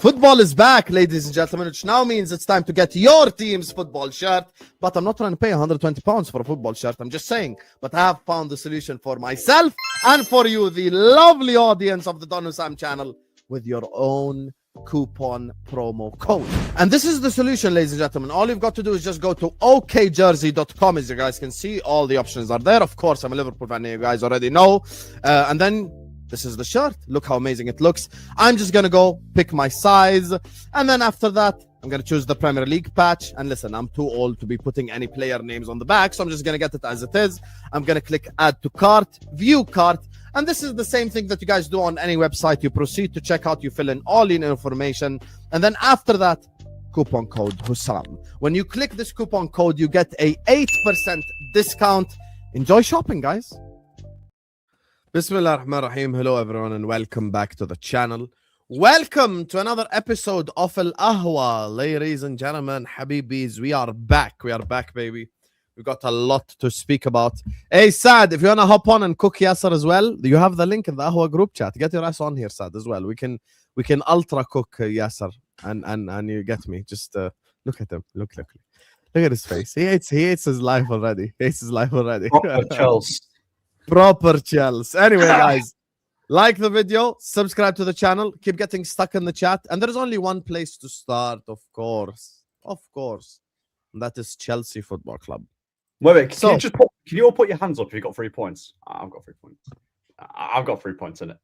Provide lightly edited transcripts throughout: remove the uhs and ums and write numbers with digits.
Football is back, ladies and gentlemen, which now means it's time to get your team's football shirt. But I'm not trying to pay £120 for a football shirt. I'm just saying. But I have found the solution for myself and for you, the lovely audience of the Don Sam channel, with your own coupon promo code. And this is the solution, ladies and gentlemen. All you've got to do is just go to okjersey.com. As you guys can see, all the options are there. Of course, I'm a Liverpool fan, you guys already know. And then this is the shirt. Look how amazing it looks. I'm just gonna go pick my size, and then after that I'm gonna choose the Premier League patch. And listen, I'm too old to be putting any player names on the back, so I'm just gonna get it as it is. I'm gonna click add to cart, view cart, and this is the same thing that you guys do on any website. You proceed to checkout, you fill in all your information, and then after that, coupon code Hussam. When you click this coupon code, you get a 8% discount. Enjoy shopping, guys. Bismillah ar-Rahman ar-Rahim. Hello everyone and welcome back to the channel. Welcome to another episode of Ahwa. Ladies and gentlemen, Habibis, we are back. We are back, baby. We've got a lot to speak about. Hey, Sad, if you want to hop on and cook Yasser as well, you have the link in the Ahwa group chat. Get your ass on here, Sad, as well. We can ultra cook Yasser and you get me. Just look at him. Look at his face. He hates his life already. He hates his life already. Proper chills. Anyway, guys, like the video, subscribe to the channel, keep getting stuck in the chat, and there's only one place to start, of course, and that is Chelsea Football Club. Wait, can you all put your hands up if you got 3 points? I've got 3 points. I've got 3 points in it.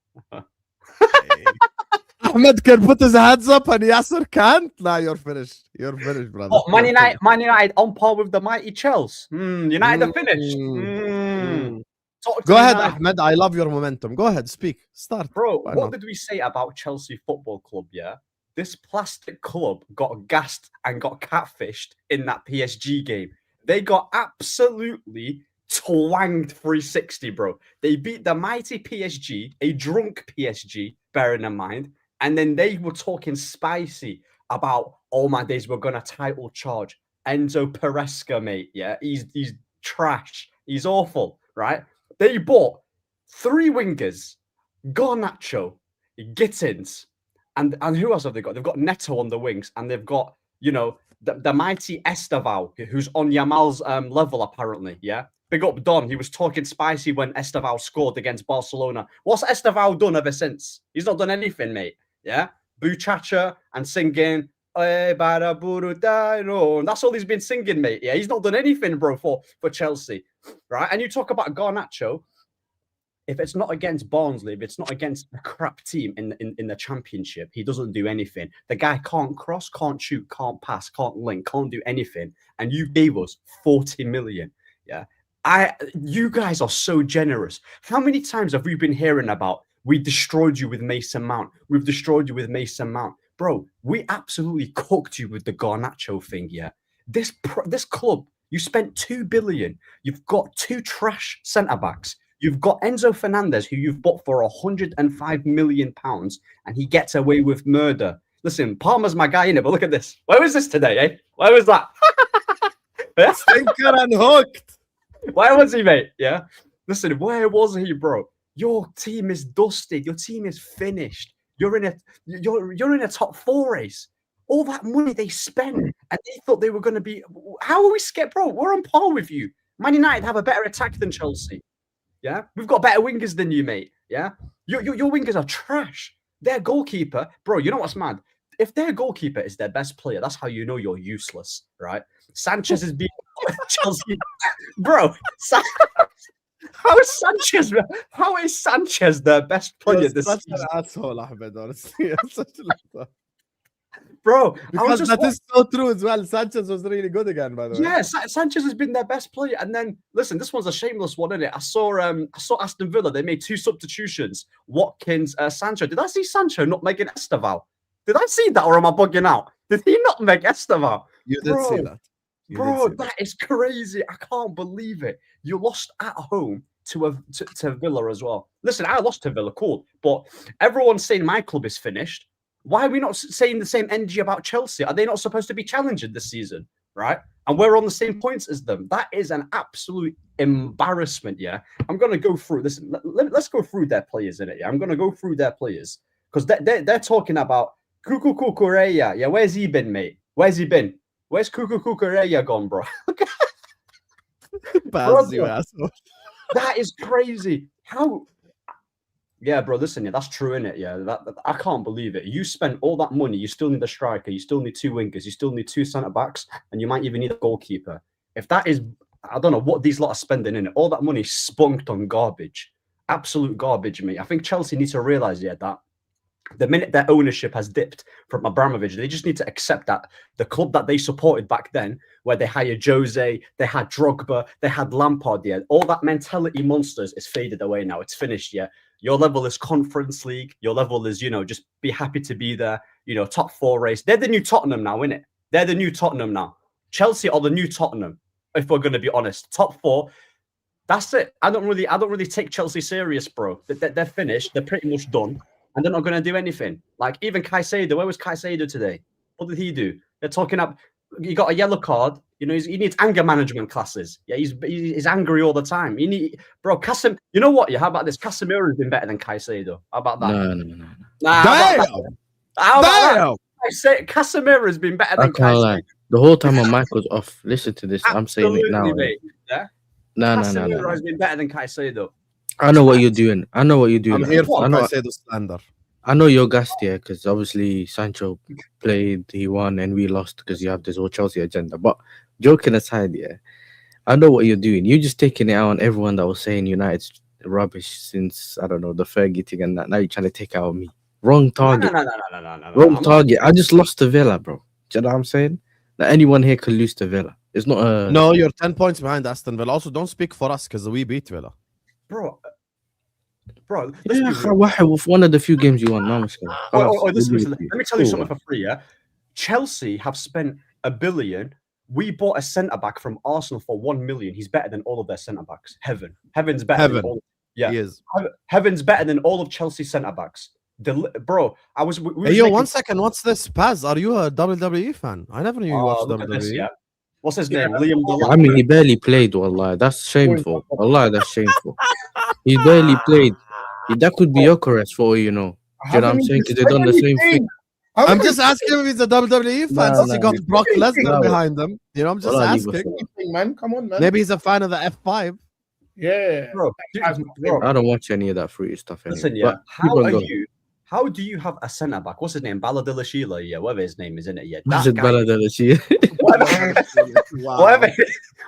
Ahmed can put his hands up and Yasser can't. Nah, you're finished. You're finished, brother. Oh, Man United on par with the mighty Chelsea. United are finished. Go ahead, Ahmed. I love your momentum. Go ahead, speak. Start. Bro, what did we say about Chelsea Football Club, yeah? This plastic club got gassed and got catfished in that PSG game. They got absolutely twanged 360, bro. They beat the mighty PSG, a drunk PSG, bearing in mind, and then they were talking spicy about, oh my days, we're going to title charge Enzo Peresca, mate, yeah? He's trash. He's awful, right? They bought 3 wingers, Garnacho, Gittins, and who else have they got? They've got Neto on the wings, and they've got, you know, the mighty Esteval, who's on Yamal's level, apparently, yeah? Big up Don. He was talking spicy when Esteval scored against Barcelona. What's Esteval done ever since? He's not done anything, mate, yeah? Buchacha and singing, that's all he's been singing, mate. Yeah, he's not done anything, bro, for Chelsea, right? And you talk about Garnacho. If it's not against Barnsley, if it's not against a crap team in the Championship, he doesn't do anything. The guy can't cross, can't shoot, can't pass, can't link, can't do anything. And you gave us 40 million. Yeah, you guys are so generous. How many times have we been hearing about? We destroyed you with Mason Mount. We've destroyed you with Mason Mount. Bro, we absolutely cooked you with the Garnacho thing, yeah? This club, you spent 2 billion. You've got 2 trash centre-backs. You've got Enzo Fernandez, who you've bought for £105 million, and he gets away with murder. Listen, Palmer's my guy, innit? But look at this. Where was this today, eh? Where was that? Stinker and hooked. Where was he, mate? Yeah? Listen, where was he, bro? Your team is dusted. Your team is finished. You're in a top 4 race. All that money they spent, and they thought they were going to be. How are we scared, bro? We're on par with you. Man United have a better attack than Chelsea. Yeah, we've got better wingers than you, mate. Yeah, your wingers are trash. Their goalkeeper, bro. You know what's mad? If their goalkeeper is their best player, that's how you know you're useless, right? Sanchez is being Chelsea, bro. How is Sanchez the best player this season? Such an asshole, Ahmed, honestly. Bro, because that is so true as well. Sanchez was really good again, by the way. Yeah, Sanchez has been their best player. And then, listen, this one's a shameless one, isn't it? I saw Aston Villa. They made 2 substitutions. Watkins, Sancho. Did I see Sancho nutmegging Esteval? Did I see that, or am I bugging out? Did he nutmeg Esteval? You did see that. That is crazy. I can't believe it. You lost at home to Villa as well. Listen, I lost to Villa, cool. But everyone's saying my club is finished. Why are we not saying the same energy about Chelsea? Are they not supposed to be challenging this season, right? And we're on the same points as them. That is an absolute embarrassment, yeah? I'm going to go through this. Let's go through their players in it, yeah? I'm going to go through their players because they're talking about Cuckoo Cucurella. Yeah, where's he been, mate? Where's he been? Where's Cuckoo Cucurella gone, bro? Paz, you asshole. That is crazy. How? Yeah, bro. Listen, yeah, that's true, innit? Yeah, that I can't believe it. You spent all that money. You still need a striker. You still need 2 wingers. You still need 2 centre backs, and you might even need a goalkeeper. If that is, I don't know what these lot are spending in it. All that money spunked on garbage, absolute garbage, mate. I think Chelsea needs to realise, yeah, that the minute their ownership has dipped from Abramovich, they just need to accept that the club that they supported back then, where they hired Jose, they had Drogba, they had Lampard, yeah, all that mentality monsters is faded away now. It's finished, yeah. Your level is Conference League. Your level is, just be happy to be there. Top 4 race. They're the new Tottenham now, innit? They're the new Tottenham now. Chelsea are the new Tottenham, if we're going to be honest. Top 4. That's it. I don't really take Chelsea serious, bro. They're finished. They're pretty much done. And they're not going to do anything. Like, even Caicedo. Where was Caicedo today? What did he do? They're talking up. He got a yellow card. He needs anger management classes. Yeah, he's angry all the time. You know what? Yeah, how about this? Casemiro's been better than Caicedo. How about that? No. How about that? Casemiro's been better than Caicedo. Lie. The whole time my mic was off. Listen to this. Absolutely, I'm saying it now. Mate. Yeah? No. Casemiro has been better than Caicedo. I know what you're doing. I'm here for Caicedo slander. I know you're gassed here because obviously Sancho played, he won, and we lost because you have this whole Chelsea agenda. But joking aside, yeah, I know what you're doing. You're just taking it out on everyone that was saying United's rubbish since, I don't know, the Fergie thing and that. Now you're trying to take it out on me. Wrong target. No. Wrong target. I just lost to Villa, bro. Do you know what I'm saying? That anyone here could lose to Villa. It's not a... No, you're 10 points behind Aston Villa. Also, don't speak for us because we beat Villa. Bro, with one of the few games you won. Listen. Let me tell you something for free, yeah? Chelsea have spent $1 billion. We bought a centre-back from Arsenal for 1 million. He's better than all of their centre-backs. Heaven's better than all. Yeah, he is. Heaven's better than all of Chelsea centre-backs. Bro, I was... Hey, 1 second. What's this? Paz, are you a WWE fan? I never knew you watched WWE. Yeah. What's his name? Liam Delap. I mean, he barely played, wallah. That's shameful. Wallah, that's shameful. He barely played. That could be Eucharist for all you know. Do you know what I'm saying? Because they've done the same thing. I'm just asking if he's a WWE fan since he got Brock Lesnar behind him. I'm just asking. Man, come on, man. Maybe he's a fan of the F5. Yeah. Bro, I don't watch any of that fruity stuff anyway. Listen, yeah. How do you have a centre back? What's his name? Baladilla Sheila, yeah, whatever his name is, isn't it? Yeah, Baladilla Sheila.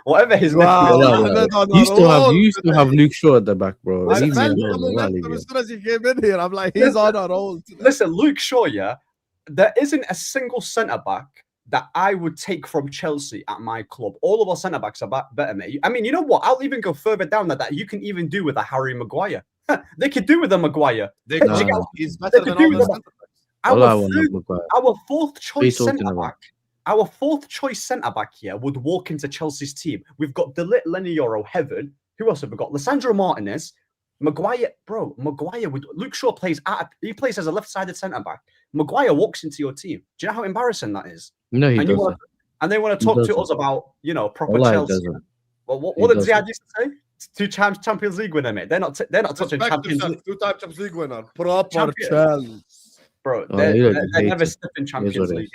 Whatever his name is. You used to have Luke Shaw at the back, bro. As soon as he came in here, I'm like, he's on a roll today. Listen, Luke Shaw, yeah, there isn't a single centre back that I would take from Chelsea at my club. All of our centre backs are better, mate. I mean, you know what? I'll even go further down that you can even do with a Harry Maguire. They could do with a Maguire. He's better than all the our fourth choice centre back. Our fourth choice centre back here would walk into Chelsea's team. We've got Delit, Lenny Yoro, Heaven. Who else have we got? Lissandro Martinez, Maguire. Bro, Maguire would. Luke Shaw plays as a left-sided centre back. Maguire walks into your team. Do you know how embarrassing that is? No, he doesn't. And they want to talk to us about proper Chelsea. Well, what did Ziad used to say? 2 times Champions League winner, mate. They're not touching Champions League. 2-time Champions League winner. Proper Chelsea. Bro, they're never stepping Champions League.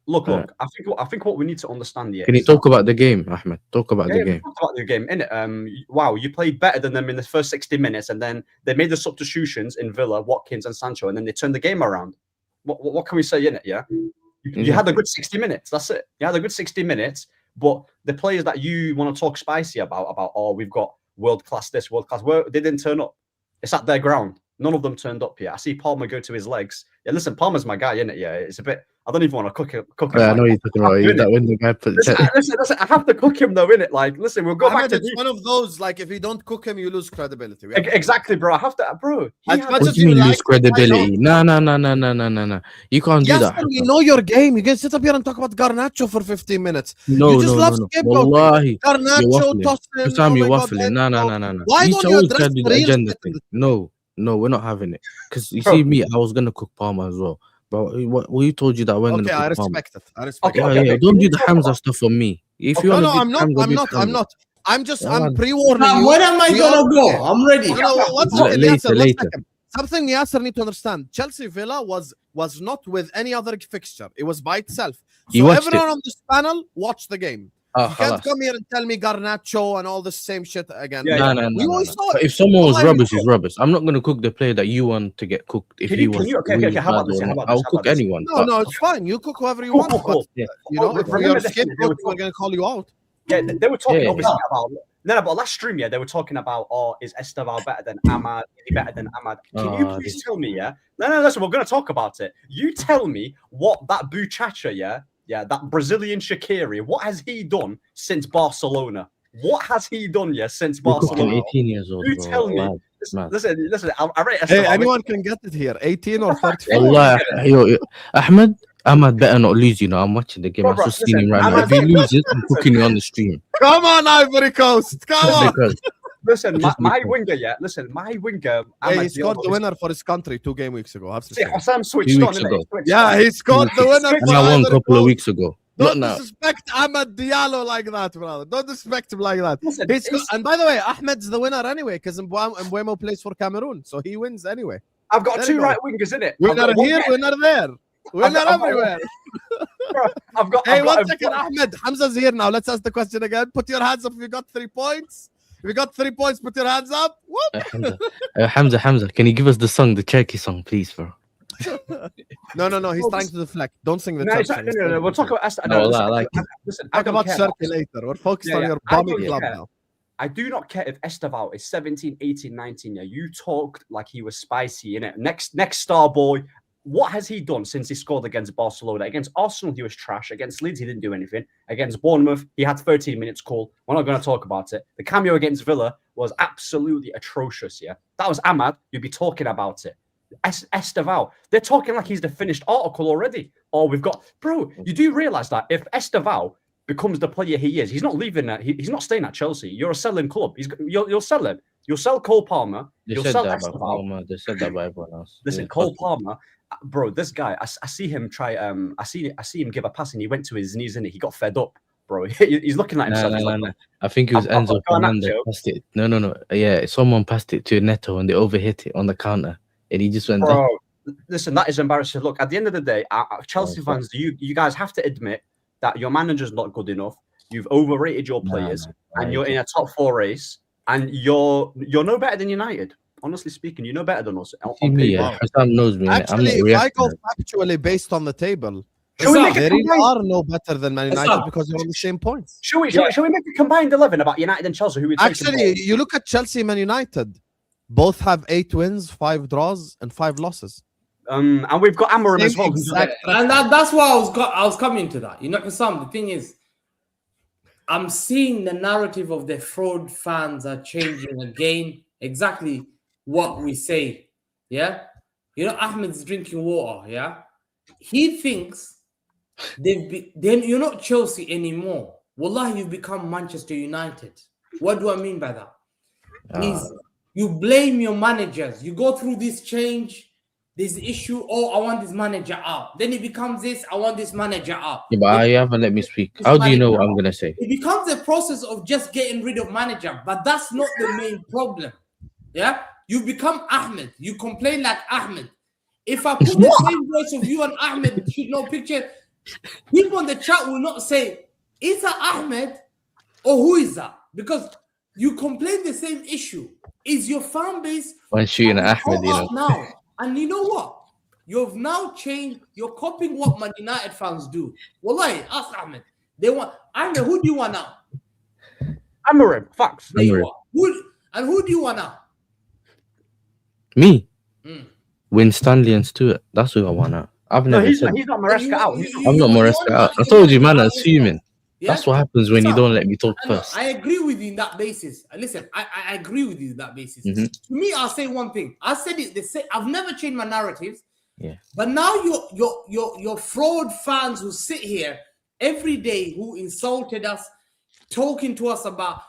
Look. I think what we need to understand here. Can you talk about the game, Ahmed? Talk about the game. Talk about the game, innit? Wow, you played better than them in the first 60 minutes, and then they made the substitutions in Villa, Watkins, and Sancho, and then they turned the game around. What can we say, innit? Yeah, you had a good 60 minutes. That's it. You had a good 60 minutes. But the players that you want to talk spicy about, we've got world class this, world class, they didn't turn up. It's at their ground. None of them turned up yet. I see Palmer go to his legs. Yeah, listen, Palmer's my guy, innit? Yeah, it's a bit. I don't even want to cook him. I know you're talking about you. That when the guy put listen, I have to cook him though, innit? Like, listen, we'll go back to. It's one of those. Like, if you don't cook him, you lose credibility. Exactly, bro. I have to, bro. What do you mean lose credibility? No. You can't do that. You know your game. You can sit up here and talk about Garnacho for 15 minutes. No. Wallahi, Garnacho, Tosin. You're waffling. No. Why don't you address the agenda thing? No, we're not having it. Because you see me, I was gonna cook Palmer as well. But who told you that we're gonna? I respect it. Okay. Don't do the Hamza stuff on me. If you no, I'm not. I'm pre-warning you. Where am I gonna go? I'm ready. One later. something Yasser need to understand. Chelsea Villa was not with any other fixture. It was by itself. You So watched everyone on this panel watched the game. Ah, You can't خلاص. come here and tell me Garnacho and all the same shit again. Yeah, No. We saw But it. if someone was Wallahi, rubbish, is rubbish. I'm not going to cook the player that you want to get cooked. If Can he you- was can you- okay, really how about bad this, or how not. about I'll this, how cook about this? anyone. No, it's fine. You cook whoever you Cool, want. cool, cool. But, Yeah. you know, Well, if remember you're a this, they were scapegoat, we're talking- going to call you out. Yeah, they were talking Yeah. obviously about but last stream, yeah, they were talking about, is Esteval better than Ahmad? Is he better than Ahmad? Can you please tell me, yeah? No, listen, we're gonna talk about it. You tell me what that Buchacha, that Brazilian Shaqiri, what has he done since Barcelona? What has he done, since You're cooking Barcelona? 18 years old, You bro. tell me. Lad, man. Listen, I rate Hey, Esteval. anyone can get it here. 18 or 34. Wallah, yo, Ahmed better not lose, you know. I'm watching the game. Bro, I've just listen, seen him right now. Ahmad- If he loses, I'm cooking you on the stream. Come on, Ivory Coast. Come on. Because Listen, Just my because. winger, listen, my winger. Hey, he Ahmad scored Diallo the is- winner for his country 2 game weeks ago. I have to See, say. Hassan switched 2 on, weeks innit? ago. He switched Yeah, on. he scored the winner Switch for and I won a Ivory couple of Coast. weeks ago. Not Don't now. disrespect Ahmed Diallo like that, brother. Don't disrespect him like that. Listen, He's it's- and by the way, Ahmed's the winner anyway because Mbuemo plays for Cameroon, so he wins anyway. I've got There two you go. right wingers in it. Winner here, winner there, winner got- everywhere. I've got. Hey, I've got 1 second, Ahmed. Hamza's here now. Let's ask the question again. Put your hands up if you got 3 points. If you got 3 points, put your hands up. Whoop. Hamza, can you give us the song, the Cherokee song, please, bro? No. He's trying to deflect. Don't sing the No, church it's song. not- no. We'll talk about Aston. No, listen, I like it. Listen, I Talk don't about care. Circle later. We're focused Yeah, on yeah. your I bummy don't club care. now. I do not care if Esteval is 17, 18, 19. Yeah, you talked like he was spicy, innit? Next star boy. What has he done since he scored against Barcelona? Against Arsenal, he was trash. Against Leeds, he didn't do anything. Against Bournemouth, he had 13 minutes call. We're not going to talk about it. The cameo against Villa was absolutely atrocious, yeah? That was Ahmad. You'd be talking about it. Esteval, they're talking like he's the finished article already. Or we've got... Bro, you do realise that if Esteval becomes the player he is, he's not leaving that. He's not staying at Chelsea. You're a selling club. You'll sell him. You'll sell Cole Palmer. They You'll said sell that about Esteval. Palmer. They said that about everyone else. Listen, Yeah. Cole Palmer, bro, this guy, I see him try. I see him give a pass, and he went to his knees, and he got fed up, bro. He's looking at himself. he's like, No. I think it was I've Enzo got Fernandez Garnacho. passed it. No. Yeah, someone passed it to Neto and they overhit it on the counter. And he just went down. Bro, listen, that is embarrassing. Look, at the end of the day, Chelsea Oh, fans, you guys have to admit that your manager's not good enough. You've overrated your players, and you're in a top 4 race, and you're no better than United. Honestly speaking, you're no better than us. on See me, paper. yeah. Hassan knows me. innit? I'm Actually, not if I reacting. go factually based on the table, Shall we Hassan, make a they really combined- are no better than Man United Hassan. because they're on the same points. Shall we make a combined 11 about United and Chelsea? Who we Actually, you look at Chelsea and Man United. Both have 8 wins, 5 draws, and 5 losses. and we've got Amorim as Same well. exact- And that's why I was coming to that. You know, Sam, the thing is, I'm seeing the narrative of the fraud fans are changing again. Exactly what we say. Yeah. You know, Ahmed's drinking water. Yeah. He thinks then you're not Chelsea anymore. Wallah, you've become Manchester United. What do I mean by that? Is you blame your managers. You go through this change. There's the issue. Oh, I want this manager out. Then it becomes this. I want this manager out. Yeah, but you haven't let me speak. How do you know what I'm going to say? It becomes a process of just getting rid of manager, but that's not the main problem. Yeah, you become Ahmed. You complain like Ahmed. If I put the same voice of you and Ahmed, should no picture. People in the chat will not say, "Is that Ahmed?" or "Who is that?" Because you complain the same issue. Is your fan base When shooting at Ahmed, you know. now? And you know what? You've now changed. You're copying what Man United fans do. Wallahi, ask Ahmed. They want Ahmed. Who do you want now? Amorim, facts. There you Amorim. are. Who do you want now? Me? Mm. Win Stanley and Stewart. That's who I want out. I've No, never he's said. not Maresca out. I'm not Moresca out. I told you, man, assuming. Yeah? That's what happens when you So, don't let me talk I know, first. I agree with you in that basis. Listen, I agree with you in that basis. Mhm. To me, I'll say one thing. I said it. They say I've never changed my narratives. Yeah. But now your fraud fans who sit here every day who insulted us, talking to us about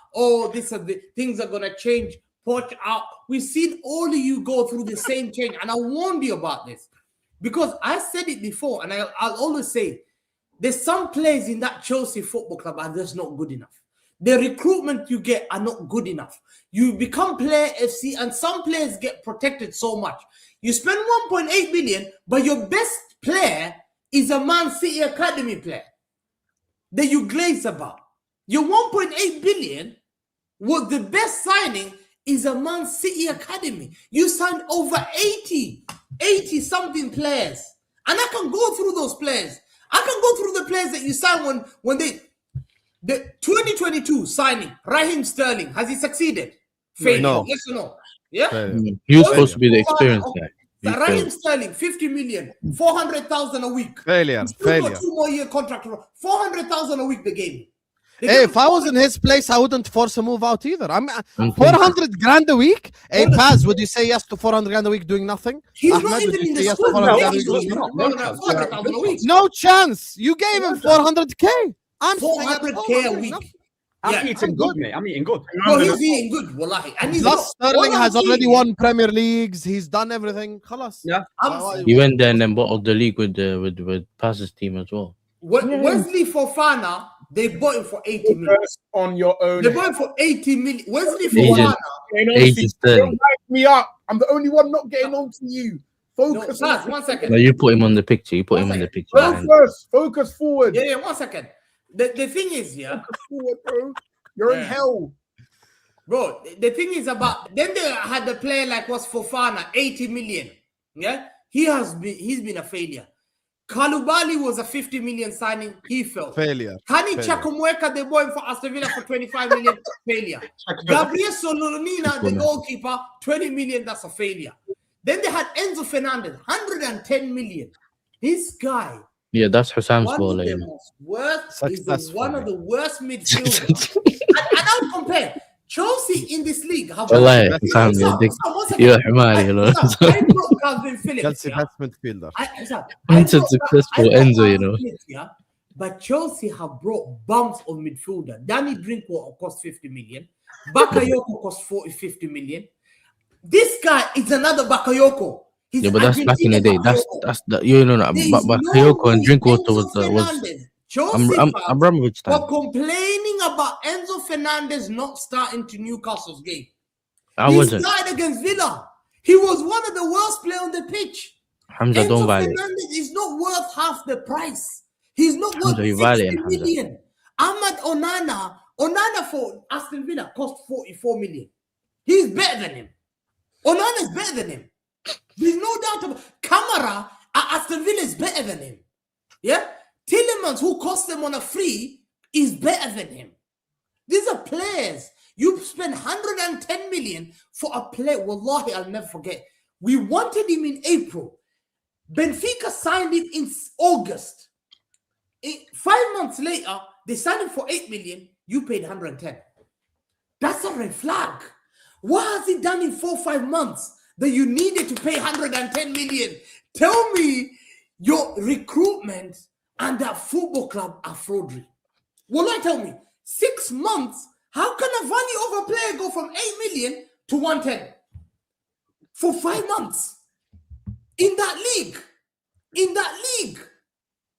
this are the things are gonna change. Watch out. We've seen all of you go through the same change, and I warned you about this because I said it before, and I'll always say. There's some players in that Chelsea football club are just not good enough. The recruitment you get are not good enough. You become player FC, and some players get protected so much. You spend 1.8 billion, but your best player is a Man City academy player that you glaze about. Your 1.8 billion was the best signing is a Man City academy. You signed over 80 something players. And I can go through those players. I can go through the players that you signed when the 2022 signing, Raheem Sterling, has he succeeded? Failure. No. Yes or no? Yeah? He was supposed to be the experienced guy. He So Raheem failed. Sterling, 50 million, 400,000 a week. Failure. He's still got Failure. 2 more year contract. 400,000 a week they gave me. They Hey, gave if me I was in his place, I wouldn't force a move out either. I'm I'm 400 grand a week. Hey, Paz, would you say yes to 400 grand a week doing nothing? He's Ahmed, not would even you in say the yes to school. 400 No, grand a he's week? not. doing nothing? No, 400,000 a week. No chance. You gave him 400k. I'm saying at 400k home, a I'm week. nothing. I'm Yeah, eating I'm good, good. mate. I'm eating good. No, he's eating good, wallahi. And he's Plus, not. Sterling All has I'm already saying won Premier Leagues. He's done everything. Khalas. Yeah. He went there and then bottled the league with Paz's team as well. Wesley Fofana, they bought him for 80 million. Focus on your own. They bought him for 80 million. Wesley Agent. Fofana. And obviously, Agent Sterling. don't hype me up. I'm the only one not getting on to you. No, Focus. Saz, 1 second. No, you put him on the picture. You put him on the picture. man. Focus forward. Yeah, 1 second. The thing is, yeah, Focus forward, bro. You're in Yeah. hell. bro, the thing is about then they had a player like was Fofana, 80 million. Yeah, he's been a failure. Kalubali was a 50 million signing, he failed. Failure. Hani Failure. Chakumweka, they bought him for Aston Villa for 25 million, failure. Gabriel Solonina, the goalkeeper, 20 million, that's a failure. Then they had Enzo Fernandez, 110 million. This guy, Yeah, that's Husam's one ball. of the Like, most worst, is Successful. one of the worst midfielders. and I'll compare Chelsea in this league. Have Wallahi, That's Hussam, Hussam, you're Hussam, you're Himari, you know. I brought Calvin Phillips. Chelsea Yeah. best midfielder. It's a successful Enzo, you know. Yeah. But Chelsea have brought bumps of midfielder. Danny Drinkwater cost 50 million. Bakayoko cost 50 million. This guy is another Bakayoko. He's Yeah, but that's back in the day. Argentina That's the you know. There is But no Kayoko and way Drinkwater Enzo was Fernandez. Chelsea fans Abramovich were time. complaining about Enzo Fernandez not starting to Newcastle's game. I He wasn't. started against Villa. He was one of the worst players on the pitch. Hamza, Enzo don't violate. Fernandez is not worth half the price. He's not worth Hamza, you 60 violating, Hamza. million. Ahmad Onana for Aston Villa cost 44 million. He's better than him. Onana's better than him. There's no doubt about Camara at Aston Villa is better than him. Yeah? Tillemans, who cost them on a free, is better than him. These are players. You spend 110 million for a player. Wallahi, I'll never forget. We wanted him in April. Benfica signed him in August. 5 months later, they signed him for 8 million. You paid 110. That's a red flag. What has he done in 4 or 5 months that you needed to pay 110 million? Tell me your recruitment and that football club are fraudery. Well, tell me, 6 months, how can a value of a player go from 8 million to 110 for 5 months? In that league,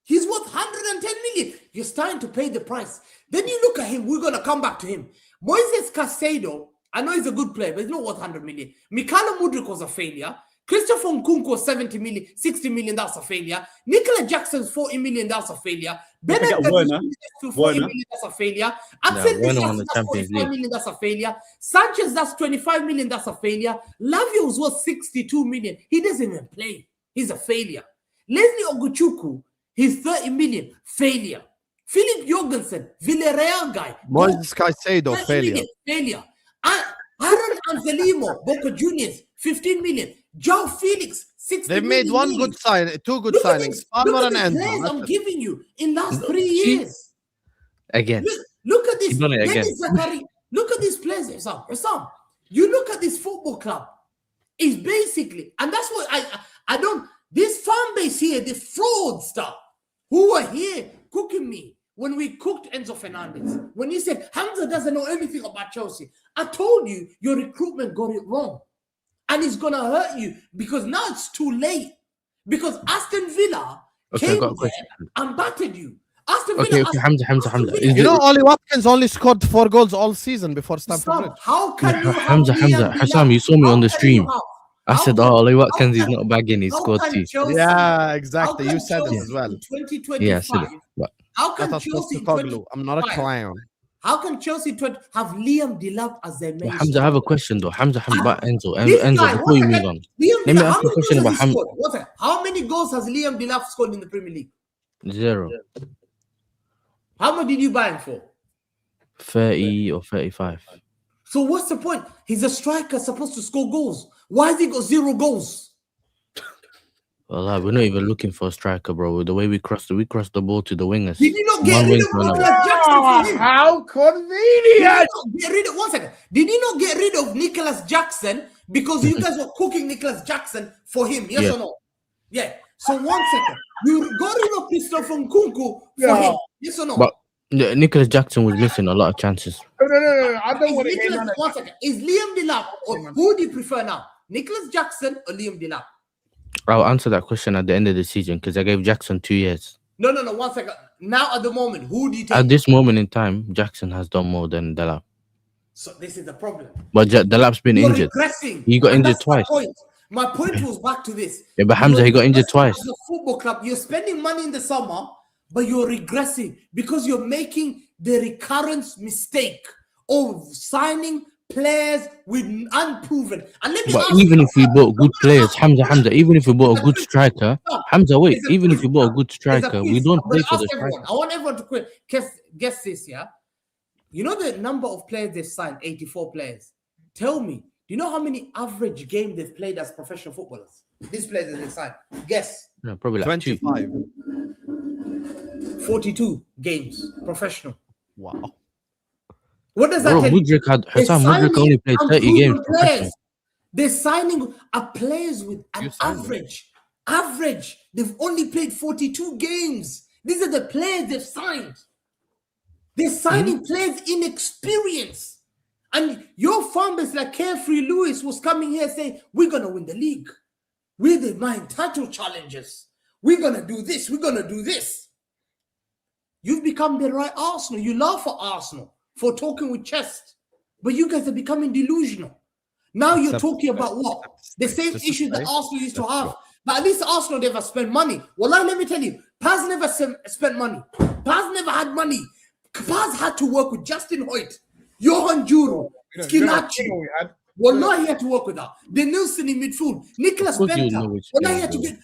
he's worth 110 million. You're starting to pay the price. Then you look at him, we're going to come back to him. Moises Caicedo, I know he's a good player, but he's not worth 100 million. Mikhailo Mudryk was a failure. Christopher Nkunku 70 million, 60 million, that's a failure. Nicola Jackson's 40 million, that's a failure. Bennett Werner. 40 million, that's a failure. Axel Werner won Disasi, the that's Champions 45 League. million, that's a failure. Sanchez, that's 25 million, that's a failure. Lavio's worth 62 million. He doesn't even play. He's a failure. Leslie Oguchuku, he's 30 million, failure. Philip Jorgensen, Villarreal guy. Moises Caicedo, 30 failure. million, failure. Aaron Angelimo, Boca Juniors, 15 million. Joe Felix, 60 They've made million. one good sign, two good Look at signings. this. Look Palmer at and the players Enzo. I'm That's it. giving you in last 3 See? years. Again. Look at this. He's done it again. Dennis Zakari, look at these players, Hussam. You look at this football club. It's basically, and that's what I don't, this fan base here, the fraud stuff, who were here cooking me when we cooked Enzo Fernandez. When you said Hamza doesn't know anything about Chelsea, I told you your recruitment got it wrong. And it's going to hurt you because now it's too late. Because Aston Villa Okay, I came got a there question. and battered you. Aston Villa. Okay, Aston- Hamza. Aston Villa. Is You it- know, Ollie Watkins only scored 4 goals all season before Stamford Sam, Bridge. how can you have Hamza, Liam Hassam, Delap? you saw me How on the can you stream. have- I how said, can- "Oh, Ollie how Watkins, he's can- not bagging. He how scored can 2." Chelsea- Yeah, how exactly. can You said it Chelsea as well. in 2025? Yeah, I said it. But How can That's Chelsea in Postecoglou. I'm not a 2025 clown. How can Chelsea have Liam Delap as their main? Hamza, I have a question though. Hamza, about Enzo. This Enzo, guy, before you one move second. on, Liam let me Delap, ask how you a many question goals about has he scored? One second. How many goals has Liam Delap scored in the Premier League? 0, How much did you buy him for? 30 or 35. So what's the point? He's a striker supposed to score goals. Why has he got 0 goals? Well, we're not even looking for a striker, bro. The way we crossed the ball to the wingers. Did you not get One rid wing of to another. Nicolas Jackson for him? How Did you convenient! not get rid of 1 second? Did you not get rid of Nicolas Jackson because you guys were cooking Nicolas Jackson for him? Yes Yeah. or no? Yeah. So 1 second. You got rid of Christopher Nkunku for Yeah. him. Yes or no? But Nicholas Jackson was missing a lot of chances. No. I don't Is want to hear Nicolas, none of 1 second. Is Liam Delap or who do you prefer now? Nicolas Jackson or Liam Delap? I'll answer that question at the end of the season because I gave Jackson 2 years. No. 1 second. Now at the moment, who do you take? At this moment in time, Jackson has done more than Delap. So this is the problem. But Delap's been You're injured. regressing. He got And injured that's my twice. point. My point was back to this. Yeah, but Hamza, he got injured regressing twice. as a football club, you're spending money in the summer, but you're regressing because you're making the recurrence mistake of signing players with unproven. And let me But ask even you, if we bought good players, Hamza, even if we bought a good striker, Hamza, wait, It's a even if we quiz bought a now. good It's a striker, we quiz. don't I'm pay gonna for the ask everyone. striker. I want everyone to guess this, yeah? You know the number of players they've signed, 84 players. Tell me, do you know how many average games they've played as professional footballers? These players that they signed. Guess. No, probably like 2. 25. 42 games, professional. Wow. What does that Bro, tell you? Mudryk They're Mudryk only played 30 games unproven professional. They're signing players with an You signed them. average. They've only played 42 games. These are the players they've signed. They're signing players inexperienced. And your fan base, like Carefree Lewis, was coming here saying, we're going to win the league. We're the main title challengers. We're going to do this. We're going to do this. You've become the right Arsenal. You laugh at Arsenal for talking with chest. But you guys are becoming delusional. Now you're talking about what? The same issue that Arsenal used to have. But at least Arsenal never spent money. Well, let me tell you, Paz never spent money. Paz never had money. Paz had to work with Justin Hoyt, Johan Juro, Schillaci. Wallah, he had to work with that. The Nilsson in midfield, Nicholas Of course you Benta. know which Wallah, he players had to they get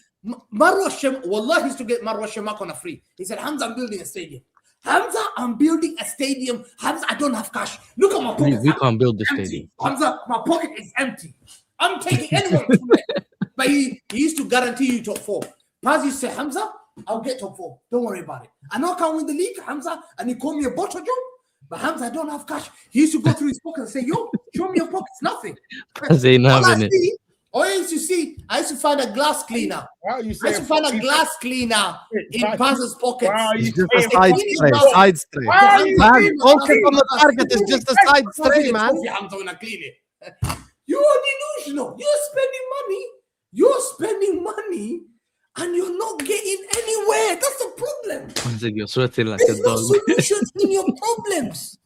Marwa Shem. Wallah, he used to get Marwa Shemak on a free. He said, Hamza, I'm building a stadium. Hamza, I'm building a stadium. Hamza, I don't have cash. Look at my pocket. We can't build the Empty. stadium. Hamza, my pocket is empty. I'm taking anyone from there. But he used to guarantee you top 4. Paz used to say, Hamza, I'll get top 4. Don't worry about it. I know I can't win the league, Hamza. And he called me a bottle job. But Hamza, I don't have cash. He used to go through his pocket and say, yo, show me your pockets. Nothing. Paz ain't All I having it. see, all I used to see, I used to find a glass cleaner. Why are you I saying? used to find a glass cleaner in Paz's pockets. Why are you It's just a saying? side saying- stray. Why Side stray. Why are you Man, saying? focus on the target. It's just a side stray, man. Hamza, when I clean it. You are delusional. You're spending money. You're spending money and you're not getting anywhere. That's the problem. Hamza, you're sweating like There's a no dog. solutions in your problems.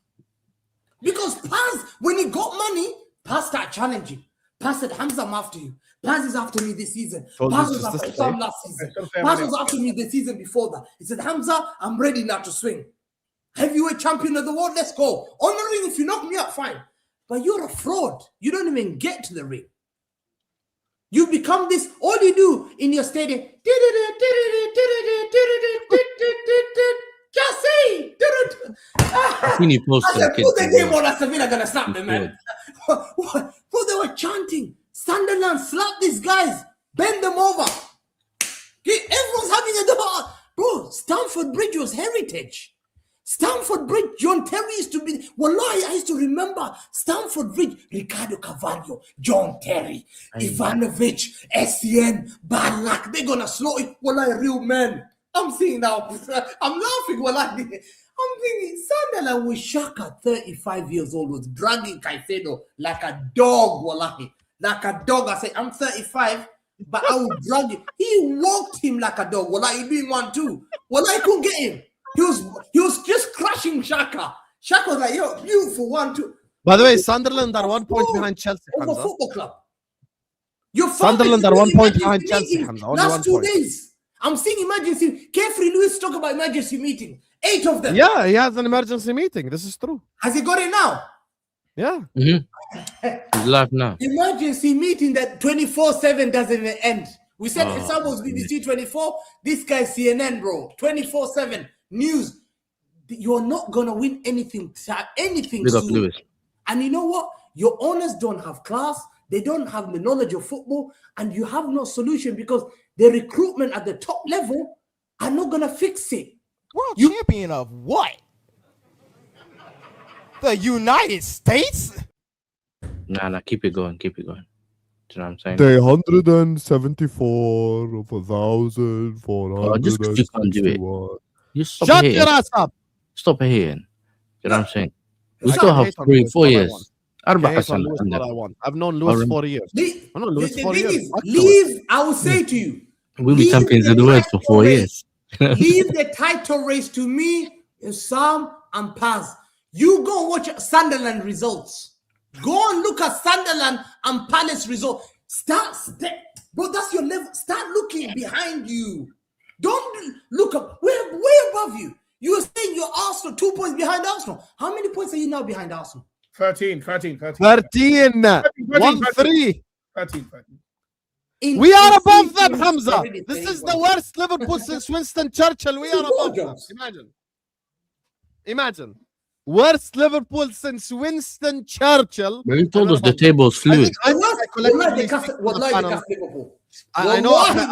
Because Paz, when he got money, Paz started challenging. Paz said, Hamza, I'm after you. Paz is after me this season. Told Paz you was just after to Sam stay. last season. Paz was after me the season before that. He said, Hamza, I'm ready now to swing. Heavyweight champion of the world, let's go. On the ring, if you knock me out, fine. But you're a fraud. You don't even get to the ring. You become this, all you do in your stadium. Just say. I seen you post I some said, kids. put the game on, Aston Villa gonna slap them, Yeah. man. What they were chanting? Sunderland, slap these guys, bend them over. Okay, everyone's having a debate. Bro, Stamford Bridge was heritage. Stamford Bridge, John Terry used to be. Wallahi, I used to remember Stamford Bridge, Ricardo Carvalho, John Terry, Ivanovic, SCN, Balak. They're gonna slow it. Wallahi, real men. I'm seeing now. I'm laughing. Wallahi. I'm thinking Sunderland with Shaka, 35 years old, was dragging Caicedo like a dog. Wallahi, like a dog. I say, I'm 35, but I will drag you. He walked him like a dog. Wallahi, he doing 1-2. Wallahi, couldn't get him. He was just crashing Shaka. Shaka was like, yo, beautiful 1-2. By the way, Sunderland are 1 point behind Chelsea. Over Hamza. football club. Your Sunderland are 1 point behind Chelsea. meetings Hamza. Only last 1 2 point. days. I'm seeing emergency. Carefree Lewis talk about emergency meeting. 8 of them. Yeah, he has an emergency meeting. This is true. Has he got it now? Yeah. He's live now. Emergency meeting that 24/7 doesn't even end. We said Oh, Sam was BBC 24. This guy's CNN, bro. 24/7 news. You're not gonna win anything. Anything Big up soon. Lewis. And you know what? Your owners don't have class. They don't have the knowledge of football, and you have no solution because the recruitment at the top level are not gonna fix it. World champion of what? The United States? Nah, keep it going. Do you know what I'm saying? Day 174 of 1,400. Just 'cause you can't do it. You stop Shut hating. your ass up. Stop hating. You know what I'm saying? We I still can't have hate on 3-4 Lewis, years. what I want. Arba I hate on Hassan Lewis and what them. I want. I've known Lewis 4 years. The, I know Lewis the 4 thing years. is, Fuck Lewis. leave. I will say to you, We'll be leave champions of the world for title 4 race. years. Leave the title race to me, Sam, and Paz. You go and watch Sunderland results. Go and look at Sunderland and Palace results. Bro, that's your level. Start looking behind you. Don't look up. We're way above you. You were saying you're Arsenal 2 points behind Arsenal. How many points are you now behind Arsenal? 13. 13. 13. 1-3. 13. We are above them, seasons, Hamza. already This is 31. the worst Liverpool since Winston Churchill. We are above them. Jobs. Imagine. Worst Liverpool since Winston Churchill. But you told us the table's fluid. I know Ahmed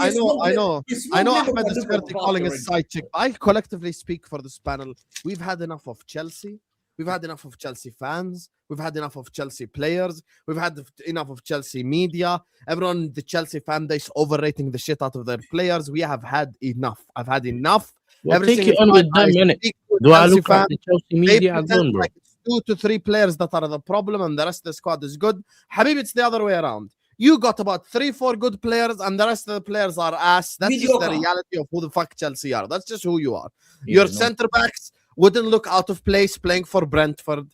is currently calling us side chick. I collectively speak for this panel. We've had enough of Chelsea. We've had enough of Chelsea fans. We've had enough of Chelsea players. We've had enough of Chelsea media. Everyone, the Chelsea fan base, overrating the shit out of their players. We have had enough. I've had enough. Well, Every take it single on with time them, I innit? speak to Do I Chelsea look at fans, the Chelsea they media as pretend well, bro? like it's 2 to 3 players that are the problem and the rest of the squad is good. Habib, it's the other way around. You got about 3-4 good players and the rest of the players are ass. That's just the reality of who the fuck Chelsea are. That's just who you are. Your centre backs wouldn't look out of place playing for Brentford.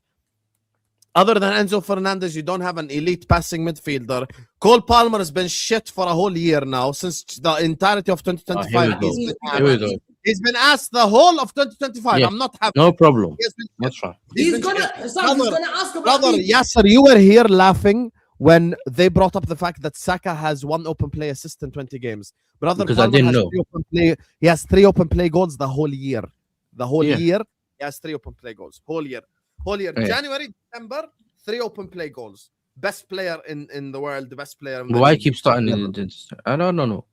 Other than Enzo Fernandez, you don't have an elite passing midfielder. Cole Palmer has been shit for a whole year now, since the entirety of 2025. He's been asked the whole of 2025. Yeah. I'm not happy. No problem. Been, That's fine. He's gonna ask about brother, Yasser, you were here laughing when they brought up the fact that Saka has 1 open play assist in 20 games. Brother, Because I didn't know. He has 3 open play goals the whole year. The whole Yeah. year, he has 3 open play goals. Whole year. Yeah. January, December, 3 open play goals. Best player in the world, the best player. In the Why league. keep starting in this? I don't know.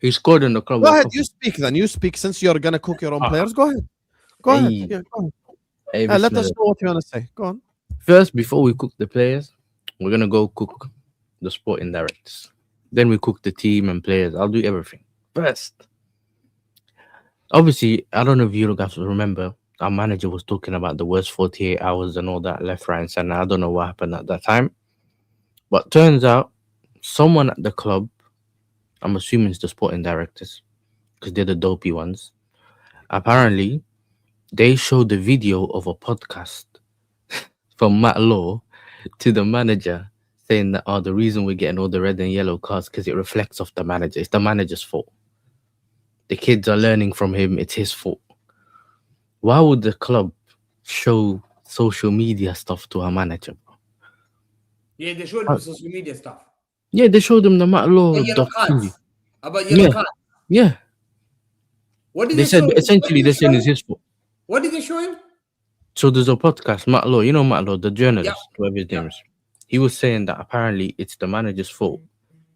He scored in the club. Go ahead, you speak then. You speak since you're gonna cook your own players. Go ahead. Go ahead. Hey. Yeah, go ahead. Hey, Let us know what you want to say. Go on. First, before we cook the players, we're gonna go cook the sporting directors. Then we cook the team and players. I'll do everything. First, obviously, I don't know if you guys remember, our manager was talking about the worst 48 hours and all that left, right, and center. I don't know what happened at that time. But turns out someone at the club, I'm assuming it's the sporting directors, because they're the dopey ones. Apparently, they showed the video of a podcast from Matt Law to the manager saying that, oh, the reason we're getting all the red and yellow cards because it reflects off the manager. It's the manager's fault. The kids are learning from him. It's his fault. Why would the club show social media stuff to a manager? Yeah, they showed him social media stuff. Yeah, they showed him the Matt Law Yellow documentary. cards. About yellow cards. Yeah. What did They said show him? essentially What did they're they saying show it's him? his fault. What did they show him? So there's a podcast, Matt Law, you know Matt Law, the journalist, whatever his name is. He was saying that apparently it's the manager's fault.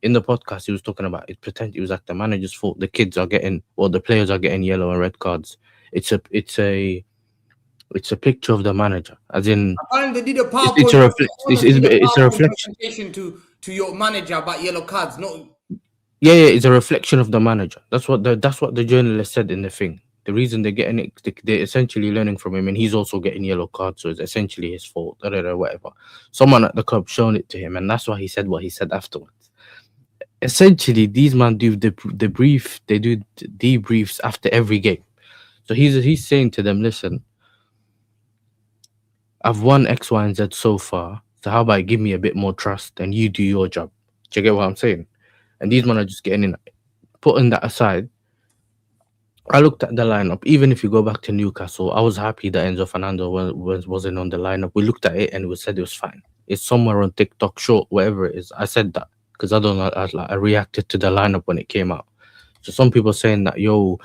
In the podcast, he was talking about it. It was like the manager's fault. The kids are getting, or the players are getting yellow and red cards. It's a picture of the manager, as in. Apparently, they did a PowerPoint. It's a reflection to your manager about yellow cards. No. Yeah, it's a reflection of the manager. That's what the journalist said in the thing. The reason they're getting it, they're essentially learning from him, and he's also getting yellow cards, so it's essentially his fault. Whatever. Someone at the club shown it to him, and that's why he said what he said afterwards. Essentially, these men do the brief. They do debriefs after every game. So he's saying to them, listen, I've won X, Y, and Z so far. So how about give me a bit more trust and you do your job? Do you get what I'm saying? And these men are just getting in. Putting that aside, I looked at the lineup. Even if you go back to Newcastle, I was happy that Enzo Fernando wasn't on the lineup. We looked at it and we said it was fine. It's somewhere on TikTok, short, whatever it is. I said that because I don't know. I reacted to the lineup when it came out. So some people saying that, yo,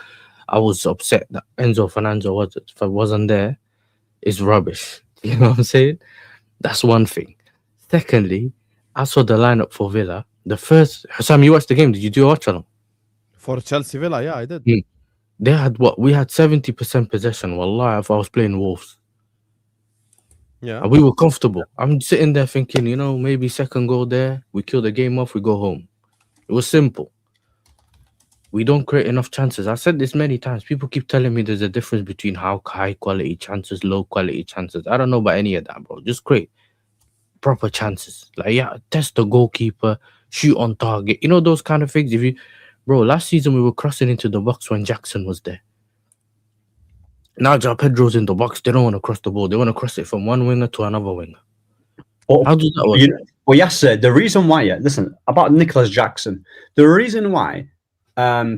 I was upset that Enzo Fernando wasn't there. Is rubbish. You know what I'm saying? That's one thing. Secondly, I saw the lineup for Villa. The first, Sam, you watched the game. Did you do a watch on? For Chelsea Villa, yeah, I did. They had what? We had 70% possession. Wallah, if I was playing Wolves. Yeah. And we were comfortable. I'm sitting there thinking, you know, maybe second goal there. We kill the game off, we go home. It was simple. We don't create enough chances. I said this many times. People keep telling me there's a difference between how high quality chances, low quality chances. I don't know about any of that, bro. Just create proper chances. Like, yeah, test the goalkeeper, shoot on target. You know, those kind of things. Bro, last season we were crossing into the box when Jackson was there. Now João Pedro's in the box. They don't want to cross the ball. They want to cross it from one winger to another winger. How does that work? Well, yes, sir. The reason why, listen, about Nicholas Jackson, the reason why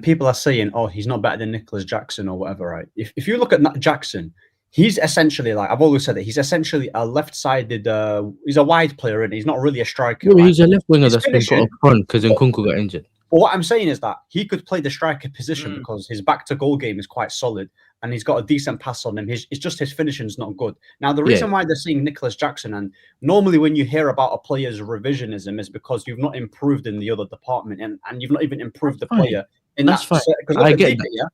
people are saying, oh, he's not better than Nicholas Jackson or whatever, right? If you look at Jackson, he's essentially, like I've always said, that he's essentially a left-sided, he's a wide player, and he's not really a striker. No, right? he's a left winger that's been put up front because Nkunku got injured. But what I'm saying is that he could play the striker position because his back-to-goal game is quite solid and he's got a decent pass on him. It's just his finishing's not good. Now, the reason why they're seeing Nicholas Jackson, and normally when you hear about a player's revisionism, is because you've not improved in the other department and you've not even improved the player. That's fine. I get that.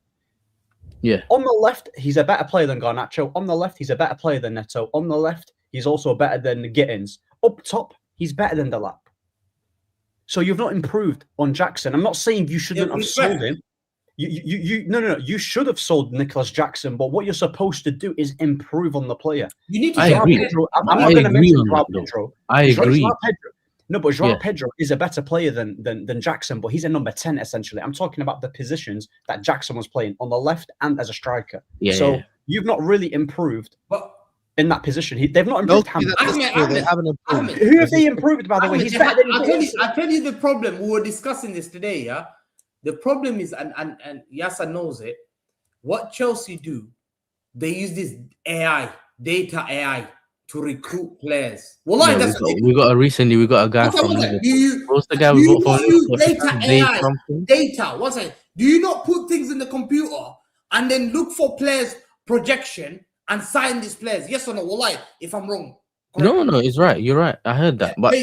Yeah. On the left, he's a better player than Garnacho. On the left, he's a better player than Neto. On the left, he's also better than Gittins. Up top, he's better than Delap. So you've not improved on Jackson. I'm not saying you shouldn't have sold him. No. You should have sold Nicholas Jackson, but what you're supposed to do is improve on the player. You need to. I agree. Pedro, I'm not going to mention João Pedro. I agree. No, but João Pedro is a better player than Jackson, but he's a number 10 essentially. I'm talking about the positions that Jackson was playing on the left and as a striker. You've not really improved. But in that position, they've not improved. They haven't improved. Who have they improved, by the way? He's better than I'll tell you the problem. We were discussing this today, yeah? The problem is, and Yasser knows it, what Chelsea do, they use this data AI, to recruit players. We got a guy from Liverpool. What's the guy we got from Data. What's it? Do you not put things in the computer and then look for players' projection and sign these players? Yes or no? Wallahi, if I'm wrong. No, it's right. You're right. I heard that. But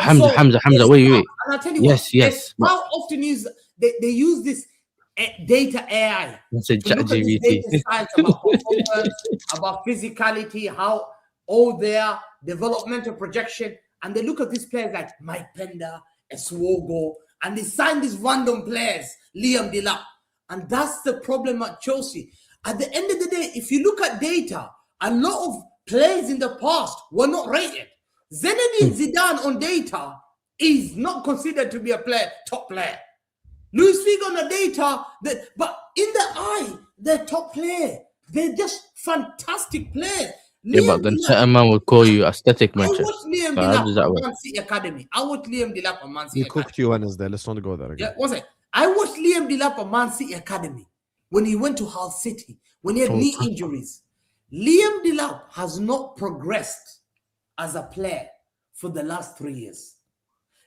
Hamza, wait. And I'll tell you yes. How often they use this data AI? It's a ChatGPT. About performance, about physicality, how all their developmental projection, and they look at these players like Mike Pender, Eswogo, and they sign these random players, Liam Delap. And that's the problem at Chelsea. At the end of the day, if you look at data, a lot of players in the past were not rated. Zinedine Zidane on data is not considered to be a top player. Luis Figo on the data, but in the eye, they're top player. They're just fantastic players. Yeah, but then certain man would call you aesthetic merchant. I watched Liam Delap on Man City Academy. I watched Liam Delap on Man City Academy. You cooked you Wednesday. Let's not go there again. Yeah, what's it? I watched Liam Delap on Man City Academy when he went to Hull City, when he had knee injuries. Liam Delap has not progressed as a player for the last 3 years.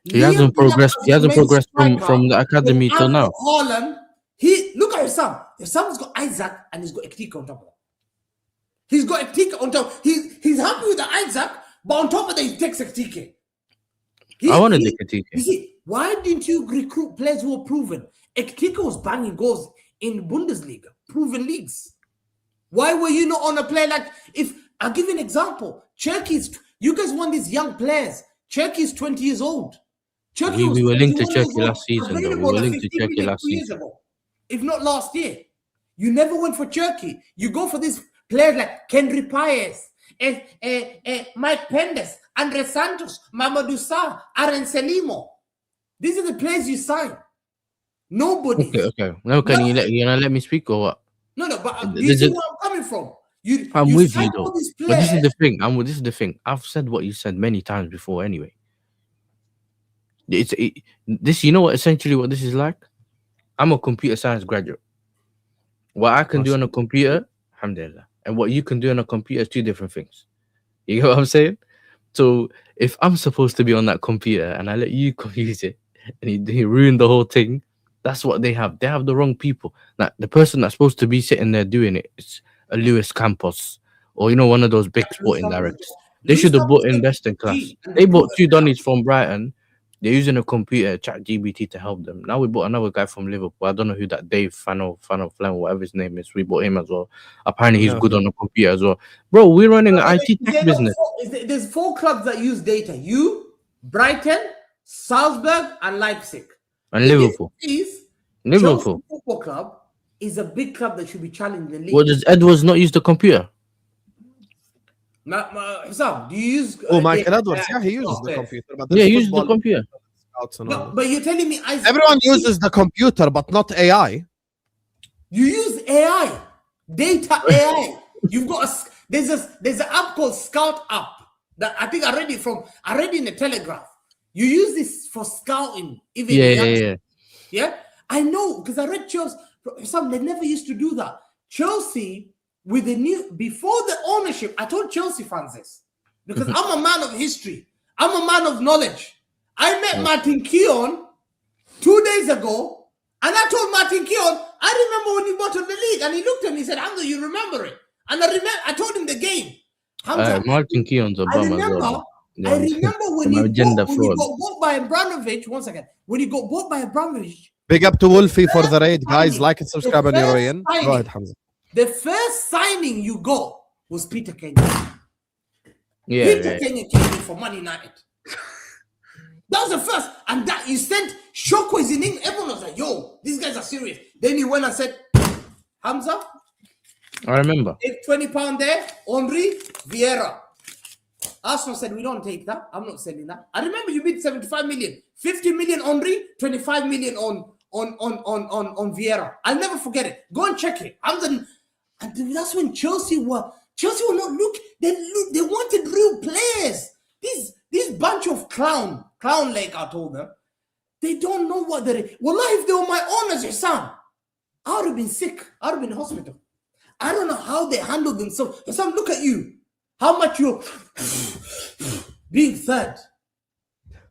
He hasn't progressed. He hasn't progressed from the academy till now. Holland, look at his son. Your son's got Isaac and he's got Ektika on top of that. He's got Ektika on top. He's happy with the Isaac, but on top of that, he takes Ektika. I want to take Ektika. You see, why didn't you recruit players who were proven? Ektika was banging goals in Bundesliga, proven leagues. Why were you not on a player like? I'll give you an example. You guys want these young players. Cherky's 20 years old. We were linked to Cherky last season. We were linked to Cherky last season. If not last year. You never went for Cherky. You go for these players like Kendry Paez, Mike Pendes, Andre Santos, Mamadou Sarr, Aaron Selimo. These are the players you sign. Nobody. Okay. Now, can you let me speak or what? No, but do you There's see a- where I'm coming from? I'm you with sign you all though. these But this is players- the thing. This is the thing. I've said what you said many times before. Anyway, this. You know what? Essentially, what this is like. I'm a computer science graduate. What I can do on a computer, alhamdulillah, and what you can do on a computer is two different things. You get what I'm saying? So if I'm supposed to be on that computer and I let you use it and you ruin the whole thing, that's what they have. They have the wrong people. Like the person that's supposed to be sitting there doing it is a Lewis Campos or one of those big sporting directors. They should have bought in best in class. They bought two Donnies from Brighton. They're using a computer, chat GBT to help them. Now we bought another guy from Liverpool. I don't know who that Dave Fano Flan, whatever his name is. We bought him as well. Apparently he's good on the computer as well. Bro, we're running an IT tech business. There's 4 clubs that use data. You, Brighton, Salzburg, and Leipzig. And Liverpool. Chelsea Football Club is a big club that should be challenging the league. Well, does Edwards not use the computer? Sam, do you use? Michael Edwards, yeah, he uses the computer. But Yeah, he uses the computer. But you're telling me Everyone uses the computer, but not AI. You use AI, data AI. You've got there's an app called Scout app that I think I read in the Telegraph. You use this for scouting, even yeah. I know because I read Chelsea. Some they never used to do that. Chelsea with the before the ownership. I told Chelsea fans this because I'm a man of history. I'm a man of knowledge. I met Martin Keown 2 days ago, and I told Martin Keown, I remember when you bought the league, and he looked at me and said, Hamza, you remember it? And I told him the game. Hamza, Martin Keown's a bum as well. I remember when you got bought by Abramovich. One second. When you got bought by Abramovich. Big up to Wolfie for the raid, guys. Like and subscribe on your way in. Go ahead, Hamza. The first signing you got was Peter Kenyon. Peter Kenyon came in for Man United. That was the first. And that you sent shockwaves in England. Everyone was like, yo, these guys are serious. Then he went and said, Hamza. I remember. £20 there. Henri Vieira. Arsenal said, we don't take that. I'm not selling that. I remember you bid 75 million. 50 million Henri, 25 million on Vieira. I'll never forget it. Go and check it. And that's when Chelsea were not they wanted real players. These bunch of clown leg, I told them. They don't know what they're. Wallahi, if they were my owners, your son, I would have been sick. I would have been in hospital. I don't know how they handled themselves. Your son, look at you. How much you're being fed.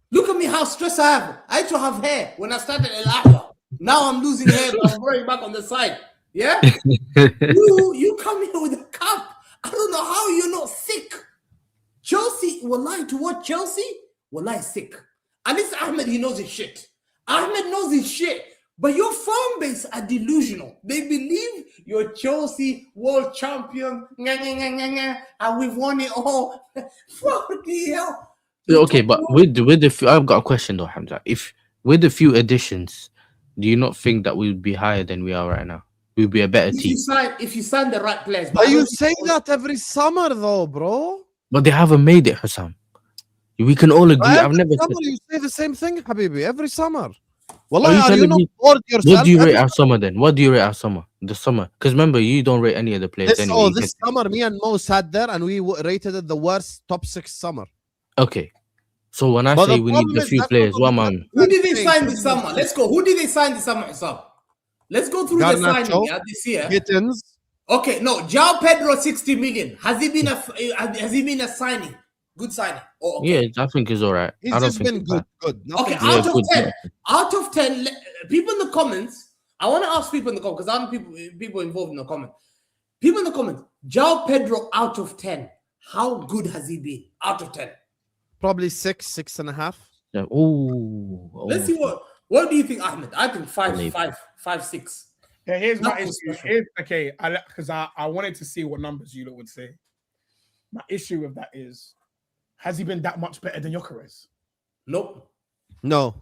Look at me, how stressed I have. I used to have hair when I started at Ahwa. Now I'm losing hair, but I'm growing back on the side. Yeah? you come here with a cup. I don't know how you're not sick. Chelsea, wallahi, to watch Chelsea, wallahi, sick. At least Ahmed, he knows his shit. Ahmed knows his shit. But your fan base are delusional. They believe you're Chelsea world champion. And we've won it all. Fucking hell. Okay, but with the few, I've got a question though, Hamza. If with a few additions, do you not think that we would be higher than we are right now? We'd be a better team. If you sign the right players. But you say that every summer though, bro. But they haven't made it, Hussam. We can all agree. I've never said... You say the same thing, Habibi, every summer. Wallahi, are you not bored yourself? What do you rate our summer then? What do you rate our summer? The summer. Because remember, you don't rate any of the players anyway. This summer, me and Mo sat there and we rated it the worst top 6 summer. Okay. So when I say we need a few players, what man? Who did they sign this summer? Let's go. Who did they sign this summer, Hussam? Let's go through the signing this year. Gittins. Okay, no, João Pedro 60 million. Has he been a signing? Good signing. Oh, okay. Yeah, I think it's all right. He's just been good. Okay, out of 10, people in the comments, I want to ask people in the comments, because I know people involved in the comments. People in the comments, João Pedro out of 10, how good has he been out of 10? Probably 6.5. Yeah. Let's see what do you think, Ahmed? I think 5, 6. Yeah, here's my issue. Because I wanted to see what numbers you lot would say. My issue with that is, has he been that much better than Gyökeres? Nope. No.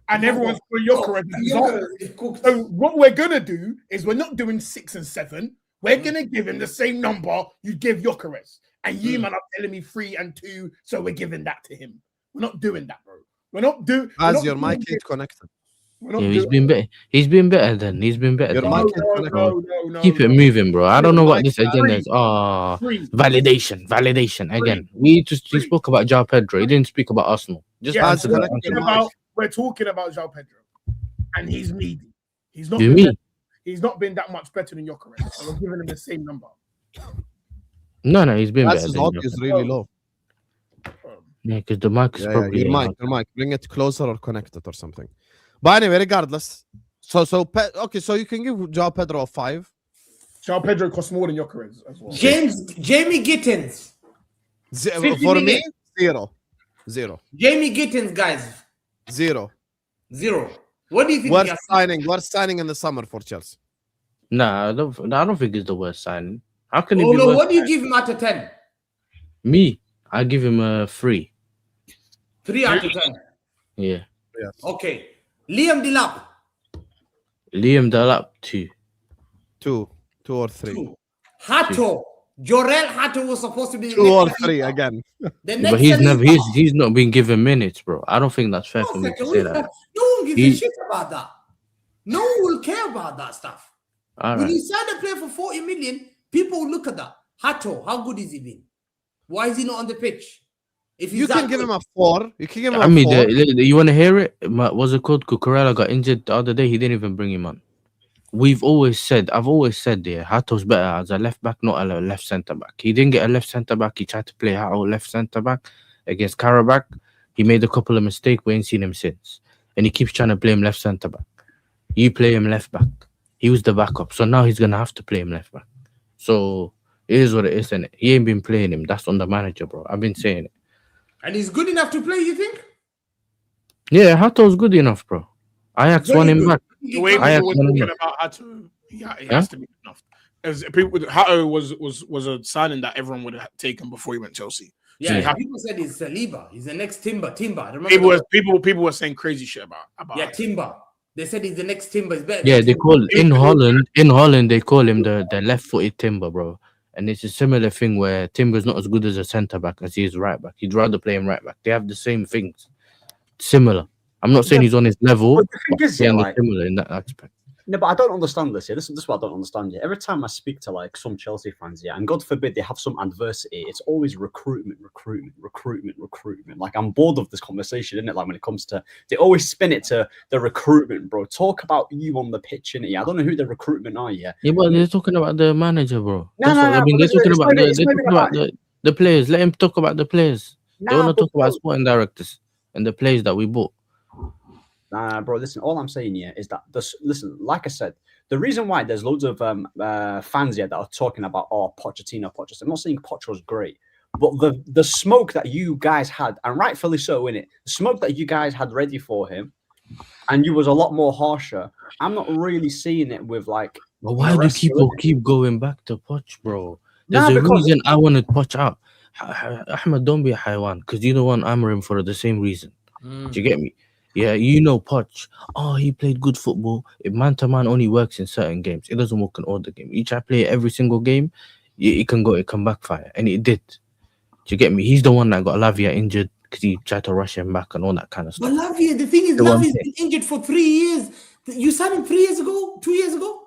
And everyone's putting Gyökeres. So what we're gonna do is we're not doing 6 and 7. We're gonna give him the same number you give Gyökeres. And you man are telling me 3 and 2, so we're giving that to him. We're not doing that, bro. We're not doing. As your mic ain't connected. We're not Yeah, he's doing- been better. He's been better then. He's been better. Your Than mic you. is connected. no. Keep it moving, bro. I don't know what this Mike, agenda is. Oh, Free. validation again. We spoke about João Pedro. He didn't speak about Arsenal. Just Yeah, answer we're that. talking answer that. we're talking about João Pedro, and he's meaty. He's not. You been mean? that- He's not been that much better than Gyökeres. So we're giving him the same number. No, he's been That's better. his Than audio you. is really low. Yeah, because the mic is Yeah, probably your mic. Bring it closer or connect it or something. But anyway, regardless. So you can give João Pedro a 5. João Pedro costs more than Gyökeres as well. Jamie Gittins. 50 For me, million. 0. Jamie Gittins, guys. 0. 0. What do you think? Worst signing in the summer for Chelsea. Nah, I don't think it's the worst signing. How can it Oh be no, worse? what do you give him out of 10? Me, I give him a 3. 3 out of 10. Yeah. Okay. Liam Delap. Liam Delap 2. 2 or 3. 2. Hato. Jorel Hato was supposed to be the 2 or next 3 Saliba. again. The next But he's never Saliba. he's not been given minutes, bro. I don't think that's fair for me to say that. No one gives He- a shit about that. No one will care about that stuff. All When right. you sign a player for 40 million, people will look at that. Hato, how good is he been? Why is he not on the pitch? If he's You that can give good- him a 4. You can give him I a mean, 4. you want to hear it? Was it called Cucurella got injured the other day? He didn't even bring him on. I've always said, yeah, Hato's better as a left back, not a left centre back. He didn't get a left centre back. He tried to play Hato left centre back against Karabakh. He made a couple of mistakes. We ain't seen him since. And he keeps trying to play him left centre back. You play him left back. He was the backup. So now he's going to have to play him left back. So it is what it is, innit? He ain't been playing him. That's on the manager, bro. I've been saying it. And he's good enough to play, you think? Yeah, Hato's good enough, bro. Ajax Very won him good. back. The way I people were have- talking about Hato, he has to be enough. As people, Hato was a signing that everyone would have taken before he went to Chelsea. Yeah, Yeah. people said he's Saliba. He's the next Timber. I remember People were saying crazy shit about yeah, Hato. Timber. They said he's the next Timber. He's better. Yeah, than they Timber. call in Holland they call him the left-footed Timber, bro. And it's a similar thing where Timber's not as good as a centre back as he is right back. He'd rather play him right back. They have the same things, similar. I'm not saying he's on his level, But the thing but is, they're yeah, like, similar in that aspect. no, but I don't understand this. Yeah, this is what I don't understand. Yeah, every time I speak to like some Chelsea fans, yeah, and God forbid they have some adversity, it's always recruitment. Like I'm bored of this conversation, isn't it? Like when it comes to, they always spin it to the recruitment, bro. Talk about you on the pitch, innit? Yeah, I don't know who the recruitment are. Yeah, Yeah, but they're talking about the manager, bro. That's No, what I mean. but They're it's talking not about even- the, it's they're not talking even about the players. Let him talk about the players. They want to talk about sporting directors and the players that we bought. Nah, bro, listen, all I'm saying here is that listen, like I said, the reason why there's loads of fans here that are talking about Pochettino. I'm not saying Poch was great, but the smoke that you guys had, and rightfully so, innit? The smoke that you guys had ready for him, and you was a lot more harsher. I'm not really seeing it with like. But why do rest, people innit? keep going back to Poch, bro? There's Nah, a because- reason I wanted Poch out. Ahmed, don't be a Haiwan, because you don't want Amarim for the same reason. Do you get me? Yeah, you know Poch. Oh, he played good football. If man to man only works in certain games, it doesn't work in all the games. You try to play every single game, it can backfire, and it did. Do you get me? He's the one that got Lavia injured because he tried to rush him back and all that kind of But stuff. Lavia, the thing is, The one Lavia's thing. been injured for 3 years. You signed him 3 years ago, 2 years ago.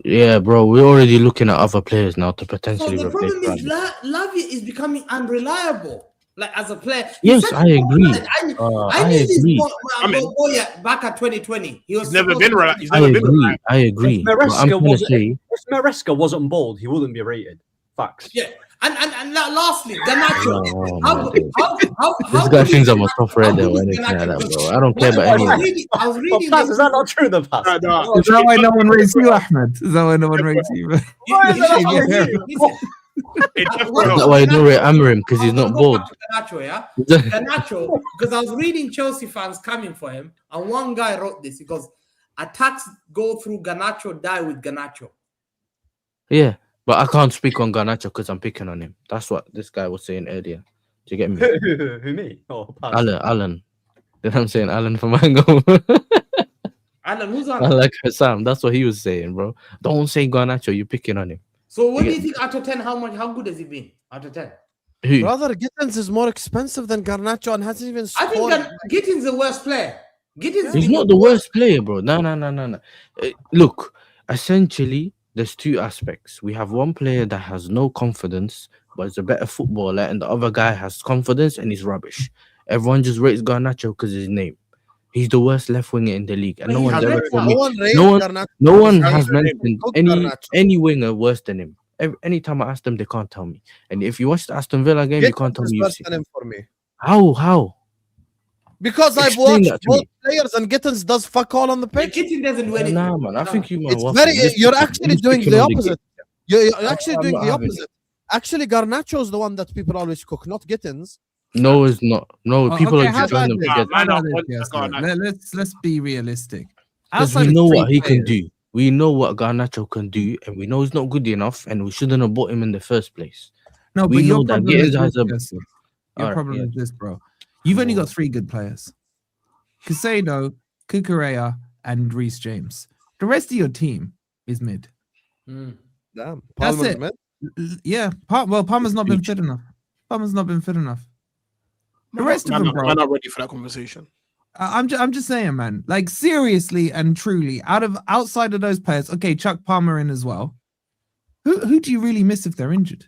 Yeah, bro, we're already looking at other players now to So potentially the replace problem is Lavia. Lavia is becoming unreliable. Like as a player. Yes, He's I agree. I knew this agree. boy back at 2020. He was He's never supposed been to- right. He's I never been agree. right. I agree. If But I'm Maresca trying to wasn't, say, if Maresca wasn't bald, he wouldn't be rated. Facts. Yeah, and lastly, Garnacho. oh, How my good- days. how This good guy is thinks I'm a Garnacho? tough How redder good or is anything like that, Garnacho? bro. I don't care about I any was of that. reading. I was But reading. Paz, is that not true, the Paz? No. Is that why no one rates you, Ahmed? Is that why no one rates you? Why is that not Listen, true? listen. It What- definitely Is helps. that why you don't rate Amarim? Because he's I'm not gonna go bold. back to Garnacho, yeah? Garnacho, because I was reading Chelsea fans coming for him, and one guy wrote this. He goes, "Attacks go through Garnacho, die with Garnacho." Yeah, but I can't speak on Garnacho because I'm picking on him. That's what this guy was saying earlier. Do you get me? Who me? Oh, Paz. Alan. You know what I'm saying? Alan from Mango. Alan, who's I on? like Sam. That's what he was saying, bro. Don't say Garnacho. You're picking on him. So what do Yeah. you think out of 10? How good has he been out of 10? Who? Brother, Gittins is more expensive than Garnacho and hasn't even I scored. think Gittin's the worst player. Gittins He's been not the worst player, bro. No. Look, essentially, there's two aspects. We have one player that has no confidence, but is a better footballer, and the other guy has confidence and he's rubbish. Everyone just rates Garnacho because his name. He's the worst left winger in the league, and But no he's one's a ever red told card. me. No one raised No one, Garnacho. no one He's has the name. mentioned Cook any Garnacho. winger worse than him. Anytime I ask them, they can't tell me. And if you watch the Aston Villa game, you can't Gittins tell is me you've worse seen. than him for me. How? Because I've Explain watched that to both me. players and Gittins does fuck all on the But pitch. Gittins doesn't do anything. Nah, man. I think you man. It's waffle. very. Just You're picking- actually just doing picking the on the opposite. game. You're actually I'm doing not the having opposite. Actually, Garnacho is the one that people always cook, not Gittins. No, it's not. No, Oh, people okay, are how just random about this? together. Man, How I about this, want yes, Garnacho. look, let's be realistic. Because Outside we of know three what he can players- do. We know what Garnacho can do, and we know he's not good enough, and we shouldn't have bought him in the first place. No, We but your know that problem is Gittins has this, a. Jesse. Your Alright, problem yeah. is this, bro. You've only got three good players: Casado, Cucurella, and Reece James. The rest of your team is mid. Mm. Damn, That's Palmer's it. mid. Yeah, Palmer's not been Huge. fit enough. Palmer's not been fit enough. The Man, rest of man, them, bro. I'm not ready for that conversation. I'm just saying, man. Like seriously and truly, outside of those players, okay, Chuck Palmer in as well. Who do you really miss if they're injured?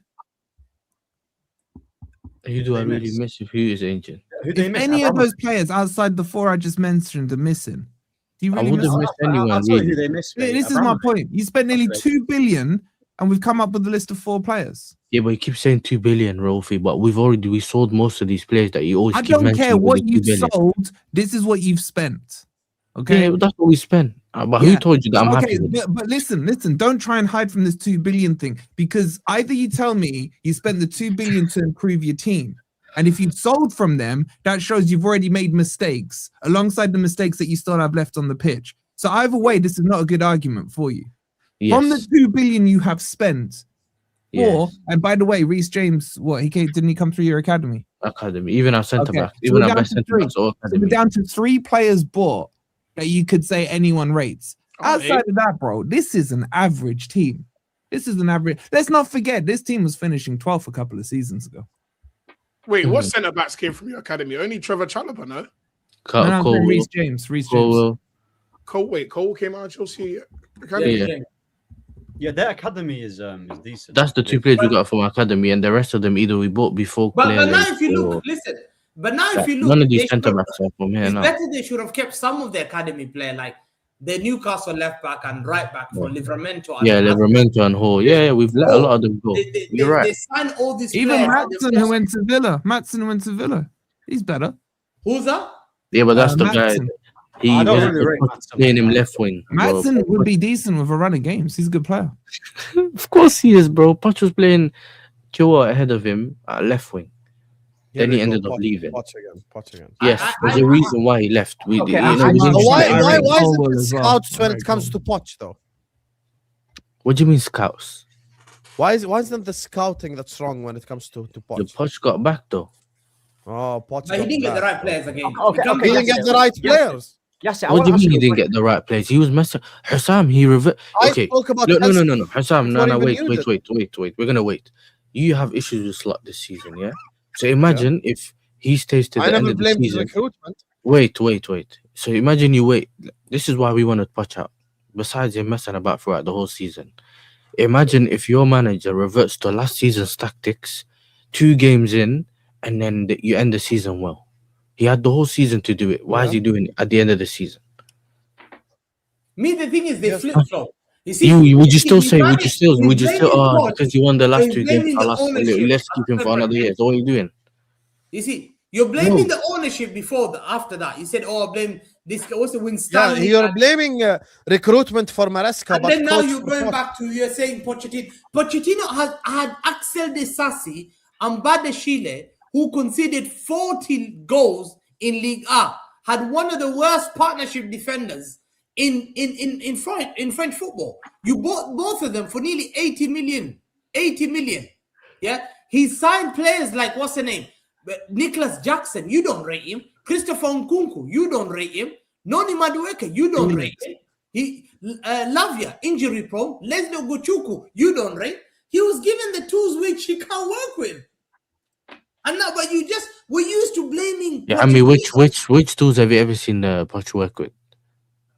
Who do I They really miss. miss if he is injured? Who they If miss? any of those players outside the four I just mentioned are missing, do you I really miss wouldn't them? miss anyone I'll tell you who really. they miss. Yeah, mate. this is my Abramovich. point. You spent nearly Okay. 2 billion, and we've come up with a list of 4 players. Yeah, but you keep saying 2 billion, Rolfie, but we sold most of these players that you always I keep don't mentioning care with what the 2 you've billion. sold. This is what you've spent. Okay. Yeah, that's what we spent. But who Yeah. told you that I'm Okay, happy with it? but listen. Don't try and hide from this 2 billion thing, because either you tell me you spent the 2 billion to improve your team, and if you've sold from them, that shows you've already made mistakes alongside the mistakes that you still have left on the pitch. So either way, this is not a good argument for you. From the Yes. 2 billion you have spent, or Yes. and by the way, Reece James, didn't he come through your academy? Academy. Even our centre Okay, back. so Even we're our down best to centre three. backs all So we're academy. down to 3 players bought that you could say anyone rates. Oh, Outside of that, bro, this is an average team. This is an average. Let's not forget, this team was finishing 12th a couple of seasons ago. Wait, what centre backs came from your academy? Only Trevor Chalobah, no? No, I'm saying Reece James. Colwell. Cole came out of Chelsea Yeah, academy. Yeah. yeah. Yeah, their academy is decent. That's the 2 players we got from our academy, and the rest of them either we bought before. But Claire now left if you or- look, listen. But now if Like, you look, none of they these centre should- backs are from here it's now. better they should have kept some of the academy player, like the Newcastle left back and right back for Livramento. and Yeah, Aston. Livramento and Hall. Yeah, we've let a lot of them go. You're right. They signed all these Even players. Matson, who went to Villa. Matson went to Villa. He's better. Who's that? Yeah, but that's the guy. Matson. He I don't wasn't really rate Matson. playing him left wing. bro. Matson would be decent with a run of games. He's a good player. Of course he is, bro. Poch was playing Joa ahead of him at left wing. Here Then we he go, ended up Poch, leaving. Poch again. Yes, there's a reason why he left. We, Okay, you I- know, I- we I- didn't I- Why say- why rate why is Colwell it as well. scouts when I it rate comes to Poch though? What do you mean scouts? Why isn't the scouting that's wrong when it comes to The Poch? Poch got back though. Oh, Poch. But he got didn't get the back. right players again. Okay, He didn't get the right players. Yes, What do you mean he didn't get the right place? He was messing. Hussam, he Okay. I spoke about No. Chelsea Hussam, before no. even Wait. you did. We're gonna wait. You have issues with Slot this season, yeah? So imagine if he stays to the I end never of the blamed his season. recruitment. Wait. So imagine you wait. This is why we wanted Poch out. Besides him messing about throughout the whole season. Imagine if your manager reverts to last season's tactics, 2 games in, and then you end the season well. He had the whole season to do it. Why is he doing it at the end of the season? Me, the thing is, they Yes. flip flop. You see, Would you still he's say? blaming- Would you still? he's Would you still? blaming Poch. Because he won the last He's 2 games. blaming the ownership. Let's keep him for another year. So what are you doing? You see, you're blaming the ownership after that. You said, "Oh, I blame this guy." What's the win? Yeah, Stanley you're and- blaming recruitment for Maresca, And but then now coach you're for going Poch. back to you're saying Pochettino. Pochettino had Axel De Sassi and Badeshile, who conceded 40 goals in Ligue A, had one of the worst partnership defenders in French football. You bought both of them for nearly 80 million. 80 million. Yeah. He signed players like what's the name? Nicholas Jackson, you don't rate him. Christopher Nkunku, you don't rate him. Noni Madueke, you don't rate him. Lavia, injury prone. Leslie Gochuku, you don't rate. He was given the tools which he can't work with. And now, but We're used to blaming. Yeah, I mean, which tools have you ever seen Poch work with?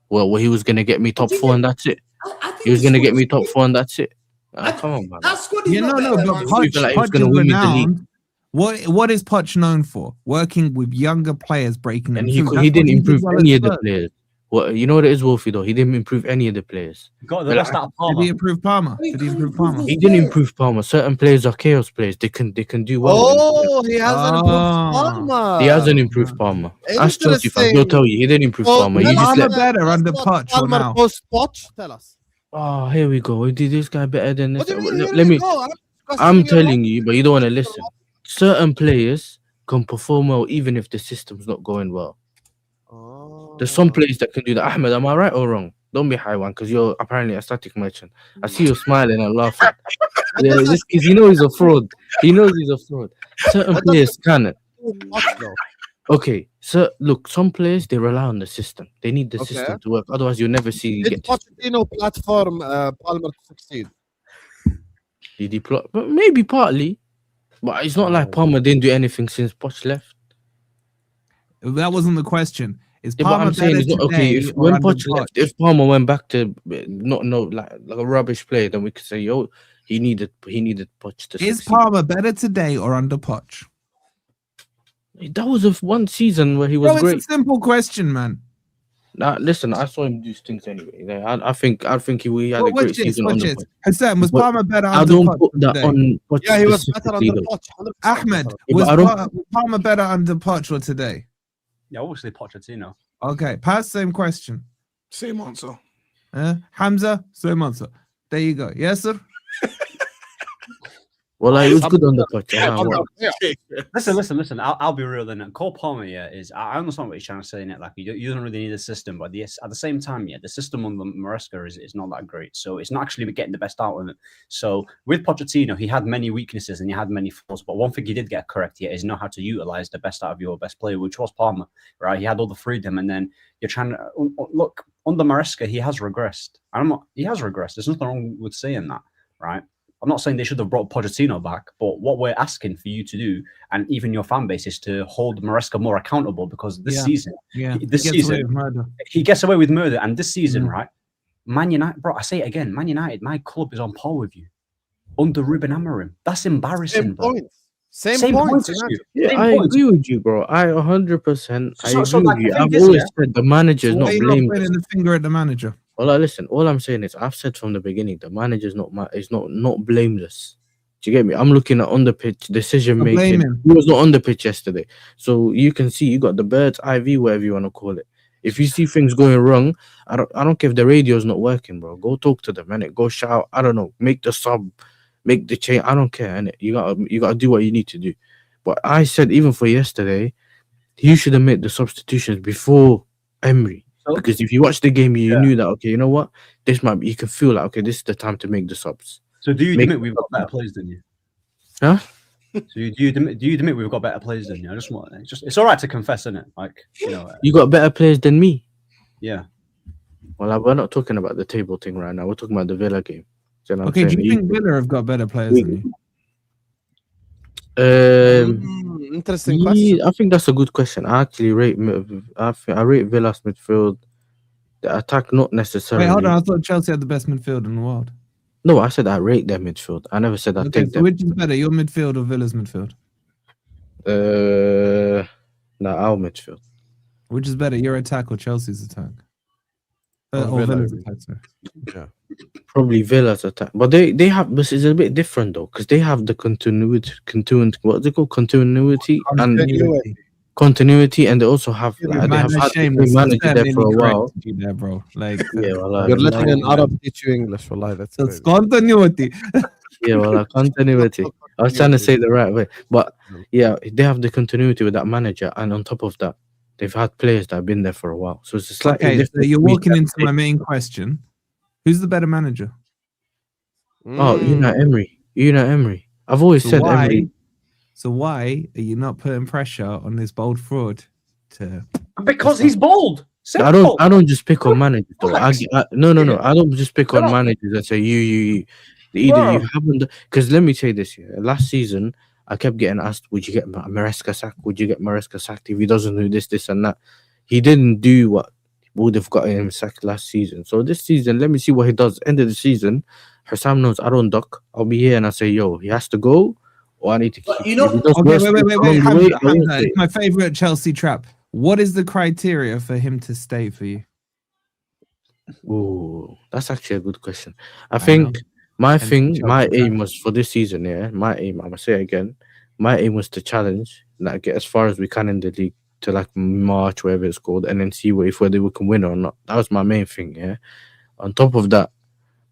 Well, he was gonna get me top 4 and that's it. I think He was the gonna squad get is me top great. 4 and that's it. I- Come on, man. That squad is Yeah, not no, better but than Poch- Poch, like he was Poch gonna is win me the league. renowned. What is Poch known for? Working with younger players, breaking them And through. he That's what didn't did improve well any at of the Spurs. players. Well, you know what it is, Wolfie, though? He didn't improve any of the players. Got the Well, best out of Did Palmer. he improve Palmer? You Did he can't improve improve Palmer? those He didn't players. improve Palmer. Certain players are chaos players. They can do well. Oh, he hasn't improved Ah. Palmer. He hasn't improved Palmer. Ask Chelsea fans. They'll Interesting. tell you he didn't improve So, Palmer. He Is just Palmer let. better under That's Poch or Palmer now? post Poch? Tell us. Oh, here we go. Did this guy better than this? What do you mean? Let me. Go. I'm questioning your telling you, but you don't want to listen. Certain players can perform well even if the system's not going well. Oh. There's some players that can do that. Ahmed, am I right or wrong? Don't be high one because you're apparently a static merchant. I see you smiling and laughing. Yeah, he knows he's a fraud. He knows he's a fraud. Certain What does players can. Poch, though? Okay, so look, some players they rely on the system. They need the Okay. system to work. Otherwise, you'll never see. Did Pochettino platform Palmer to succeed? He deploy, but maybe partly. But it's not like Palmer didn't do anything since Poch left. That wasn't the question. Is Yeah, but Palmer I'm saying better it's not okay. today If or when under Poch Poch? left, if Palmer went back to not know like a rubbish player, then we could say, yo, he needed Poch to Is succeed. Palmer better today or under Poch? That was one season where he was Bro, great. it's a simple question, man. Nah, listen, I saw him do things anyway. I think he had a Watch great this, season watch on the this. Poch. Hassan, was But Palmer better I under don't Poch put that today? on Poch Yeah, he was better specifically, under though. Poch. 100% Ahmed, better. Yeah, was but I don't- Palmer better under Poch or today? Yeah, obviously Pochettino. Okay, pass same question. Same answer. Hamza, same answer. There you go. Yes, sir. Well, it was good on the Poch. I I'm know. not- yeah. Listen. I'll be real then. Cole Palmer, yeah, is I understand what he's trying to say in it. Like you don't really need a system, but yes, at the same time, yeah, the system on the Maresca is not that great. So it's not actually getting the best out of it. So with Pochettino, he had many weaknesses and he had many flaws. But one thing he did get correct here is know how to utilize the best out of your best player, which was Palmer. Right? He had all the freedom, and then you're trying to look under Maresca. He has regressed. He has regressed. There's nothing wrong with saying that, right? I'm not saying they should have brought Pochettino back, but what we're asking for you to do, and even your fan base, is to hold Maresca more accountable because this season, Yeah. this Gets away season, with murder. he gets away with murder. And this season, Mm. right, Man United, bro, I say it again, Man United, my club is on par with you under Ruben Amorim. That's embarrassing, Same bro. points. Same Same points. points as you. Yeah, Same I points. agree with you, bro. I 100%. I So agree like, with you. the thing I've is, always yeah, said the manager is Why not are you not blameless. pointing the finger at the manager? Well, listen. All I'm saying is, I've said from the beginning, the manager's not blameless. Do you get me? I'm looking at on the pitch decision Don't blame making. him. He was not on the pitch yesterday, so you can see you got the bird's eye view, whatever you want to call it. If you see things going wrong, I don't care if the radio's not working, bro. Go talk to them, innit? Go shout. I don't know. Make the sub, make the change. I don't care, innit? You gotta do what you need to do. But I said even for yesterday, you should have made the substitutions before Emery. So- Because if you watch the game, you knew that, okay, you know what? This might be, you can feel like, okay, this is the time to make the subs. So do you Make- admit we've got better players than you? Huh? So do you admit we've got better players than you? I just want it's all right to confess, isn't it? Like, you know, You got better players than me. yeah. Well, we're not talking about the table thing right now. We're talking about the Villa game. You know what Okay, I'm do you saying? think Villa have got better players than you? Interesting question. I think that's a good question. I actually rate I rate Villa's midfield. The attack, not necessarily. Wait, hold on. I thought Chelsea had the best midfield in the world. No, I said I rate their midfield. I never said I Okay, take so them. which is better, your midfield or Villa's midfield? Our midfield. Which is better, your attack or Chelsea's attack? Oh, Or Villa, Villa's I mean. attack, sorry. Probably Villa's attack, but they have. This is a bit different though, because they have the continuity. What they call continuity and continuity, and they also have. Yeah, Like, they man, have that's had the shameless. same manager That's there for a nearly while. correct you there, bro. Like, Yeah, well, You're letting an Arab teach you English. Wallahi, that's it's crazy. continuity. yeah, well, continuity. I was trying to say the right way, but yeah, they have the continuity with that manager, and on top of that, they've had players that have been there for a while. So it's a slightly Okay, so different. you're walking into my main question. Who's the better manager? Oh, Emery. Emery. I've always So said why, Emery. so why are you not putting pressure on this bold fraud to Because he's bold. Simple. I don't just pick on managers though. No. I don't just pick on managers and say you. Either Bro. you haven't, because let me say this here. Last season, I kept getting asked, would you get Maresca sacked? Would you get Maresca sacked if he doesn't do this, this, and that? He didn't do what would have gotten him sacked last season. So this season, let me see what he does. End of the season, Hussam knows I don't duck. I'll be here and I say, yo, he has to go, or I need to keep. But you know, Okay, wait. Hamza, it's my favorite Chelsea trap. What is the criteria for him to stay for you? Ooh, that's actually a good question. I think my aim was for this season, my aim, I'm gonna say it again, my aim was to challenge, like get as far as we can in the league to like March, wherever it's called, and then see whether we can win or not. That was my main thing, yeah. On top of that,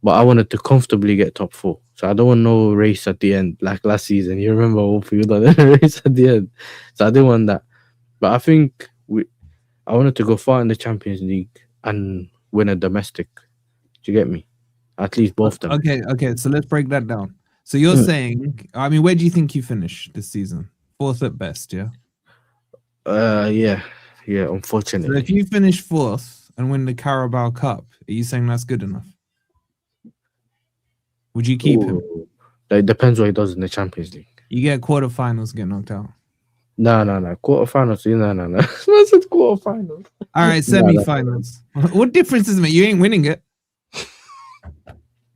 but I wanted to comfortably get top 4. So I don't want no race at the end, like last season. You remember Wolfie, you done a race at the end. So I didn't want that. But I think I wanted to go far in the Champions League and win a domestic. Do you get me? At least both of them. Okay. So let's break that down. So you're saying, I mean, where do you think you finish this season? 4th at best, yeah? Yeah, unfortunately. So if you finish 4th and win the Carabao Cup, are you saying that's good enough? Would you keep him? It depends what he does in the Champions League. You get quarterfinals, get knocked out. No. Quarterfinals. No. I said quarterfinals. All right, semi-finals. What difference does it make? You ain't winning it.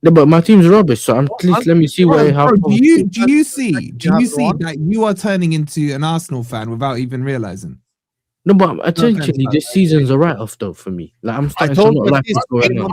No, but my team's rubbish. So at least let me see how. Do you see that you are turning into an Arsenal fan without even realizing? No, but essentially this season's a write-off though for me. Like I'm starting to not like what's going on.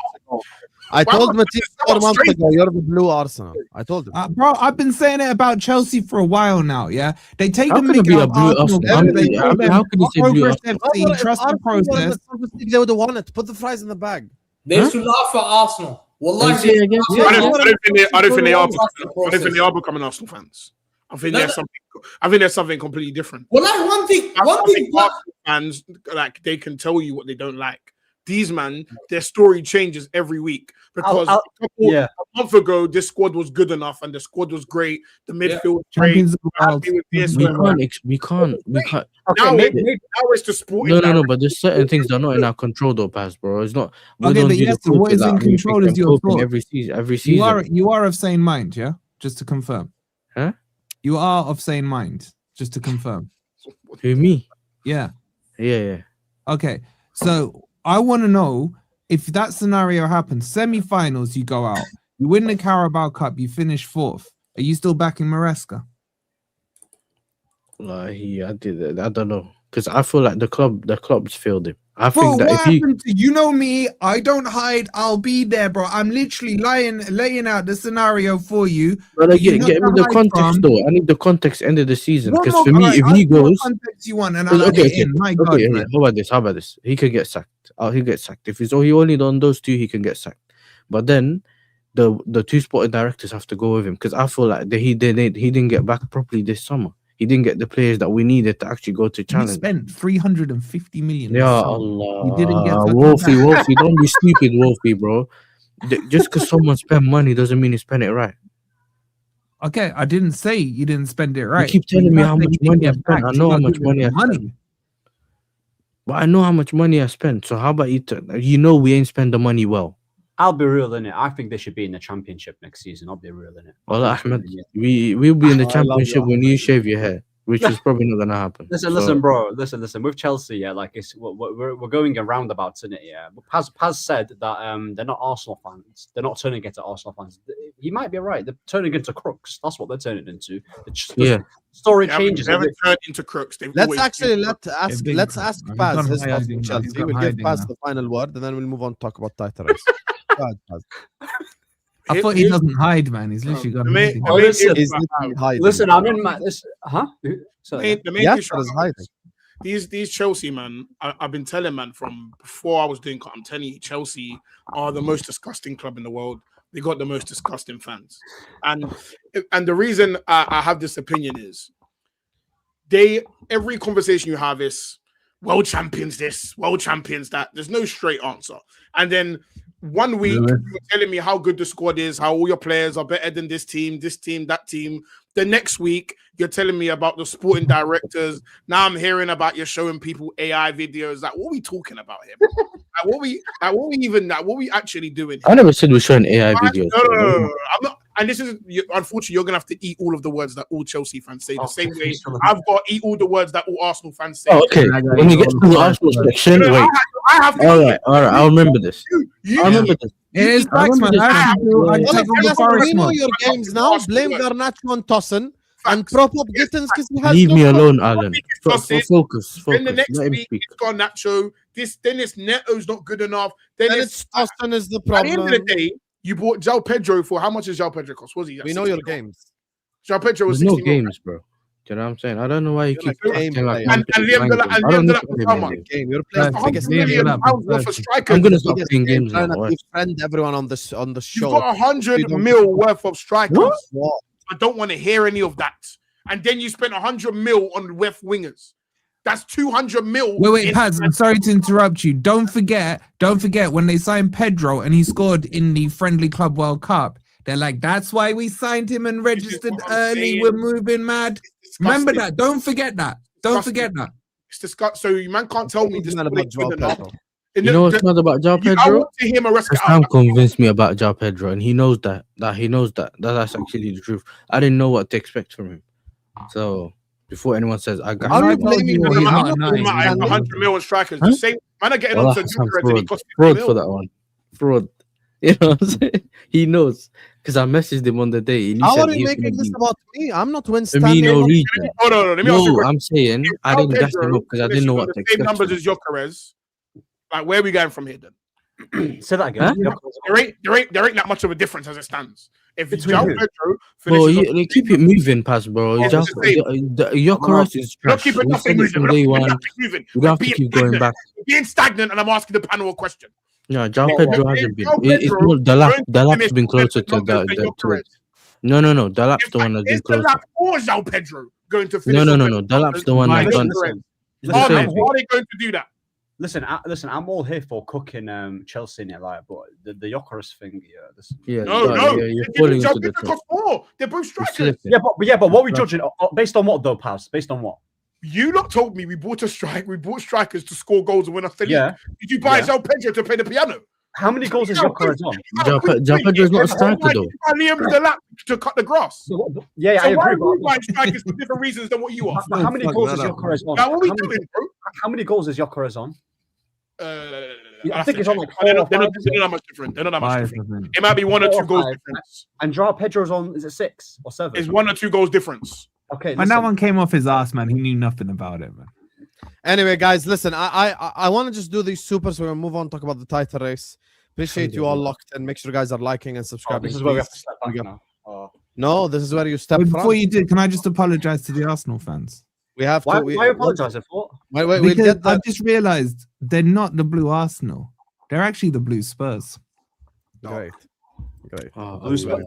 I told Matisse 4 months ago, you're the blue Arsenal. I told him. Bro, I've been saying it about Chelsea for a while now, yeah? They take How the can it be mick a out blue of Arsenal. Arsenal? How can you say blue Progress Arsenal? FC, trust the process. They would have won it. Put the fries in the bag. they used to laugh at Arsenal. Wallahi, Say it again. I don't think they are becoming Arsenal fans. I think there's something completely different. Wallahi, one thing. Arsenal fans, like, they can tell you what they don't like. These man, their story changes every week because a month ago this squad was good enough and the squad was great. The midfield was great. We can't. Now it's the sport. No. But there's certain things that are not in our control, though, Paz, bro. It's not. Okay, but yes, what is in control is your thought. Every season. You are of sane mind, yeah? Just to confirm. Huh? You are of sane mind, just to confirm. Who, me? Yeah. Yeah. Okay, so I want to know if that scenario happens. Semi-finals, you go out, you win the Carabao Cup, you finish 4th. Are you still backing Maresca? I did it. I don't know, because I feel like the club's failed him. I Bro, think that what happened to you? Know me, I don't hide. I'll be there, bro. I'm literally laying out the scenario for you. But get me the context though. I need the context end of the season, because for me, if he goes, context you want, and I'll add it in. My God, man. How about this? He could get sacked. He'll get sacked. If he only done those 2, he can get sacked. But then the 2 sporting directors have to go with him, because I feel like he didn't get back properly this summer. He didn't get the players that we needed to actually go to challenge. He spent 350 million. Yeah, Allah. He didn't get Wolfie, don't be stupid, Wolfie, bro. Just because someone spent money doesn't mean he spent it right. Okay, I didn't say you didn't spend it right. You keep telling me how much money I spent. I know how much money I spent. But I know how much money I spent. So how about you know we ain't spend the money well. I'll be real in it. I think they should be in the championship next season. I'll be real in it. Well, Ahmed, we'll be in the championship when you shave your hair, which is probably not gonna happen. Listen, bro. Listen. With Chelsea, yeah, like we're going in roundabouts in it, yeah. But Paz said that they're not Arsenal fans. They're not turning into Arsenal fans. He might be right. They're turning into crooks. That's what they're turning into. Story changes. They haven't turned into crooks. Let's ask Paz his thoughts on Chelsea. We'll give Paz the final word, and then we'll move on to talk about title race. I thought he doesn't hide, man. He's literally got. Listen, I'm in my. The main issue is hiding. These Chelsea, man, I've been telling, man, from before I was doing. I'm telling you, Chelsea are the most disgusting club in the world. They got the most disgusting fans, and the reason I have this opinion is every conversation you have is world champions this, world champions that. There's no straight answer, and then. 1 week, you're telling me how good the squad is, how all your players are better than this team, that team. The next week, you're telling me about the sporting directors. Now I'm hearing about you showing people AI videos. Like, what are we talking about here? what are we actually doing here? I never said we're showing AI videos. No. and this is unfortunately you're gonna have to eat all of the words that all Chelsea fans say the same way. please, I've got to eat all the words that all Arsenal fans say. Oh, okay. When we get to the Arsenal section, No, wait. I have to All eat right, I'll remember this. You I remember this. It is facts, man. I have to Well, take all the yes, Forest we know smoke. your games now. Blame Garnacho and Tosin and prop up Gittins because he has Leave no me problem. alone, Alan. Tosin. Focus. Then the next Let him week speak. it's got Nacho. Then it's Neto's not good enough. Then And it's it's Tosin is the at the end of the problem. day, you bought João Pedro for how much does João Pedro cost? Was he? We know your games. João Pedro was There's no 60 mil. games, bro. Do you know what I'm saying? I don't know why you keep like acting game like player. And Liam Delap- and I don't Liam need Delap to was play how my much? game. Game. You're That's playing the biggest 100 game. million pounds worth of strikers. I'm gonna Biggest stop playing game, games trying now. to What? befriend everyone on the You've show. got 100 You don't- mil worth of strikers. What? I don't want to hear any of that. And then you spent 100 mil on left wingers. That's 200 mil. Wait, in- Paz, I'm sorry to interrupt you. Don't forget when they signed Pedro and he scored in the Friendly Club World Cup. They're like, that's why we signed him and registered what I'm early. saying. We're moving mad. It's Remember disgusting. that. Don't forget that. Don't Disgusting. forget that. It's disgusting. So you man can't tell me this Man is about good João enough. Pedro. In You the- know what's not about João I Pedro? want to hear Maresca Sam out. convinced me about João Pedro, and he knows that. He knows that. That's actually the truth. I didn't know what to expect from him. So before anyone says I got, Are you I told blaming you him? he's I'm not not a talking nine. about I have 100 mil strikers. Huh? The same man are getting well, on to that's some Ducharez and he fraud, cost 50 fraud mil. for that one. Fraud. You know what I'm saying? He knows because I messaged him on the day. And he How said are you he's making gonna this be about me? I'm not Winston. Firmino region. Hold on, let me ask you a No, question. I'm saying I didn't gas him up because I didn't know what to the same expect. numbers from as Gyökeres. Like, where are we going from here then? Say that again. Huh? There ain't that much of a difference as it stands. If Between João who? Pedro Bro, finishes you keep it moving, pass, bro. It's Just the Gyökeres is we're not trash. keeping We nothing said it moving. from We're not day keeping one. nothing moving. We We're don't have to being keep going stagnant. back. We're being stagnant, and I'm asking the panel a question. No, João No, Pedro no, hasn't been. João It's Pedro more the lap. going The to lap's finish been closer to numbers than that. Gyökeres. No. The lap's the one that's been Is the closer. lap or João Pedro going to finish? No. off The better lap's the one Right. that's done. Listen, It's Are the they, same thing. are they going to do that? Listen, I'm all here for cooking Chelsea in it, like, but the Gyökeres thing, Yeah, No, you're They falling give into João the Pedro trap. cost more. They're both You're strikers. slipping. but what we judging based on what though, Paz? Based on what? You lot told me we bought strikers to score goals and win us the league. Yeah. Did you buy Yeah. João Pedro to play the piano? How many goals is Gyökeres on? João Pedro's not a striker though. Liam Delap to cut the grass. Yeah, So I why agree. are you buying strikers for different reasons than what you are? But how many Fuck goals that is up. Gyökeres on? Now, what are we How many- doing, bro? How many goals is Gyökeres on? I think it's on like they're 4 or not, they're not 5. they're not that much different. They're not that much 5, different. I think. It might be 1 or 4 2 or goals 5. difference. And João Pedro's on, is it 6 or 7? It's 1 or 2 goals difference. Okay, When that listen. one came off his ass, man, he knew nothing about it, man. Anyway, guys, listen. I want to just do these supers. We're gonna move on, talk about the title race. Appreciate you all locked and make sure you guys are liking and Oh, subscribing. this is where we have to please. step back now. Oh. No, this is where you step But from. before you do, can I just apologize to the Arsenal fans? We have Why to. are you apologizing for? Wait, we'll Because get that. I've just realized they're not the blue Arsenal. They're actually the blue Spurs. Great. Oh, Blue Spurs.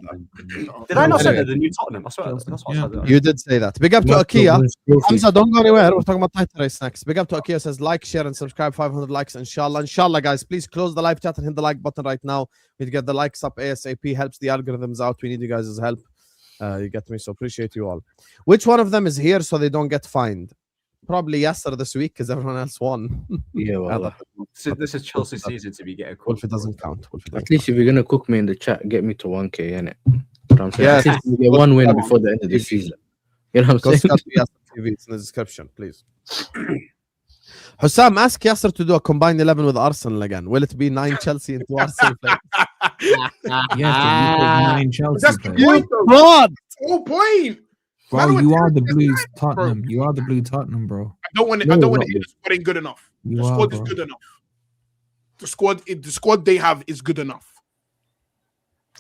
Oh, Did I not say Anyway. that? The new Tottenham? I swear. That's what I said. You did say that. Big up to Akia. Hamza, don't go anywhere. We're talking about title race next. Big up to Akia. Says like, share, and subscribe. 500 likes, inshallah. Inshallah, guys. Please close the live chat and hit the like button right now. We need to get the likes up ASAP. Helps the algorithms out. We need you guys' help. You get me? So appreciate you all. Which one of them is here so they don't get fined? Probably Yasser this week because everyone else won. Yeah, well, This is Chelsea season to be getting caught. Wolf, it doesn't count. Wolf, it doesn't at least if you're gonna cook me in the chat, get me to 1K, innit? What I'm saying. Yes. At least we get one win before the end of the season. You know what Go I'm saying? scout Yasser TV. It's in the description, please. Hussam, ask Yasser to do a combined 11 with Arsenal again. Will it be 9 Chelsea and 2 Arsenal players? Yes, 9 Chelsea That's the players. point, though. God! Whole point. Bro, you are the blue Bro. Tottenham. You are the blue Tottenham, bro. I don't want to. No, I don't want not to hear the squad ain't good enough. You The are, squad is bro. good enough. The squad they have is good enough.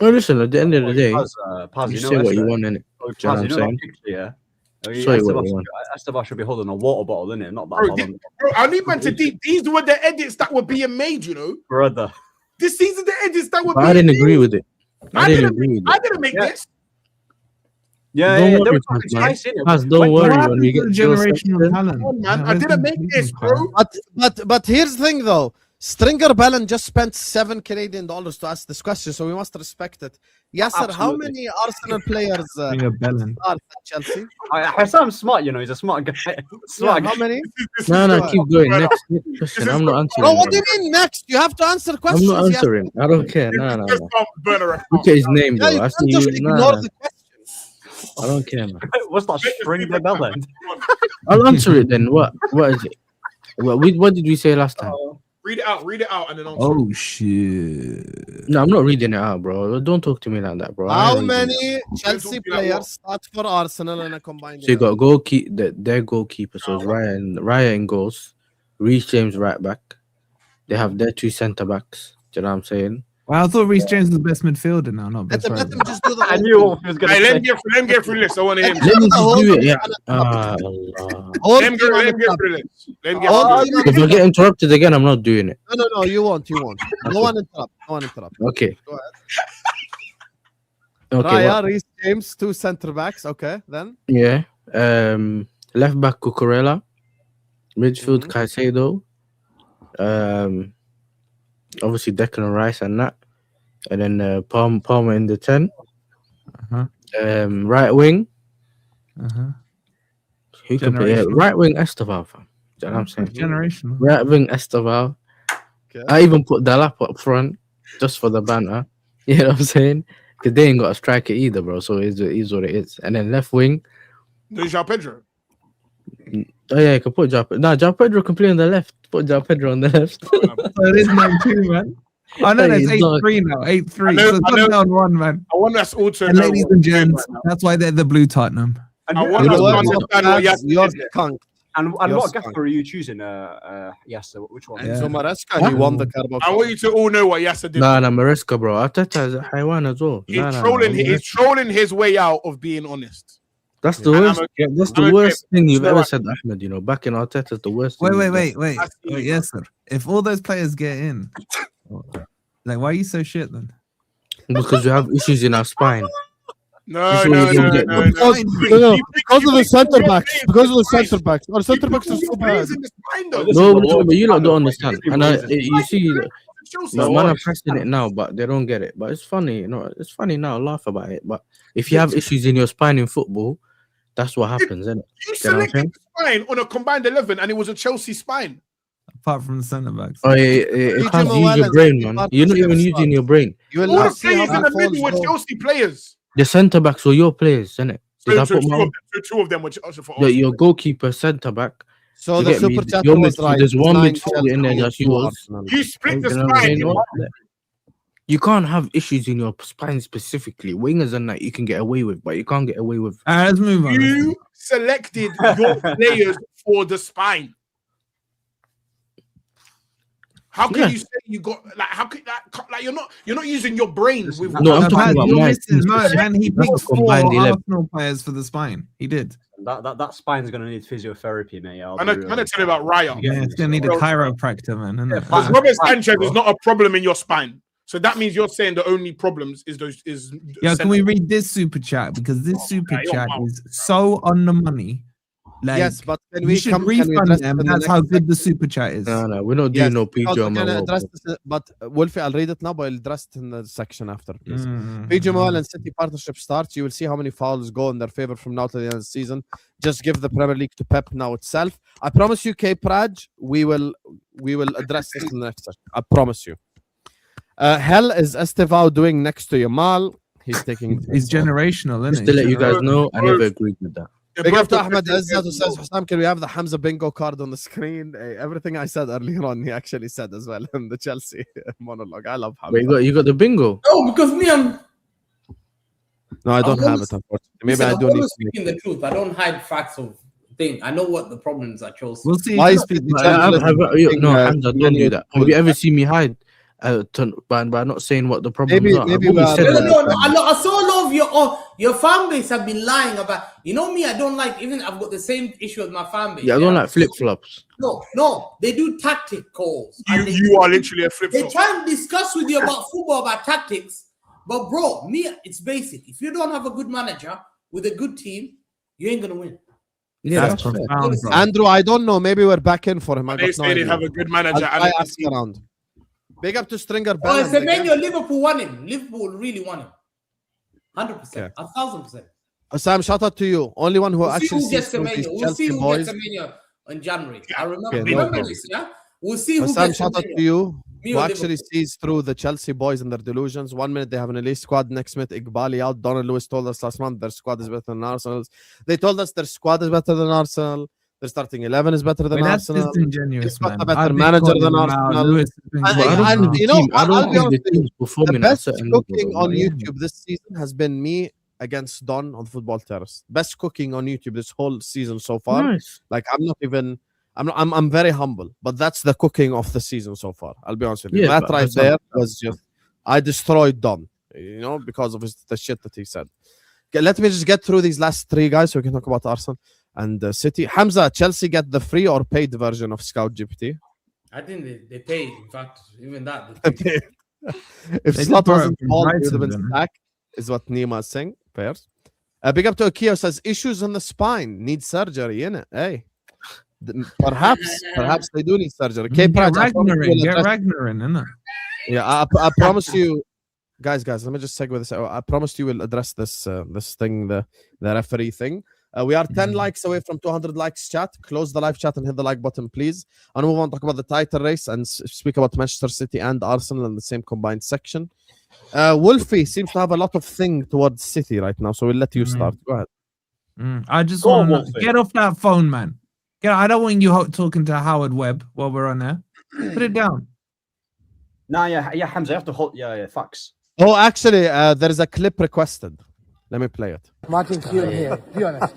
Oh, listen, at the end of the day, Paz, you you know say what you Esther- want, innit? Oh, Do you know Paz, what I'm you know saying? that picture, yeah? Sorry, what you want. Esteban should be holding a water bottle, innit? Not that Bro, bottle. Bro, I need man to deep. These were the edits that were being made. You know, Brother. these are the edits that were. But being I didn't made. agree with it. I I didn't didn't agree with I it. didn't make Yeah. this. Yeah, Don't yeah, worry, they were Paz, fucking man. nice, innit? Paz, don't When- worry What when we happened get to the generational Joseph. talent? Come on, man. Yeah, I didn't where's make the this, people, bro. But here's the thing, though. Stringer Bellin just spent $7 Canadian to ask this question, so we must respect it. Yasser, how Absolutely. many Arsenal players Stringer Bellin. are at Chelsea? Hassam's smart, you know. He's a smart guy. Yeah, Smart how guy. many? No, Go keep going. Next question. I'm not answering. Bro, what do you mean next? You have to answer I'm questions. not answering. I don't care. No. Look at his name, Yeah, bro. you I can't see just you. ignore Nah, the question. I don't care, man. What's that Stringer Bellin? I'll answer it then. What is it? What did we say last time? Read it out, and then I'll. Oh shit! No, I'm not reading it out, bro. Don't talk to me like that, bro. I How ain't reading it. many Chelsea players start for Arsenal in a combined? So you got their goalkeeper, so it's Raya in goals, Reece James right back. They have their 2 centre backs. Do you know what I'm saying? Well, I thought Reece James was best midfielder now, not Let best him right. just do the I whole knew thing. what he was going to Hey, say. let him get through this. I want to hear him. Let me Hold just do on, it, yeah. Allah. Allah. Whole Let him team on the get club. through this. Let him get Whole through team on If the I get interrupted again, I'm not doing it. No, you won't. No one interrupt. Okay. Go ahead. Okay. Raya, what? Reece James, 2 centre backs. Okay, then. Yeah. Left back Cucurella. Midfield Caicedo. Obviously Declan Rice and that. And then Palmer in the 10. Uh-huh. Right wing. Uh-huh. Who can play? Generational. Right wing Esteval, fam. Do you know what I'm saying? Generational. Right wing Esteval. Okay. I even put Dalap up front just for the banter. You know what I'm saying? Because they ain't got a striker either, bro. So it is what it is. And then left wing. There's João Pedro. Oh yeah, you can put João Pedro can play on the left. Put João Pedro on the left. So it is 9-2, man. Oh no, it's Hey, dog. 8-3 now. 8-3. I know- So it's I know. down 1, man. I want us all to And know ladies what and we're doing gents, right now. that's why they're the blue Tottenham. And I who- want You us know to what? understand what That's Yasser your did. skunk. and Your what skunk. gaffer are you choosing? Yes, which one? Yeah. Enzo Maresca, he won the Carabao I want you to all know what Yasser did. Nah, Maresca, bro. Arteta is a Haiwan as well. He's trolling his way out of being honest. That's the And worst. I'm That's I'm the worst thing you've No, ever I- said, Ahmed. You know, back in Arteta's the worst. thing you've Wait. I see. Yes, sir. If all those players get in, like, why are you so shit then? done. Because we have issues in our spine. No. That's what you don't get, man. Because of the centre backs. Because of the centre backs. Our centre backs are so bad. No, but you lot don't understand. And you see, No, man, why? I'm pressing it now, but they don't get it. But it's funny, you know. It's funny now. Laugh about it. But if you have issues in your spine in football, that's what happens, isn't it? You You know what I'm selected the spine on a combined 11, and it was a Chelsea spine. Apart from the centre backs. Oh, you can't use your brain, man. You're not even using your brain. You will All the not see how players in the that middle were falls, bro. Chelsea players. The centre backs were your players, isn't it? Did I So put two my of own? them- so two of them were Chelsea for Your goalkeeper, centre back. So You the get me? super chat Your was midfield- right. there's one 9 midfielder in there Chelsea, that's 2 yours. Arsenal. You split the You know what I'm spine. saying? You can't have issues in your spine specifically. Wingers and that you can get away with, but you can't get away with. All right, let's move on. You selected your players for the spine. How can Yeah. you say you got like? How could like you're not using your brain with? No, I'm talking about you're my missing, team man. He That's picked a 4 combined 11. Arsenal players for the spine. He did. That spine's gonna need physiotherapy, mate. I'm gonna tell you about Raya. Yeah, it's gonna need a chiropractor, man. Isn't it? Because Robert Sanchez is not a problem in your spine. So that means you're saying the only problems is those is. Yeah, can we read this super chat? Because this super chat is so on the money. Like, Yes, but can we we should come? Can we refund address them. it in the That's next how section? good the super chat is. No, we're not doing Yes, no because PG we're on my gonna wall. address this, but Wolfie, I'll read it now, but I'll address it in the section after, please. Mm. PG Mobile and City partnership starts. You will see how many fouls go in their favor from now to the end of the season. Just give the Premier League to Pep now itself. I promise you, K Praj, we will address this in the next section. I promise you. Hell is Estevao doing next to Yamal? He's taking. He's generational, isn't Just it? to let you guys know, I never agreed with that. Big up to Ahmed Izzat who says, Hussam, can we have the Hamza bingo card on the screen? Everything I said earlier on, he actually said as well in the Chelsea monologue. I love Hamza. But you got the bingo. Oh, because me, I'm No, I don't I'm have always- it, unfortunately. Maybe listen, I I'm do need always to make speaking the truth. I don't hide facts of things. I know what the problems are, Chelsea. We'll see. Why If is these people- No, Hamza, don't do that. Have you ever Yeah. seen me hide by not saying what the problems Maybe- are? I've maybe always we said are- what the No, problems are. I saw a lot of your fan base have been lying about. You know me, I don't like. Even I've got the same issue with my fan base. Yeah, I don't like flip flops. No, they do tactic calls. and they- You are literally a flip They flop. try and discuss with you about football, about tactics. But bro, me, it's basic. If you don't have a good manager with a good team, you ain't gonna win. Yeah, That's that's fair. profound, bro. Andrew, I don't know. Maybe we're back in for him. I They got no say they idea. have a good manager I'll and ask a team. around. Big up to Stringer Oh, Bell. Semenyo, Liverpool won him. Liverpool really won him. 100%. 1,000%. Sam, shout out to you. Only one who We'll see actually who gets sees through these Semenyo. We'll Chelsea see who boys. gets Semenyo in January. I remember. Okay, no remember problem. this, yeah? We'll see who Sam, gets shout out Semenyo. to you. Me Who or actually Liverpool. sees through the Chelsea boys and their delusions. 1 minute they have an elite squad. Next minute, Iqbali out. Donald Lewis told us last month their squad is better than Arsenal's. They told us their squad is better than Arsenal. Their starting 11 is better than That's Arsenal. disingenuous, It's got man. a better I've been manager calling than them out. Arsenal. Lewis has been And- calling and- them and out. you know, I I'll don't be think the honest with you, team's the performing at a best certain level. cooking though, on like, YouTube this season has been me against Don on Football Terrace. Best cooking on YouTube this whole season so far. Nice. Like I'm very humble, but that's the cooking of the season so far. I'll be honest with you. Yeah, That but right that's there not- was just I destroyed Don, because of the shit that he said. Okay, let me just get through these last three guys so we can talk about Arsenal and City. Hamza, Chelsea get the free or paid version of Scout GPT? I think they paid. In fact, even that. They paid. If They Slot did borrow wasn't from called, he would Brighton have been then. sacked, is what Nima is saying. Pairs. Big up to Akio says issues in the spine, need surgery, innit? Hey. Perhaps they do need surgery. Get Praj, I promise Ragnar you in, will get address- Ragnar in, innit? Yeah, I promise you, guys. Let me just segue this. I promise you will address this thing, the referee thing. We are 10 likes away from 200 likes. Chat, close the live chat and hit the like button, please. And move on to talk about the title race and speak about Manchester City and Arsenal in the same combined section. Wolfie seems to have a lot of thing towards City right now, so we'll let you start. Go ahead. I just Go on, want to Wolfie. get off that phone, man. I don't want you talking to Howard Webb while we're on there. Put it down. Nah, yeah, Hamza, you have to hold. Yeah, facts. Oh, actually, there is a clip requested. Let me play it. Martin Keown here. Be honest.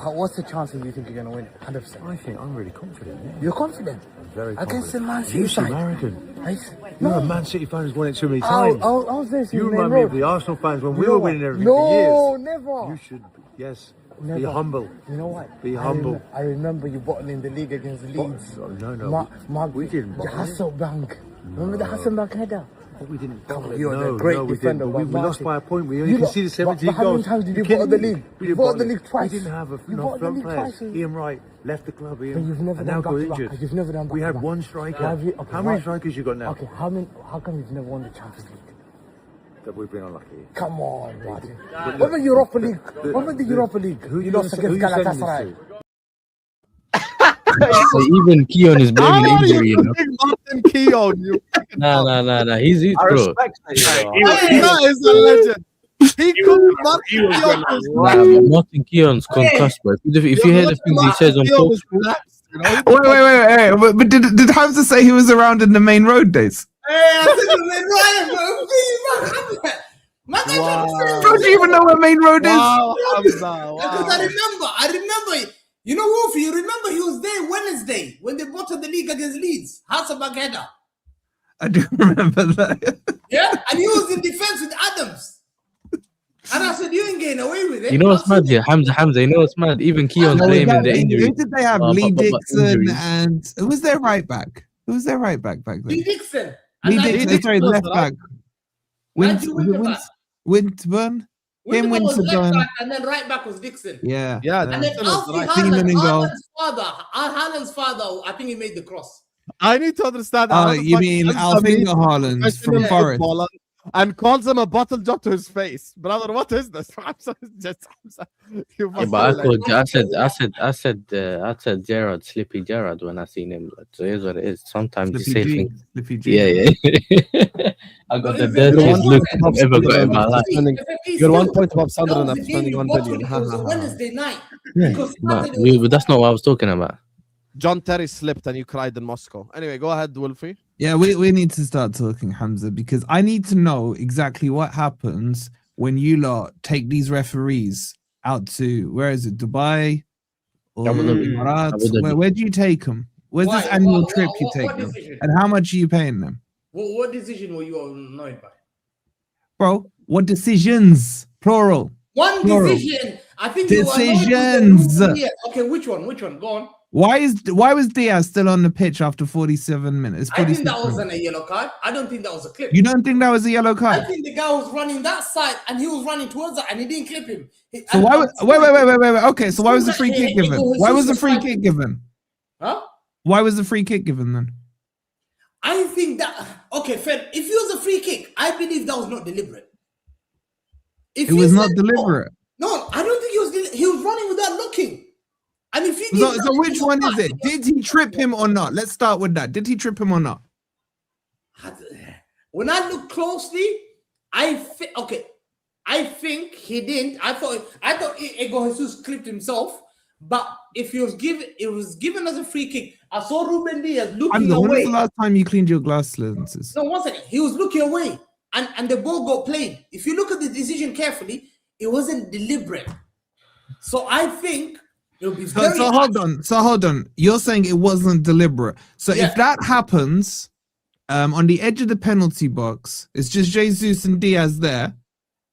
What's the chances you think you're going to win? 100%. I think I'm really confident. Yeah. You're confident? Very Against the confident. Man City You seem side? arrogant. You're a Man City fan who's won it too many I times. was there. You remind me of the Arsenal fans when we were winning everything no, for years. never. You should, yes. Never. Be humble. You know what? Be humble. I remember you bottling the league against Leeds. Oh, no. We didn't The bottle it. Hasselbank. Remember the Hasselbank header? But we didn't Come bottle on, it. you're No, the great no, we defender, didn't. but We lost Martin- by a point. We You only lot- conceded 17 but how many goals. times did you kidding bottle the me? league? We You didn't bottled the bottle league it. twice. We didn't have You enough bottled the front league players. twice. Ian Wright left the club. But you've never and done now got back-to-back. injured. You've never done We had back-to-back. one striker. Have you- okay, How many why- strikers you got now? Okay, how come you've never won the Champions League? That we've been unlucky. Come on, Martin. What about Europa League? What about the Europa League? Who You you lost send- who against you sending this Galatasaray. to? So even Keon is blaming How are injury, you you know? putting Martin Keown? You Nah. He's I bro. respect it. that is a legend. He could Martin he was Keown gonna is Nah, but Martin Keon's concussed, bro. If you hear the things he says on Keown talk, is relaxed, you know? Wait. But did Hamza say he was around in the main road days? Wow. Don't you even know where main road is? Wow, Hamza, Because wow. I remember. You know, Wolfie, you remember he was there Wednesday when they bottled the league against Leeds. Hasselbank header. I do remember that. Yeah, and he was in defense with Adams. And I said, you ain't getting away with it. you know what's mad here? Hamza, you know what's mad? Even Keon's blaming the injury. Who did they have? But Lee Dixon injuries. and who was their right back? Who was their right back back Lee then? Dixon. Lee And Dixon, Dixon sorry, was left the back. Nigel Winterburn. Winterburn. Winterburn was left Winterburn. back, and then right back was Dixon. Yeah. Yeah, And then Dixon was Alfie right. Seaman in goal. Haaland's father, I think he made the cross. I need to understand. Oh, how the you fuck mean Hamza Alfinga meets Haaland professional from Forest? footballer and calls him a bottle job to his face, brother. What is this? Hamza is just Hamza. You Yeah, but fucking I said Gerard, Slippy Gerard when I seen him. So here's what it is. Sometimes you say Slippy G. things. Slippy G. Yeah. I got the dirtiest look I've ever got in my life. You're 1 point above Sunderland That after was the game spending we 1 bottled. billion. It Ha, was ha, a ha. Wednesday night. Yeah, Because but Saturday was- that's not what I was talking about. John Terry slipped and you cried in Moscow. Anyway, go ahead, Wolfie. Yeah, we need to start talking, Hamza, because I need to know exactly what happens when you lot take these referees out to, where is it, Dubai? Or Abu Dhabi. Emirates? Abu Dhabi. Where do you take them? Where's Why? this annual What- trip what- you what- take what them? decision? And how much are you paying them? What decision were you annoyed by? Bro, what decisions? Plural. One Plural. decision. I think you were annoyed with the Decisions. rule. Yeah. Okay, which one? Go on. Why was Diaz still on the pitch after 47 minutes? I think 46 that minutes? wasn't a yellow card. I don't think that was a clip. You don't think that was a yellow I card? think the guy was running that side and he was running towards it and he didn't clip him. So why? Wait. Okay, so why was the free kick given? Why was the free kick given? Huh? Why was the free kick given then? I think that okay, fair. If it was a free kick, I believe that was not deliberate. If It you was not said deliberate. no, I don't think he was. He was running without looking. And if you So, give so that- which one is it? Did he trip him or not? Let's start with that. Did he trip him or not? When I look closely, I think he didn't. I thought Ego Jesus clipped himself. But if he was given, it was given as a free kick. I saw Ruben Diaz looking Hamza, when was away. the last time you cleaned your glass lenses? No, one second. He was looking away, and the ball got played. If you look at the decision carefully, it wasn't deliberate. So I think it'll be very. So hold on. You're saying it wasn't deliberate. So Yeah. if that happens, on the edge of the penalty box, it's just Jesus and Diaz there,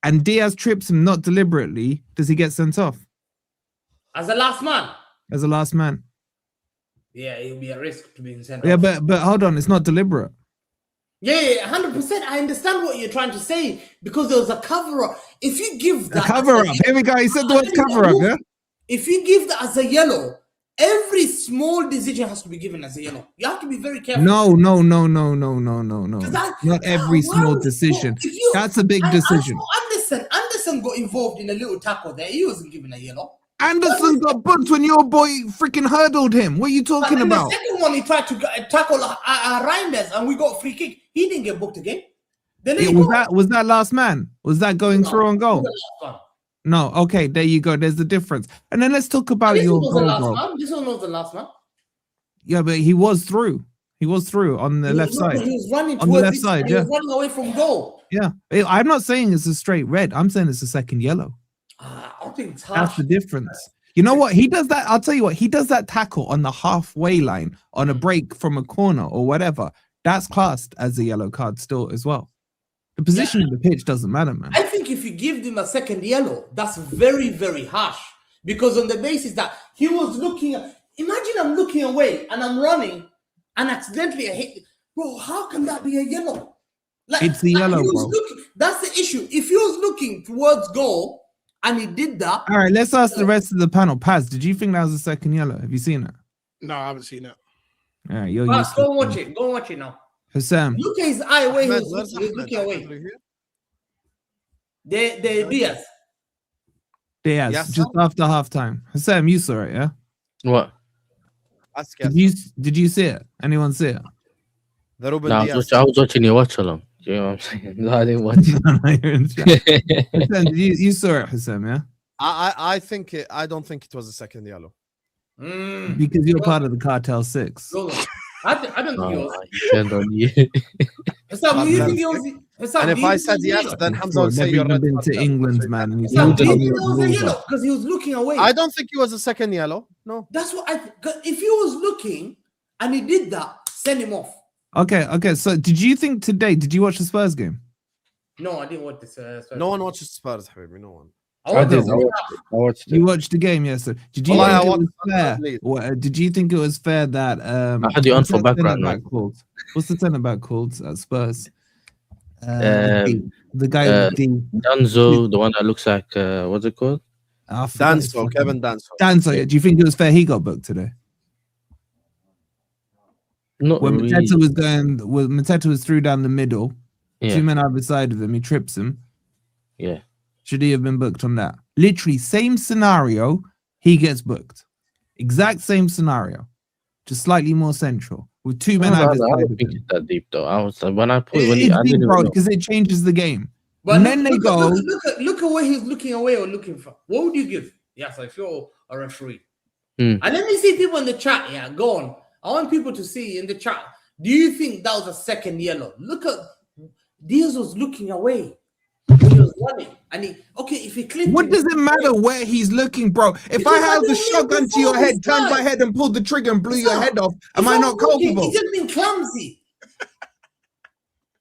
and Diaz trips him not deliberately. Does he get sent off As a last man, as a last man? yeah, it'll be a risk to being sent Yeah, off. but hold on, it's not deliberate. Yeah, 100%. I understand what you're trying to say because there was a cover up. If you give A that cover up. Here we go. He said the word cover up. Yeah. If you give that as a yellow, every small decision has to be given as a yellow. You have to be very careful. No. that- Not every small Wow. decision. If you- That's a big I decision. saw Anderson got involved in a little tackle there. He wasn't given a yellow. Anderson got booked when your boy freaking hurdled him. What are you But talking then about? the second one, he tried to tackle Reinders, and we got a free kick. He didn't get booked again. Then Yeah, was that last man? Was that going through on goal? No. Okay, there you go. There's the difference. And then let's talk about This your one was the goal, last bro. man. This one was the last man. Yeah, but he was through. He was through on the left He side. was running On the towards left it, side, and he yeah. was running away from goal. Yeah. I'm not saying it's a straight red. I'm saying it's a second yellow. I think it's That's harsh. the difference. You know what? He does that. I'll tell you what. He does that tackle on the halfway line on a break from a corner or whatever. That's classed as a yellow card still as well. The position of the pitch doesn't matter, man. I think if you give him a second yellow, that's very, very harsh. Because on the basis that he was looking, imagine I'm looking away and I'm running and accidentally I hit. Bro, how can that be a yellow? Like, It's a yellow, he was bro. looking- that's the issue. If he was looking towards goal and he did that, All right, let's ask the rest of the panel. Paz, did you think that was a second yellow? Have you seen it? No, I haven't seen it. All right, you're go used and watch it. Go and watch it now. Hussam. Look at his eye where he Ahmed, was where's looking, Ahmed? looking away. Ahmed here? The Diaz. Diaz, Yes, just after halftime. Hussam, you saw it, yeah? What? Ask Did us. you see it? Anyone see it? The Ruben No, Diaz. I was watching your watch along. Do you know what I'm saying? No, I didn't watch it. Hussam, you saw it, Hussam, yeah? I think I don't think it was a second yellow. Because you're part of the Cartel 6. Hold on. I don't think it was. He turned on you. Hassam, do you think it was? Hassam, And do if you I think said it was yes, yellow? then Hamza Bro, would say never you're even red been card to then. England, man. And he's Hassam, not do you telling think you it what was the a rules are. yellow? Because he was looking away. I don't think it was a second yellow. No. That's what I. 'Cause if he was looking and he did that, send him off. Okay. So, did you think today? Did you watch the Spurs game? No, I didn't watch this. No one watches Spurs, Habibi. No one. I did. I watched it. You watched the game, yes. Sir. Did you Wallahi, I think it watched was fair? Leeds. Did you think it was fair that I had you on what's for that background centre-back noise. called? What's the centre back called at Spurs? The guy uh, with the Danzo, the one that looks like what's it called? I forgot his Danso, fucking- Kevin Danso. Danso. Yeah. Do you think it was fair he got booked today? Not When really. Mateta was through down the middle, Yeah. two men either side of him, he trips him. Yeah. Should he have been booked on that? Literally, same scenario, he gets booked. Exact same scenario, just slightly more central with two men I either don't side of think him. it's that deep though. I was when I put when It's I deep, didn't bro, know. because it changes the game. But And then they go, Look at where he's looking away or looking for. What would you give? Yeah, so if you're a referee. Hmm. And let me see people in the chat. Yeah, go on. I want people to see in the chat. Do you think that was a second yellow? Look at Diaz was looking away when he was running. And if he clipped what him- does it matter where he's looking, bro? If Because I I held the don't mean shotgun to your before head, he turned my started. head and pulled the trigger and blew your It's head off, If am I not looking, culpable? He's just been clumsy.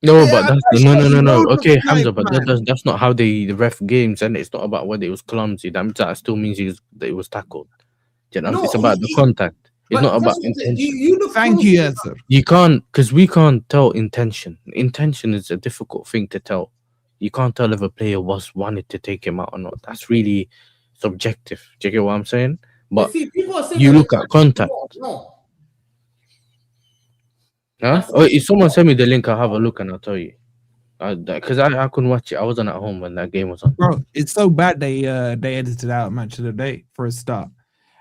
No, Yeah, but I that's showed you no. loads of Okay, times, Hamza, but man. that's not how the ref games, and it's not about whether it was clumsy. That still means that it was tackled. Do you know? No, It's about the contact. It's But not that's about what I'm saying. intention. You look Thank close you, to yes, that. sir. You can't, because we can't tell intention. Intention is a difficult thing to tell. You can't tell if a player wanted to take him out or not. That's really subjective. Do you get what I'm saying? But see, people are saying you that look it's at contact. No. Huh? Oh, if someone send me the link, I'll have a look and I'll tell you. Because I couldn't watch it. I wasn't at home when that game was on. Bro, it's so bad they edited out match of the day for a start.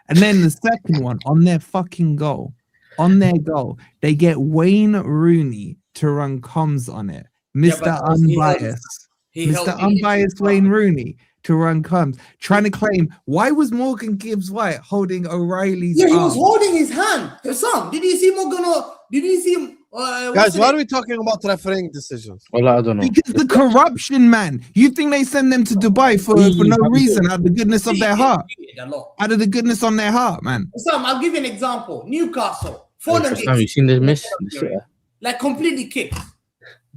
And then the second one on their fucking goal, they get Wayne Rooney to run comms on it. Mr. but Unbiased. he Mr. held- Unbiased Wayne Rooney to run comms, trying to claim why was Morgan Gibbs White holding O'Reilly's Yeah, he arm? was holding his hand. Sam, did you see Morgan? Did you see him? Guys, why are we talking about refereeing decisions? Well, I don't know. Because the corruption, man. You think they send them to Dubai for no reason, out of the goodness of their heart? Out of the goodness on their heart, man. Sam, I'll give you an example. Newcastle. Have you seen this miss? Like completely kicked.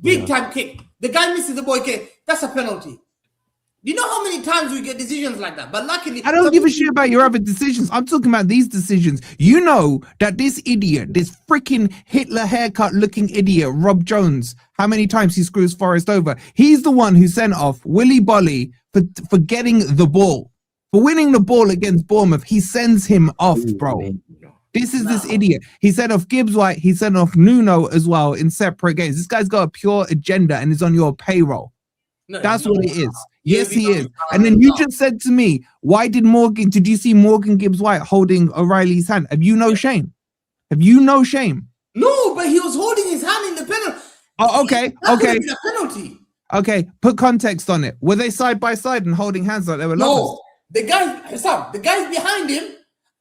Big time kick. The guy misses the boy kick. That's a penalty. Do you know how many times we get decisions like that? But luckily, I don't give a shit about your other decisions. I'm talking about these decisions. You know that this idiot, this freaking Hitler haircut looking idiot, Rob Jones, how many times he screws Forrest over? He's the one who sent off Willy Bolly for getting the ball. For winning the ball against Bournemouth, he sends him off, bro. This is this idiot. He sent off Gibbs White. He sent off Nuno as well in separate games. This guy's got a pure agenda and is on your payroll. No, That's no. what it is. Yeah, Yes, he because- is. And then you just said to me, did you see Morgan Gibbs White holding O'Reilly's hand? Have you no shame? Have you no shame? No, but he was holding his hand in the penalty. Oh, okay, That could okay, have been a penalty. okay. Put context on it. Were they side by side and holding hands like they were lovers? No, the guy's behind him,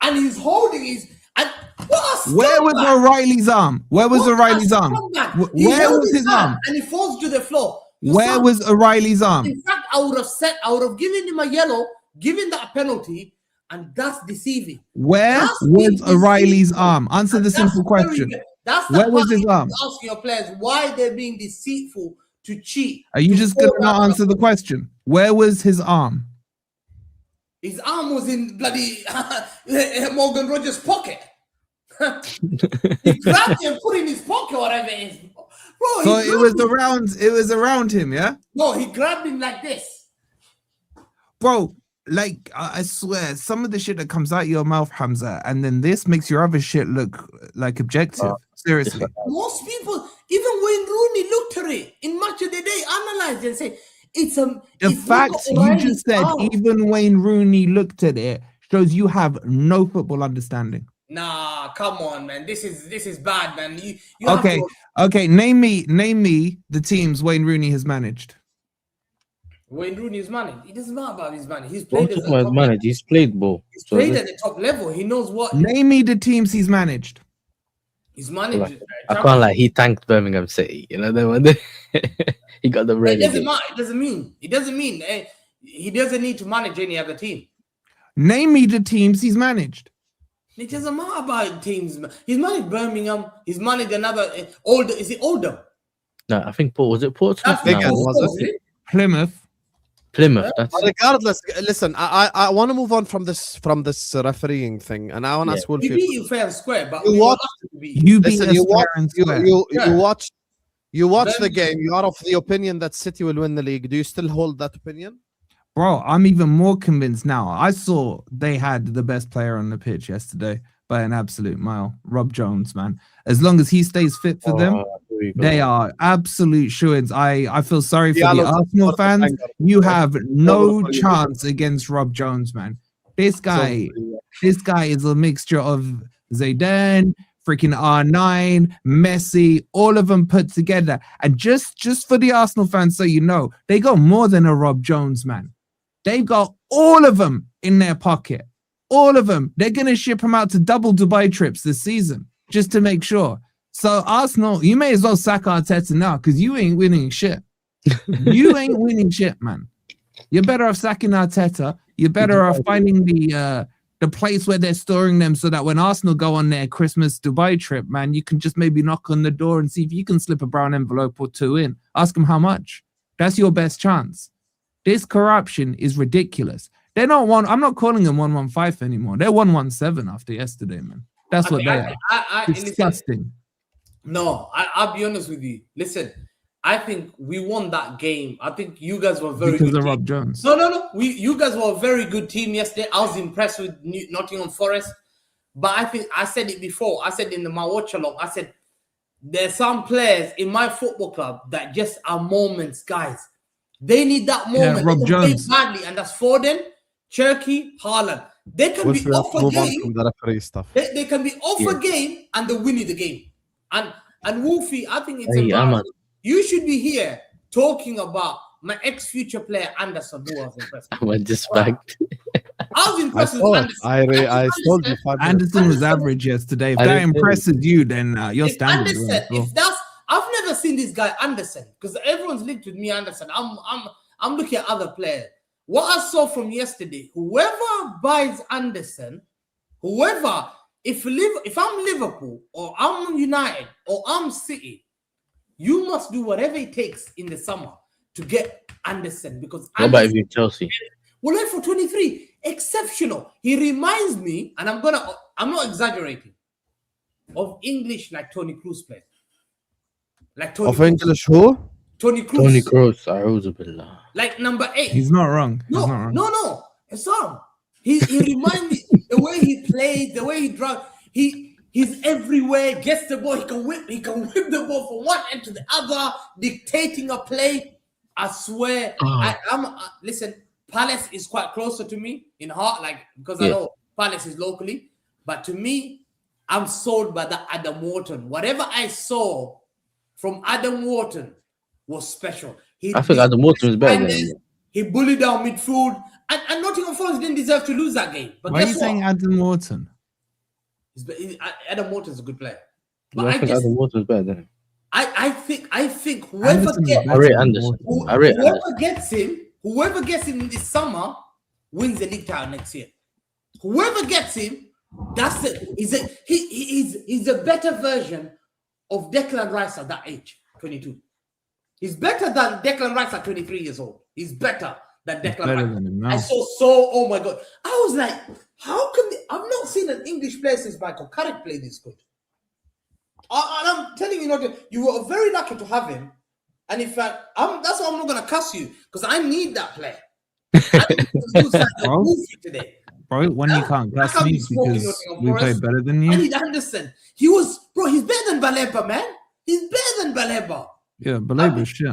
and he's holding his. And what a Where was scumbag. O'Reilly's arm? Where was What a O'Reilly's arm? scumbag. He Where held was his hand arm? And he falls to the floor. Where was O'Reilly's arm? In fact, I would have given him a yellow, given that a penalty, and that's deceiving. Where That's was being O'Reilly's deceiving. arm? Answer the That's simple very question. good. That's the Where was part his you arm? ask your players why they're being deceitful to cheat. Are you to just fall gonna not down. answer the question? Where was his arm? His arm was in bloody Morgan Rogers' pocket. He grabbed it and put it in his pocket, whatever it is. Bro, So he it was grabbed him. around him, yeah? No, he grabbed him like this. Bro, like I swear, some of the shit that comes out your mouth, Hamza, and then this makes your other shit look like objective. Seriously. Most people, even Wayne Rooney looked at it in Match of the Day, analyzed it and said, it's a The fact you just said even Wayne Rooney looked at it shows you have no football understanding. Nah, come on, man. This is bad, man. You have Okay, to- okay. Name me the teams Wayne Rooney has managed. Wayne Rooney is managed. It doesn't matter about his money. He's Don't played talk at the about top manager. level. He's played ball. He's So played this- at the top level. He knows what Name me the teams he's managed. he's managed. Like, I can't like he tanked Birmingham City. You know they were he got the It red. doesn't matter. It doesn't mean he doesn't need to manage any other team. Name me the teams he's managed. It doesn't matter about teams. He's managed Birmingham. He's managed another older. Is it Oldham? No, I think was it Portsmouth? That's Big No, one, was it? Plymouth. Plymouth. That's But regardless, listen, I want to move on from this refereeing thing, and I want to Yeah. ask Wolf. We beat you fair and square, but You we watched- were lucky to beat you. You beat Listen, us you fair watch, and you, square. you, Yeah. you watch the Then- game. You are of the opinion that City will win the league. Do you still hold that opinion? Bro, I'm even more convinced now. I saw they had the best player on the pitch yesterday by an absolute mile. Rob Jones, man. As long as he stays fit for them, here we go. they are absolute shoo-ins. I feel sorry for Yeah, the look, Arsenal for the fans. banger. You have no for you. chance against Rob Jones, man. This guy is a mixture of Zidane, freaking R9, Messi, all of them put together. And just for the Arsenal fans, so you know, they got more than a Rob Jones, man. They've got all of them in their pocket. All of them. They're going to ship them out to double Dubai trips this season just to make sure. So Arsenal, you may as well sack Arteta now because you ain't winning shit. You ain't winning shit, man. You're better off sacking Arteta. You're better off finding the place where they're storing them so that when Arsenal go on their Christmas Dubai trip, man, you can just maybe knock on the door and see if you can slip a brown envelope or two in. Ask them how much. That's your best chance. This corruption is ridiculous. They're not one. I'm not calling them 115 anymore. They're 117 after yesterday, man. That's what they are. Listen, Disgusting. no, I'll be honest with you. Listen, I think we won that game. I think you guys were very Because good of team. Rob Jones. No. You guys were a very good team yesterday. I was impressed with Nottingham Forest. But I think I said it before. I said in my watch along, I said there's some players in my football club that just are moments, guys. They need that moment. Rob they can play Jones. badly, and that's Foden, Cherky, Haaland. They can Once be we have off to a move on game. from the referee stuff. They can be off a game and they're winning the game. And Wolfie, I think it's Hey, embarrassing. You should be here talking about my ex-future player Anderson, who was impressed. I'm just backed. I was I impressed with saw it. Anderson. I told you 5 minutes. Anderson was average yesterday. If I that didn't say- impresses you, then your If standard. Anderson, if that's, I've never seen this guy Anderson because everyone's linked with me Anderson. I'm looking at other players. What I saw from yesterday, whoever buys Anderson, if I'm Liverpool or I'm United or I'm City, you must do whatever it takes in the summer to get Anderson because What about if Anderson, you're Chelsea? well, for 23, exceptional. He reminds me, and I'm not exaggerating, of English like Tony Cruz plays. Like Tony Of Cruz. English who? Tony Cruz. Tony Kroos, A'udhu billah. Like number 8. He's not wrong. He's No, not wrong. no, it's wrong. He reminds me the way he plays, the way he drives. He's everywhere. Gets the ball. He can whip the ball from one end to the other, dictating a play. I swear. Listen. Palace is quite closer to me in heart, like because I know Palace is locally. But to me, I'm sold by that Adam Wharton. Whatever I saw from Adam Wharton was special. I think Adam Wharton is better than him. He bullied down midfield, and Nottingham Forest didn't deserve to lose that game. But Why are guess you what? saying Adam Wharton? Adam Wharton is a good player. No, But I think Adam Wharton is better than him. I think whoever Anderson is gets better I rate than Anderson. Wharton. I rate Anderson. whoever gets him in this summer wins the league title next year. Whoever gets him, that's it. He's a better version of Declan Rice at that age, 22. He's better than Declan Rice at 23 years old. He's better than Declan Better Rice. than him now. I saw oh my God. I was like, how come I've not seen an English player since Michael Carrick play this good. And I'm telling you, you were very lucky to have him. And in fact, that's why I'm not going to cuss you because I need that player. Today. Bro, when you can't I cuss can't me be smoking because Nottingham we play Forest. better than I you. need Anderson. He's better than Baleba, man. He's better than Baleba. Yeah, Baleba shit.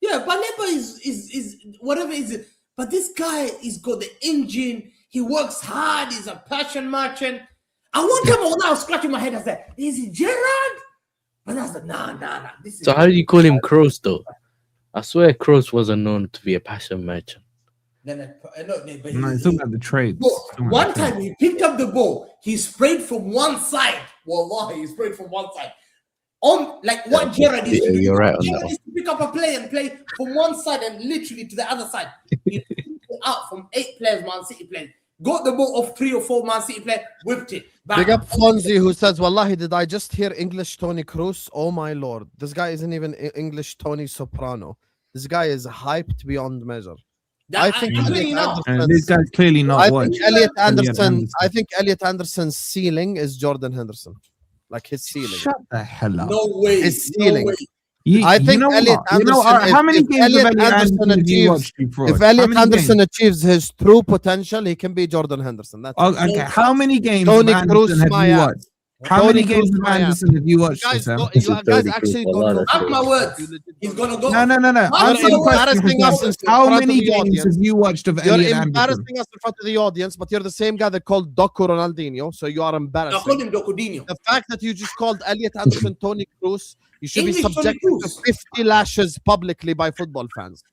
Yeah, Baleba is whatever is. But this guy is got the engine. He works hard. He's a passion merchant. And one time I was scratching my head. I said, "Is it Gerrard?" And I was like, "Nah. This is." So how do you call him Kroos though? I swear Kroos wasn't known to be a passion merchant. But No, it's talking about the trades. one time he picked up the ball. He sprayed from one side. Wallahi, he sprayed from one side. On like what Gerrard used to do. You're right on Gerrard that. used to pick up a play and play from one side and literally to the other side. He picked it out from 8 players, Man City players. Got the ball off 3 or 4 Man City players, whipped it back. Big up Fonzie who says, Wallahi, did I just hear English Tony Cruz? Oh my lord. This guy isn't even English Tony Soprano. This guy is hyped beyond measure. I think I'm Elliot telling you now. And Anderson's- this guy's clearly not I watched. think Elliot Anderson. Anderson. I think Elliot Anderson's ceiling is Jordan Henderson, like his ceiling. Shut the hell up. No way. His No ceiling. way. I think know Elliot what? You know, Anderson. how many if games Elliot of Elliot Anderson Anderson have you achieves, watched, you fraud? if How Elliot many Anderson games? achieves his true potential, he can be Jordan Henderson. That's Oh, it. okay. How many games Tony of Cruz, Anderson have my you ass. watched? How Tony many games Cruz, of my ass. Anderson have you watched, Guys, Sam? you guys Tony actually Cruz, don't Allah, know. that's Mark my words. He's gonna go. No. Mark Answer my the You're question. embarrassing us in How front of many the games audience. have you watched of You're Elliot Anderson? embarrassing us in front of the audience, but you're the same guy that called Doku Ronaldinho, so you are I embarrassing. called him Docodinho. The fact that you just called Elliot Anderson Tony Cruz, you should English be Tony subjected to Cruz. 50 lashes publicly by football fans.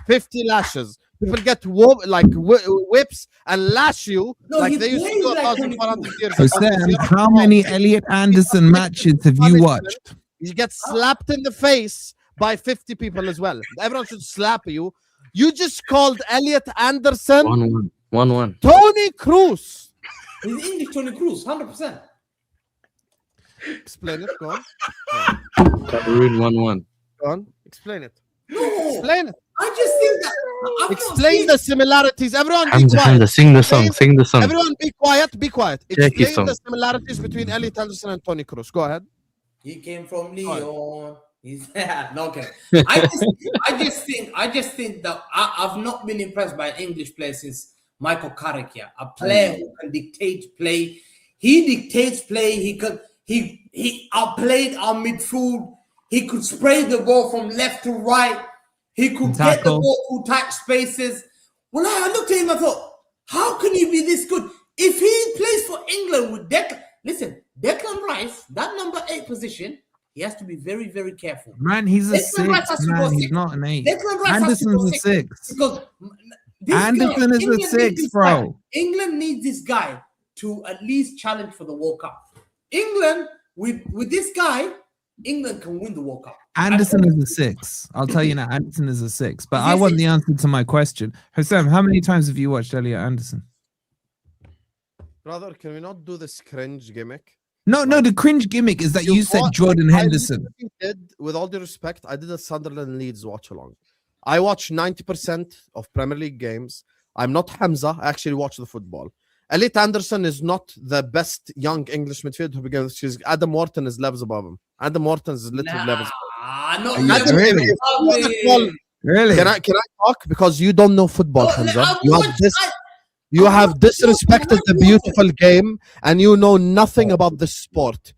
50 lashes. People get whips and lash you No, like he they used to plays do like 1,400 years So, ago. Sam, how many Elliot Anderson matches have you watched? You get slapped in the face by 50 people as well. Everyone should slap you. You just called Elliot Anderson 1-1. Tony Cruz. He's English Tony Cruz, 100%. Explain it. Go on. Cameroon 1-1. Go on. Explain it. No, Explain it. I just think that. I've not Explain seen- the similarities. Everyone be Hamza, quiet. sing the song. Sing the song. Everyone be quiet. Be quiet. Check his Explain song. the similarities between Elliot Anderson and Tony Cruz. Go ahead. He came from Lyon. He's no, okay. I just think that I've not been impressed by an English player since Michael Carrick here. A player who can dictate play. He dictates play. He outplayed our midfield. He could spray the ball from left to right. He could get the Tackle. ball through tight spaces. Well, I looked at him, I thought, how can you be this good? If he plays for England with Declan Rice, that number 8 position, he has to be very, very careful. Man, he's a Declan Rice 6. has to go Man, he's 6. not an 8. Declan Rice has to go Anderson's a 6. Because this Anderson guy, is a England 6, needs this bro. guy. England needs this guy to at least challenge for the World Cup. England, with this guy, England can win the World Cup. Anderson is a 6. I'll tell you now, Anderson is a 6. But I Yes, want the answer to my question. Hussam, how many times have you watched Elliot Anderson? Brother, can we not do this cringe gimmick? No, the cringe gimmick is that you said Jordan Henderson. With all due respect, I did a Sunderland Leeds watch along. I watch 90% of Premier League games. I'm not Hamza. I actually watch the football. Elliot Anderson is not the best young English midfielder because Adam Wharton is levels above him. Adam Wharton is literally levels above him. Really? Can I talk? Because you don't know football, Hamza. You have disrespected the beautiful game and you know nothing about the sport.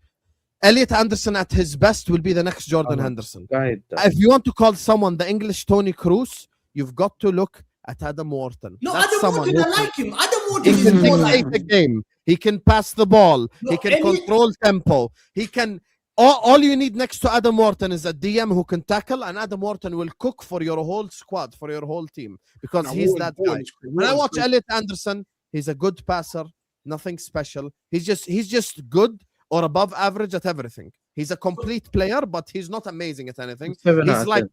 Elliot Anderson at his best will be the next Jordan Henderson. If you want to call someone the English Tony Kroos, you've got to look at Adam Wharton. No, That's Adam someone Wharton, I who like him. Adam Wharton he is can more like dictate the game. He can pass the ball. No, He can Elliot- control tempo. He can. All you need next to Adam Wharton is a DM who can tackle, and Adam Wharton will cook for your whole squad, for your whole team, because Now, he's Wharton- that guy. Wharton's great. When I watch Wharton's great. Elliot Anderson, he's a good passer, nothing special. He's just good or above average at everything. He's a complete player, but he's not amazing at anything. 7 out He's of like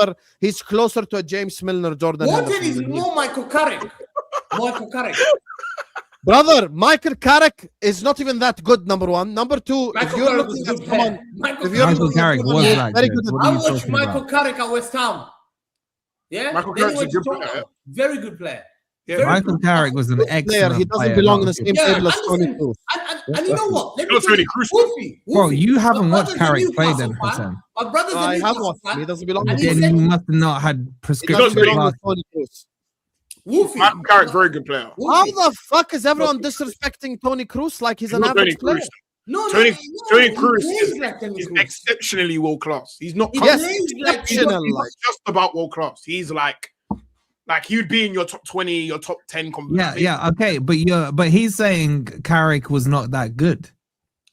10. he's closer to a James Milner, Jordan Wharton Henderson. is than he- more Michael Carrick. Michael Carrick. Brother, Michael Carrick is not even that good, number one. Number two, if Michael you're Carrick looking is at a good someone... player. Michael if you're Michael looking at Carrick someone was who's that very good. good What I are you watched talking Michael about? Carrick at West Ham. Yeah, Michael Then he Carrick's a went to good player. Tottenham. Very good player. Yeah, Very Michael good. Carrick was an player, excellent he doesn't player. belong in bro. the same Yeah, table as Tony Anderson. Kroos. And you know what? Let me Not tell Tony you, Kroos. Wolfie, Bro, you haven't my watched brother's a Carrick play Newcastle then, fan. Hassan. My brother's a I have Newcastle watched him. fan. He doesn't belong And in he the Then said- you must have not had He doesn't prescription belong glasses. with Tony Kroos. Wolfie. Michael Carrick, very good player. How Wolfie. the fuck is everyone disrespecting Tony Kroos like he's an Not Tony average player? Kroos. No, Tony he Kroos plays like Tony is Kroos. exceptionally world class. He's not. He Yes, plays like exceptional. He's not just about world class. He's like he would be in your top 20, your top 10. Yeah, okay, but he's saying Carrick was not that good.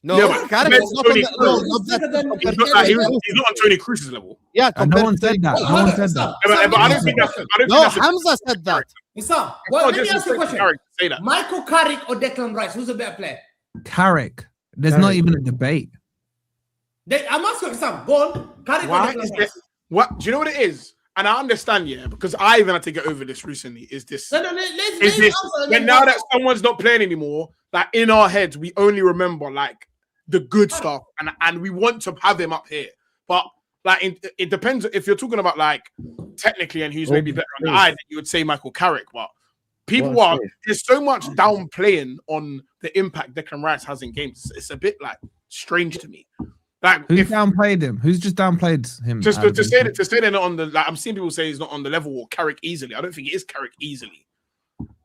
No, Yeah, but Carrick compared is to not on Tony the, no, Kroos, not that good He's compared not, to like, Tony Kroos. he's not on Tony Kroos's level. Yeah, No compared one to Tony said that. Kroos. No one said that. But I don't think that's. I don't No, think that's Hamza said that. Isam, well, let me ask you a question. Carrick to say that. Michael Carrick or Declan Rice? Who's a better player? Carrick. There's not even a debate. I'm asking Isam. Go on. Carrick or Why Declan is Rice? it? What do you know what it is? And I understand, yeah, because I even had to get over this recently. Is this? No, let's Is this? answer. When now that someone's not playing anymore, like in our heads, we only remember like the good stuff, and we want to have him up here. But like it depends if you're talking about like technically and who's maybe better on the eye, then you would say Michael Carrick. But people are there's so much downplaying on the impact Declan Rice has in games. It's a bit like strange to me. Like Who's downplayed him? Who's just downplayed him? just to say they're not on the like I'm seeing people say he's not on the level or Carrick easily. I don't think it is Carrick easily.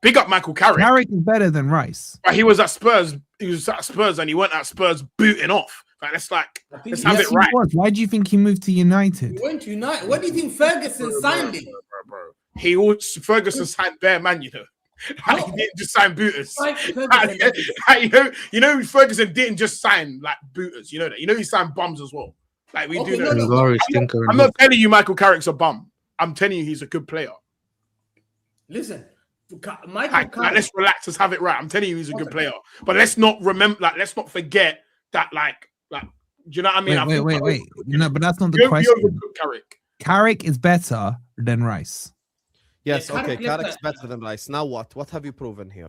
Big up Michael Carrick. Carrick is better than Rice. But he was at Spurs. He was at Spurs and he went at Spurs booting off. Like let's have Yes, it he right. was. Why do you think he moved to United? He went to United. What do you think Ferguson signed him? Bro. Ferguson signed bare man, you know. Like, he didn't just sign booters. You know, Ferguson didn't just sign like booters. You know that. You know he signed bums as well. Like we do know. I'm not telling you Michael Carrick's a bum. I'm telling you he's a good player. Listen, Michael Like, Carrick. let's relax. Let's have it right. I'm telling you he's a good player. But let's not remember. Like let's not forget that. Like do you know what I mean? Wait. No, but that's not the question. Carrick. Carrick is better than Rice. Yes, Yeah, okay, Carrick Carrick's better than Rice. Now what? What have you proven here?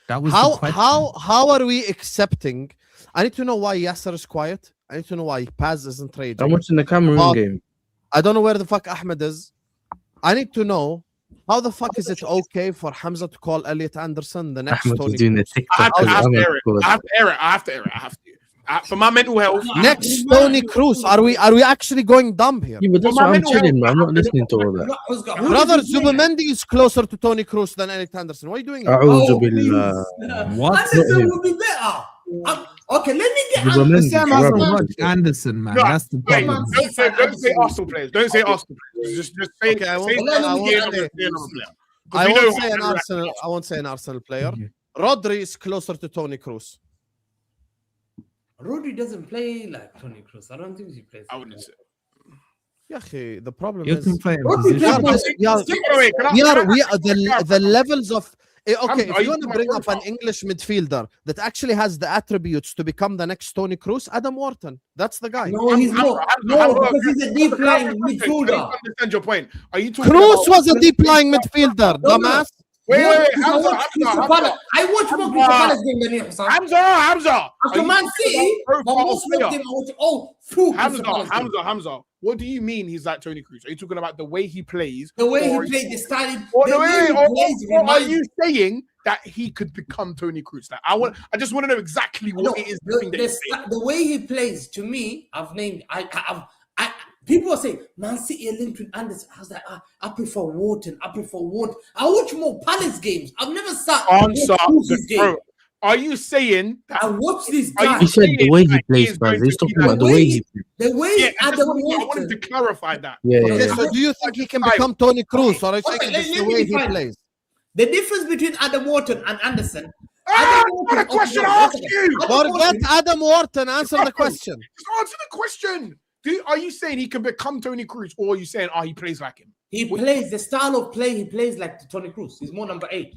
That was the question. How are we accepting? I need to know why Yasser is quiet. I need to know why Paz isn't raging. I'm watching the Cameroon game. I don't know where the fuck Ahmed is. I need to know how the fuck is it okay for Hamza to call Elliot Anderson the next Ahmed Tony is doing the Kroos? TikTok. I have to air it. For my mental health. Next Tony Kroos. Are we actually going dumb here? Yeah, but that's why I'm chilling, man. I'm not listening to all that. Brother, Zubimendi is closer to Tony Kroos than Elliot Anderson. What are you doing here? A'udhu billah. What? Anderson would be better. Okay, let me get Zubamendi, But Sam hasn't rubbish. watched Anderson, man. No, That's the Wait, problem. don't say Arsenal players. Don't say Arsenal players. Just say. Okay, I won't- say I won't say say- another player. 'Cause I we know won't how say an Arsenal- Arsenal. I won't say an Arsenal player. Mhm. Rodri is closer to Toni Kroos. Rodri doesn't play like Toni Kroos. I don't think he plays. I wouldn't say. Yeah, the problem You is. can play in Rodri position. plays Yeah, Wait, can I- we can I- are the levels of okay. If are you you want to talking bring about up an profile? English midfielder that actually has the attributes to become the next Toni Kroos, Adam Wharton. That's the guy. No, he's not. No, because he's a deep lying midfielder. I understand your point. Are you talking Kroos about? was a deep lying midfielder, No, no. dumbass. Wait, What? wait, Because I watched Crystal Palace. I watched more Crystal Palace game than you, Hassan. Hamza. After Are you Man talking City, about but profile most of player? them I watched. Oh, phew, Crystal Palace game. Hamza. What do you mean he's like Toni Kroos? Are you talking about the way he plays? The way or- he played, the style, Or the the way way, he plays or are reminds you saying that he could become Toni Kroos? Like, I just want to know exactly what No, it is. The thing that you're saying. the way he plays, to me, people are saying Man City are linked with Anderson. I was like, I prefer Wharton. I watch more Palace games. I've never sat and Answer, watched Kroos' game. bro. Are you saying that? I watch this Are you guy. He said the way he Like, plays, he's bro. going He's to talking be about the like- way he. The way Yeah, I Adam wanted Wharton. to clarify that. Yeah, Okay, yeah. so do you think he can become Toni Kroos, or is Okay, it let just the me way he define it. plays? The difference between Adam Wharton and Anderson. Ah, Adam what a question I asked you. Forget Adam Wharton. Answer the question. Just answer the question. Are you saying he can become Toni Kroos, or are you saying he plays like him? He plays the style of play. He plays like Toni Kroos. He's more number 8.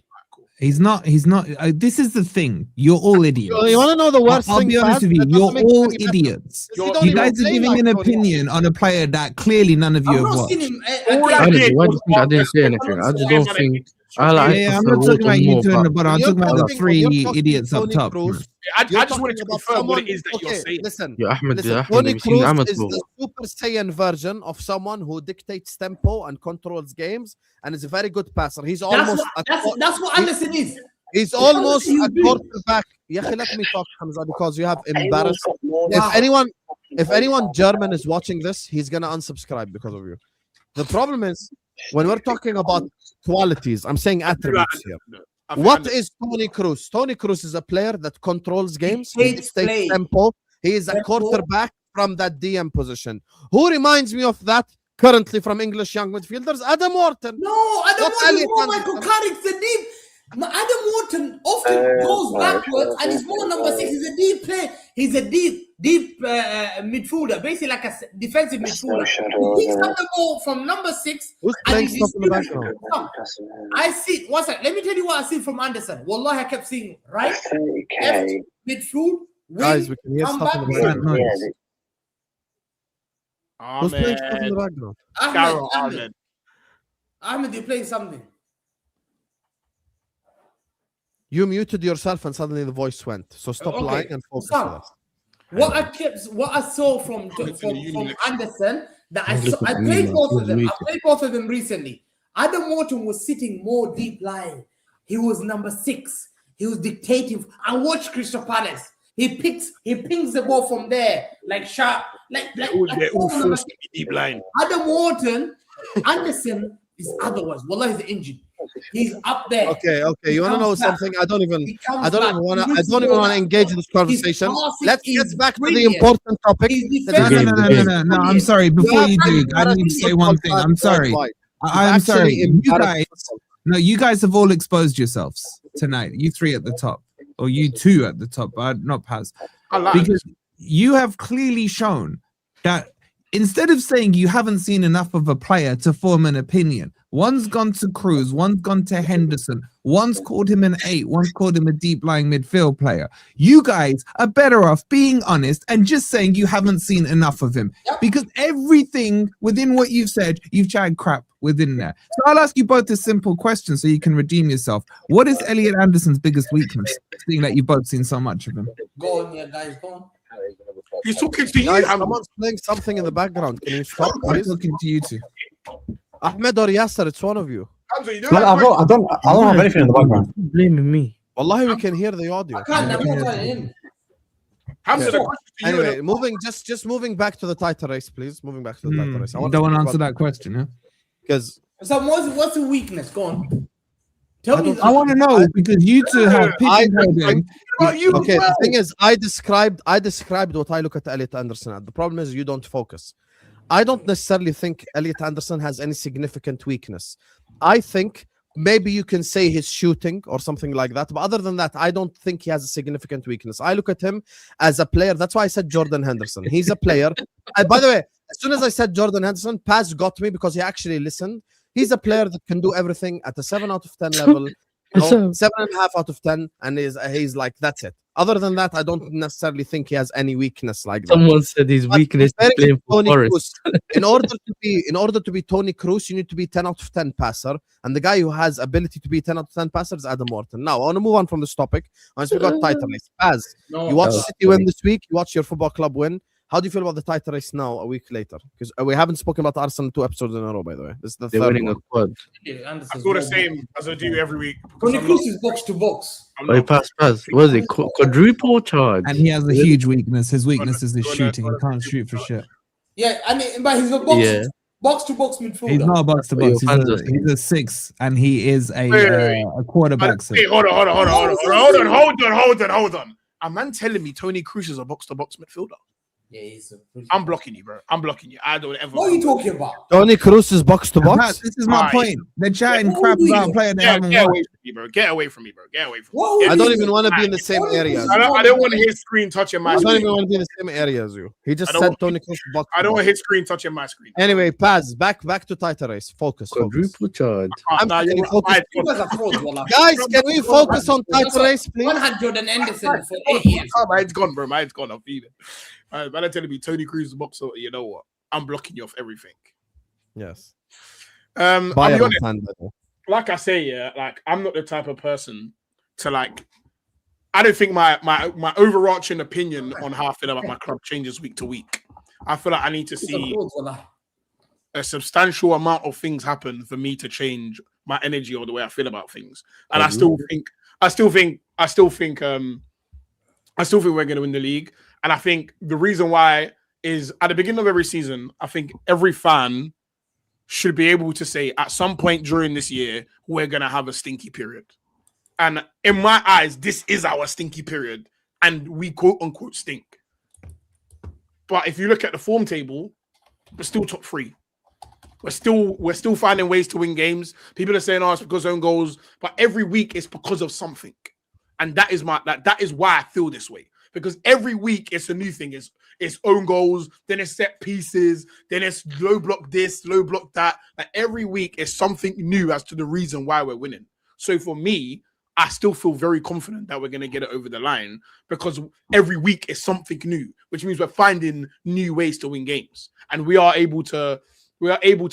He's not. This is the thing. You're all idiots. You want to know the worst I'll thing? be honest Faz? with you. That You're doesn't make all any better. idiots. You You don't You even guys are play giving like an Toni opinion on a player that clearly none of you I've have not watched. seen him. All I I did. did Why do was you think I didn't say ask anything? I just him. don't think. I like. Yeah, I I'm prefer not talking about Wharton you more, two, but but I'm You're talking about the talking- three you're talking idiots up Toni top. Kroos. man. I You're just wanted to talking about confirm what it someone- is that you're okay, saying. Listen, yeah, Ahmed, listen, Ahmed, Toni have you seen Kroos Ahmed's is goal? the Super Saiyan version of someone who dictates tempo and controls games and is a very good passer. He's almost That's what Anderson is. he's almost he's a big. quarterback. Yeah, let me talk, Hamza, because you have embarrassed. Wow. If anyone German is watching this, he's gonna unsubscribe because of you. The problem is when we're talking about qualities, I'm saying attributes here. What is Toni Kroos? Toni Kroos is a player that controls games. He dictates play. dictates tempo. He is a Tempo. quarterback from that DM position. Who reminds me of that currently from English young midfielders? Adam Wharton. No, Adam What Wharton is Elliot more Anderson? Michael Carrick's the deep. Adam Wharton often goes backwards and he's more number 6. He's a deep player. He's a deep midfielder, basically like a defensive midfielder. He picks up the ball from number 6. Who's and playing he stuff in the distributes background? it. I see. One second. Let me tell you what I see from Anderson. Wallahi, I kept seeing right, left, midfield, wing, Guys, we can hear come stuff in back. the What's that background. noise? Who's playing stuff in the background? Ahmed, you're playing something. You muted yourself and suddenly the voice went. So stop Okay. lying and focus Sam, on us. What I saw from Anderson, that I Look at played me, both man. of them. I Muted. played both of them recently. Adam Wharton was sitting more deep lying. He was number 6. He was dictating. I watched Crystal Palace. He pings the ball from there like sharp, like They're all forced to be deep line. Adam Wharton. Anderson is otherwise. Wallah, he's injured. He's up there. Okay. You want to know comes back. something? I don't even He comes want to. back. I don't even want to engage in this conversation. passing Let's is get back to the brilliant. important topic. His that No, is no, game, no, the no, game. no, no. I'm sorry. Before you do, I need to say one thing. I'm sorry. I'm sorry. You guys, no, you guys have all exposed yourselves tonight. You three at the top, or you two at the top, but not Paz. I like Because you have clearly shown that instead of saying you haven't seen enough of a player to form an opinion, one's gone to Cruz, one's gone to Henderson, one's called him an 8, one's called him a deep lying midfield player. You guys are better off being honest and just saying you haven't seen enough of him, because everything within what you've said, you've chatted crap within there. So I'll ask you both a simple question so you can redeem yourself. What is Elliot Anderson's biggest weakness, seeing that you've both seen so much of him? Go on, yeah, guys, go on. He's talking to you. Guys, Hamza. someone's playing something in the background. Can you stop, I'm please? talking to you two. Ahmed or Yasser, it's one of you. Hamza, you know No, that I don't have anything in the background. Blaming me. Wallahi, we can hear the audio. I can't. I'm not trying in. Hamza, the question to you. Anyway, moving back to the title race, please. Moving back to the title race. You don't want to answer that question, huh? Because So what's the weakness? Go on. Tell me. I want to know because you two have pigeonholed him about you. Okay, as well. the thing is, I described what I look at Elliot Anderson at. The problem is you don't focus. I don't necessarily think Elliot Anderson has any significant weakness. I think maybe you can say his shooting or something like that, but other than that, I don't think he has a significant weakness. I look at him as a player. That's why I said Jordan Henderson. He's a player. And by the way, as soon as I said Jordan Henderson, Paz got me because he actually listened. He's a player that can do everything at a 7 out of 10 level. No, 7.5 out of 10, and he's like, that's it. Other than that, I don't necessarily think he has any weakness like that. Someone said his weakness is playing for Tony Forest. Kroos. In order to be Tony Kroos, you need to be 10 out of 10 passer, and the guy who has ability to be 10 out of 10 passer is Adam Morton. Now, I want to move on from this topic. Once we got title race, Paz, you watch City win this week. You watch your football club win. How do you feel about the title race now, a week later? Because we haven't spoken about Arsenal 2 episodes in a row, by the way. This is the They're third winning one. a quad. I feel the same as I do every week. Tony Kroos is box to box. Wait, pass. What is it? Quadruple charge. And he has a huge weakness. His weakness is his shooting. He can't shoot for shit. Yeah, but he's a box to box midfielder. He's not a box to box. He's a 6, and he is a quarterback. Wait, hold on. A man telling me Tony Kroos is a box to box midfielder. Yeah, I'm blocking you, bro. I'm blocking you. I don't ever. What are you talking about? Tony Kroos is box to box. This is my point. They're chatting crap about a player they haven't Get won. away from me, bro. Get away from me, bro. Get away from me. What I don't even want to be in the same area. I don't want his screen touching my I don't screen. even want to be in the same area as you. He just I don't said want- Tony Kroos box. I don't want his screen touching my screen. Anyway, Paz, back to title race. Focus. Quadruple charge. I'm Nah, telling you're you, focus. right. You guys are frauds, wallah. Guys, can we focus on title race, please? One had Jordan Anderson for 8 years. Mine's gone, bro. Mine's gone. I'm feeling. Man, telling me Tony Kroos is box. So you know what? I'm blocking you off everything. Yes. I'll be Bayern honest. fan, by the way. Like I say, yeah, like I'm not the type of person to like. I don't think my overarching opinion on how I feel about my club changes week to week. I feel like I need to see a substantial amount of things happen for me to change my energy or the way I feel about things. And I still think we're going to win the league. And I think the reason why is at the beginning of every season, I think every fan should be able to say at some point during this year, we're going to have a stinky period. And in my eyes, this is our stinky period. And we quote unquote stink. But if you look at the form table, we're still top 3. We're still finding ways to win games. People are saying, "Oh, it's because of own goals," but every week it's because of something, and that is why I feel this way. Because every week it's a new thing. It's own goals, then it's set pieces, then it's low block this, low block that. Like every week is something new as to the reason why we're winning. So for me, I still feel very confident that we're going to get it over the line because every week is something new, which means we're finding new ways to win games, and we are able to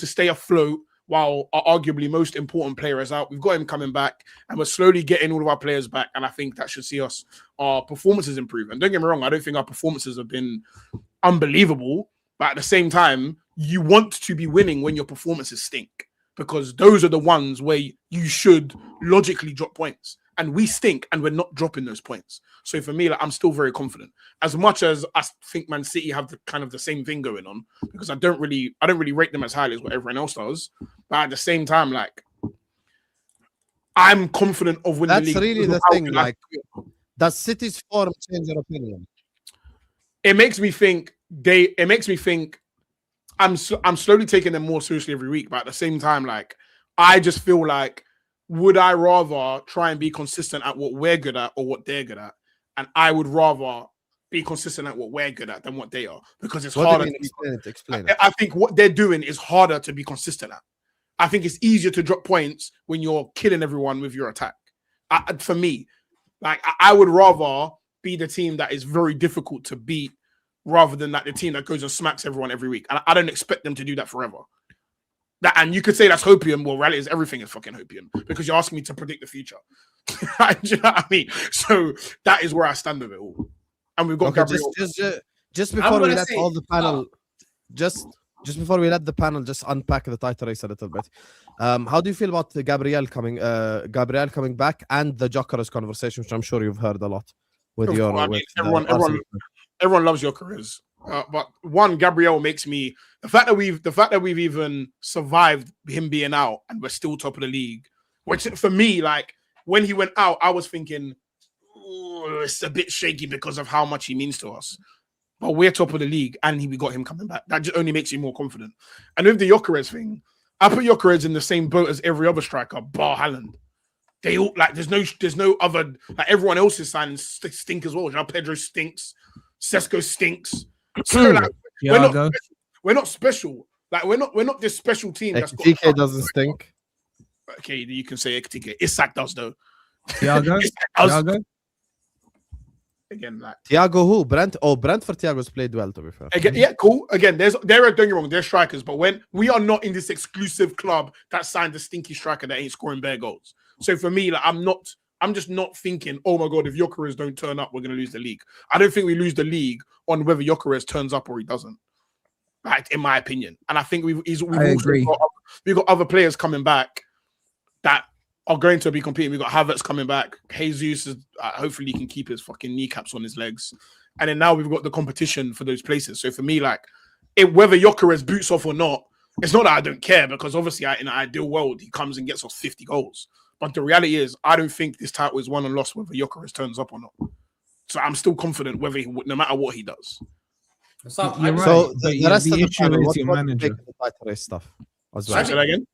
stay afloat while our arguably most important player is out. We've got him coming back, and we're slowly getting all of our players back, and I think that should see our performances improve. And don't get me wrong, I don't think our performances have been unbelievable, but at the same time, you want to be winning when your performances stink, because those are the ones where you should logically drop points. And we stink, and we're not dropping those points. So for me, like, I'm still very confident. As much as I think Man City have the same thing going on, because I don't really rate them as highly as what everyone else does. But at the same time, like, I'm confident of winning the league. That's really the thing. Like, does City's form change your opinion? It makes me think I'm slowly taking them more seriously every week. But at the same time, like, I just feel like, would I rather try and be consistent at what we're good at or what they're good at? And I would rather be consistent at what we're good at than what they are, because it's harder. Explain it. I think what they're doing is harder to be consistent at. I think it's easier to drop points when you're killing everyone with your attack. For me, like, I would rather be the team that is very difficult to beat rather than like the team that goes and smacks everyone every week. And I don't expect them to do that forever. And you could say that's hopium. Well, reality is everything is fucking hopium, because you're asking me to predict the future. Do you know what I mean? So that is where I stand with it all. And we've got Gabriel. Just before we let all the panel, just before we let the panel just unpack the title race a little bit. How do you feel about the Gabriel coming back and the Jokeris conversation, which I'm sure you've heard a lot with everyone loves your careers. But one, Gabriel makes me the fact that we've even survived him being out and we're still top of the league, which for me, like, when he went out, I was thinking, oh, it's a bit shaky because of how much he means to us. But we're top of the league, and we got him coming back. That just only makes you more confident. And with the Gyökeres thing, I put Gyökeres in the same boat as every other striker, bar Haaland. They all like. There's no other. Like everyone else's signings stink as well. João Pedro stinks. Sesko stinks. So like, we're not special. Like we're not this special team. That's got TK doesn't stink. Okay, you can say TK. Isak does though. Thiago. Again, like Thiago who? Brent? Oh, Brentford Thiago's played well, to be fair. again, yeah, cool. Again, don't get me wrong, they're strikers, but when we are not in this exclusive club that signed a stinky striker that ain't scoring bare goals. So for me, like I'm just not thinking, oh my god, if Gyökeres don't turn up, we're gonna lose the league. I don't think we lose the league on whether Gyökeres turns up or he doesn't. Like, in my opinion. And I think we've got other players coming back that are going to be competing. We've got Havertz coming back. Jesus is hopefully he can keep his fucking kneecaps on his legs. And then now we've got the competition for those places. So for me, like, whether Gyökeres boots off or not, it's not that I don't care, because obviously in an ideal world, he comes and gets us 50 goals. But the reality is, I don't think this title is won and lost whether Gyökeres turns up or not. So I'm still confident no matter what he does. So the rest of the panel, what do they make of the title race stuff as well? Say that again?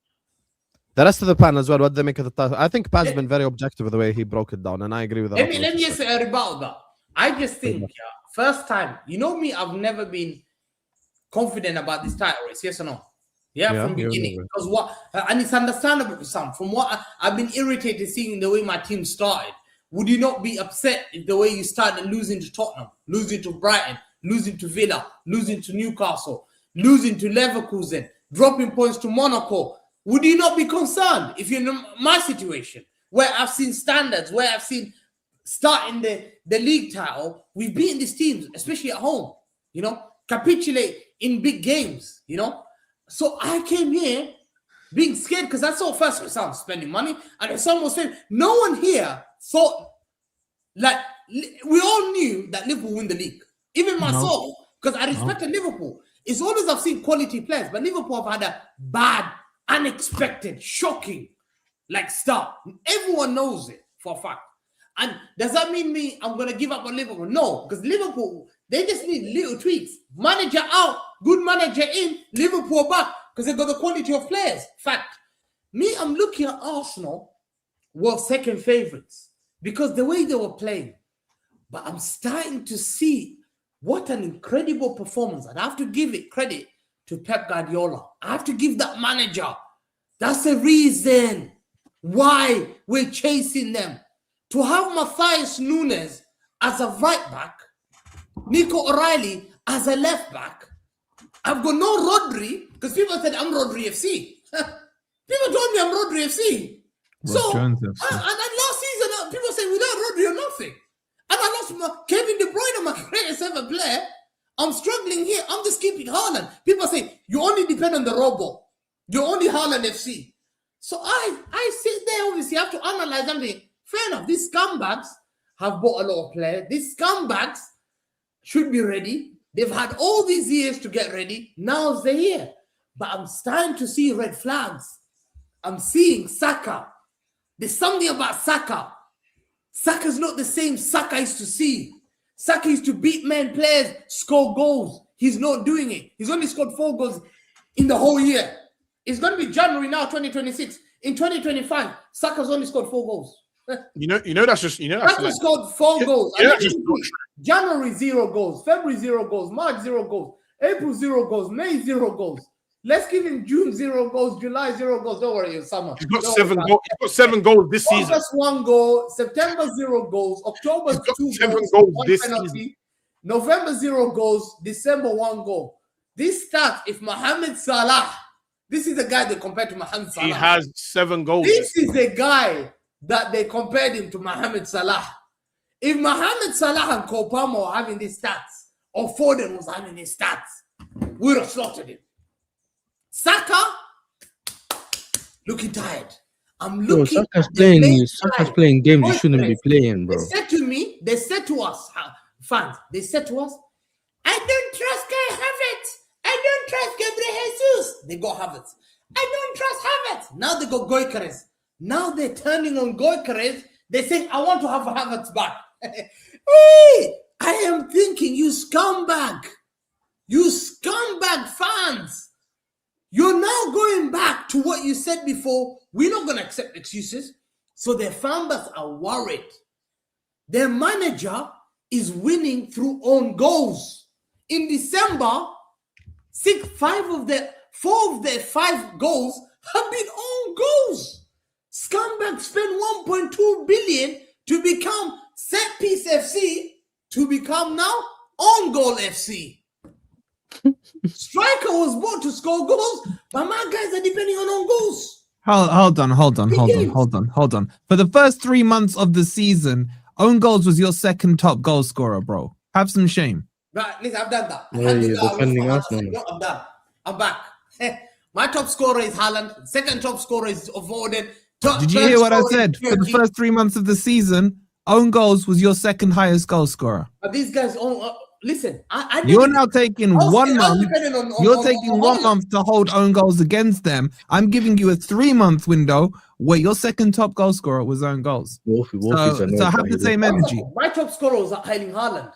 The rest of the panel as well, what do they make of the title? I think Paz been very objective with the way he broke it down, and I agree with that. Let me just rebut that. I just think, first time, you know me, I've never been confident about this title race, yes or no? Yeah, from beginning. Because and it's understandable for some. From what I've been irritated seeing the way my team started. Would you not be upset if the way you started losing to Tottenham, losing to Brighton, losing to Villa, losing to Newcastle, losing to Leverkusen, dropping points to Monaco? Would you not be concerned if you're in my situation, where I've seen standards, where I've seen starting the league title, we've beaten these teams, especially at home, capitulate in big games, So I came here being scared because I saw first Hussam spending money, and someone was saying, no one here thought, like, we all knew that Liverpool win the league. Even myself, because I respected Liverpool. It's always I've seen quality players, but Liverpool have had a bad, unexpected, shocking, start. Everyone knows it for a fact. And does that mean I'm going to give up on Liverpool? No, because Liverpool, they just need little tweaks. Manager out, good manager in, Liverpool back, because they've got the quality of players. Fact. I'm looking at Arsenal were second favourites because the way they were playing. But I'm starting to see what an incredible performance. And I have to give it credit to Pep Guardiola. I have to give that manager. That's the reason why we're chasing them. To have Matthias Nunes as a right back, Nico O'Reilly as a left back. I've got no Rodri, because people said I'm Rodri FC. People told me I'm Rodri FC. And last season, people said without Rodri, you're nothing. And I lost Kevin De Bruyne, my greatest ever player. I'm struggling here. I'm just keeping Haaland. People say, you only depend on the robot. You're only Haaland FC. So I sit there, obviously, I have to analyze something. Fair enough. These scumbags have bought a lot of players. These scumbags should be ready. They've had all these years to get ready. Now's the year. But I'm starting to see red flags. I'm seeing Saka. There's something about Saka. Saka's not the same Saka I used to see. Saka used to beat men, players, score goals. He's not doing it. He's only scored 4 goals in the whole year. It's going to be January now, 2026. In 2025, Saka's only scored 4 goals. Saka scored 4 goals. January 0 goals, February 0 goals, March 0 goals, April 0 goals, May 0 goals. Let's give him June 0 goals, July 0 goals. Don't worry, it's summer. He's got 7 goals. He's got 7 goals this season. August 1 goal, September 0 goals, October 2 goals, 1 this penalty, season. November 0 goals, December 1 goal. This starts if Mohamed Salah. This is the guy they compared to Mohamed Salah. He has 7 goals. This is the guy that they compared him to Mohamed Salah. If Mohamed Salah and Kopama were having these stats, or Foden was having these stats, we would have slaughtered him. Saka, looking tired. I'm looking. Saka's playing games you shouldn't be playing, bro. They said to us, fans, I don't trust Kai Havertz. I don't trust Gabriel Jesus. They got Havertz. I don't trust Havertz. Now they got Gyökeres. Now they're turning on Gyökeres. They say, I want to have Havertz back. Hey, I am thinking, you scumbag fans. You're now going back to what you said before. We're not going to accept excuses. So their fan base are worried. Their manager is winning through own goals. In December, 4 of their 5 goals have been own goals. Scumbags spent 1.2 billion to become set piece FC to become now on goal FC. Striker was bought to score goals, but my guys are depending on own goals. Hold on. For the first 3 months of the season, own goals was your second top goal scorer, bro. Have some shame. Right, listen, I've done that. Yeah, you're defending us, man. No, I'm done. I'm back. My top scorer is Haaland. Second top scorer is Foden. Did you hear what I said? For the first 3 months of the season, own goals was your second highest goal scorer. But these guys, listen, you're now taking 1 month. You're taking 1 month to hold own goals against them. I'm giving you a 3-month window where your second top goal scorer was own goals. So have the same energy. My top scorer was Erling Haaland.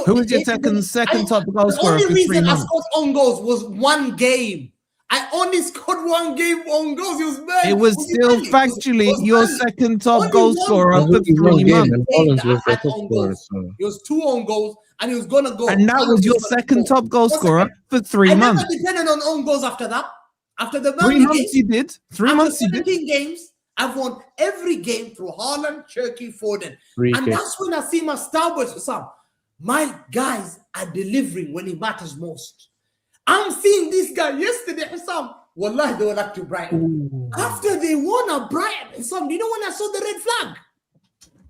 Who was your second top goal scorer for 3 months? The only reason I scored own goals was 1 game. I only scored 1 game on goals. It was still factually your second top goal scorer for 3 months. It was 2 own goals, and he was gonna go. And that was your second top goal scorer for 3 months. I never depended on own goals after that. After the 3 months you did. 3 months you did. 17 games, I've won every game through Haaland, Cherki, Foden, and that's when I see my star boys for some. My guys are delivering when it matters most. I'm seeing this guy yesterday, Hussam. Wallahi, they were like to Brighton. After they won at Brighton, Hussam, you know when I saw the red flag?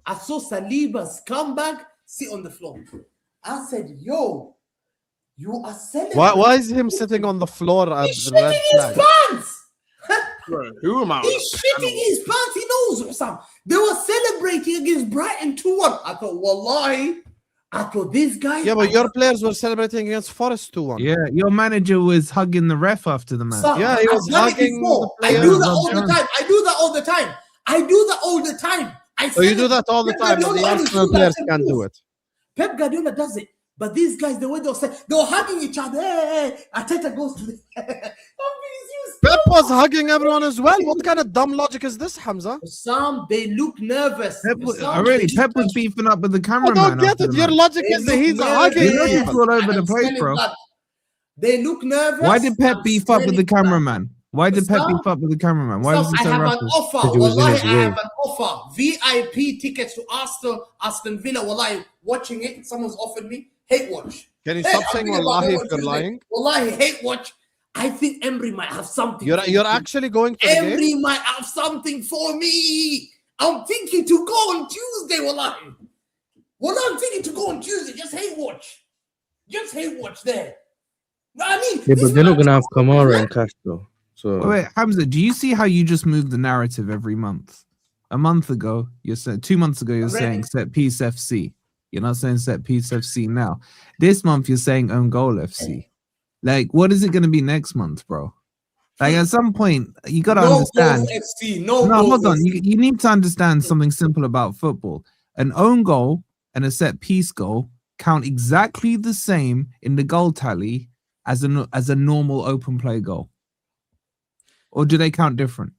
I saw Saliba's comeback sit on the floor. I said, yo, you are celebrating. Why is him sitting on the floor at He's the red shitting flag? his pants. Bro, who am I? He's shitting his pants. He knows, Hussam. They were celebrating against Brighton 2-1. I thought, wallahi, these guys. Yeah, but your players were celebrating against Forest 2-1. Yeah, your manager was hugging the ref after the match. Yeah, he was hugging the I players. do that all the time. I do that all the time. So you do that all the time, and the Arsenal players can't do it. Pep Guardiola does it. But these guys, the way they were hugging each other. Hey, Arteta goes to the... Pep was hugging everyone as well. What kind of dumb logic is this, Hamza? Some, they look nervous. Pep was beefing up with the cameraman. I don't get it. Your logic is that he's hugging. It's all over the place, bro. They look nervous. Why did Pep beef up with the cameraman? Why does it so I have an offer. Wallahi, I have an offer. VIP tickets to Aston Villa. Wallahi, watching it, someone's offered me. Hate watch. Can you stop saying wallahi if you're lying? Wallahi, hate watch. I think Emery might have something. You're actually going to the game? Emery might have something for me. I'm thinking to go on Tuesday, wallahi. I'm thinking to go on Tuesday. Just hate watch. There. I mean, yeah, but they're not gonna have Kamara and Castro. So wait, Hamza, do you see how you just move the narrative every month? A month ago, you're saying 2 months ago, you're saying set piece FC. You're not saying set piece FC now. This month, you're saying own goal FC. Like, what is it going to be next month, bro? Like, at some point, you got to understand. No, hold on. You need to understand something simple about football. An own goal and a set piece goal count exactly the same in the goal tally as a normal open play goal. Or do they count different?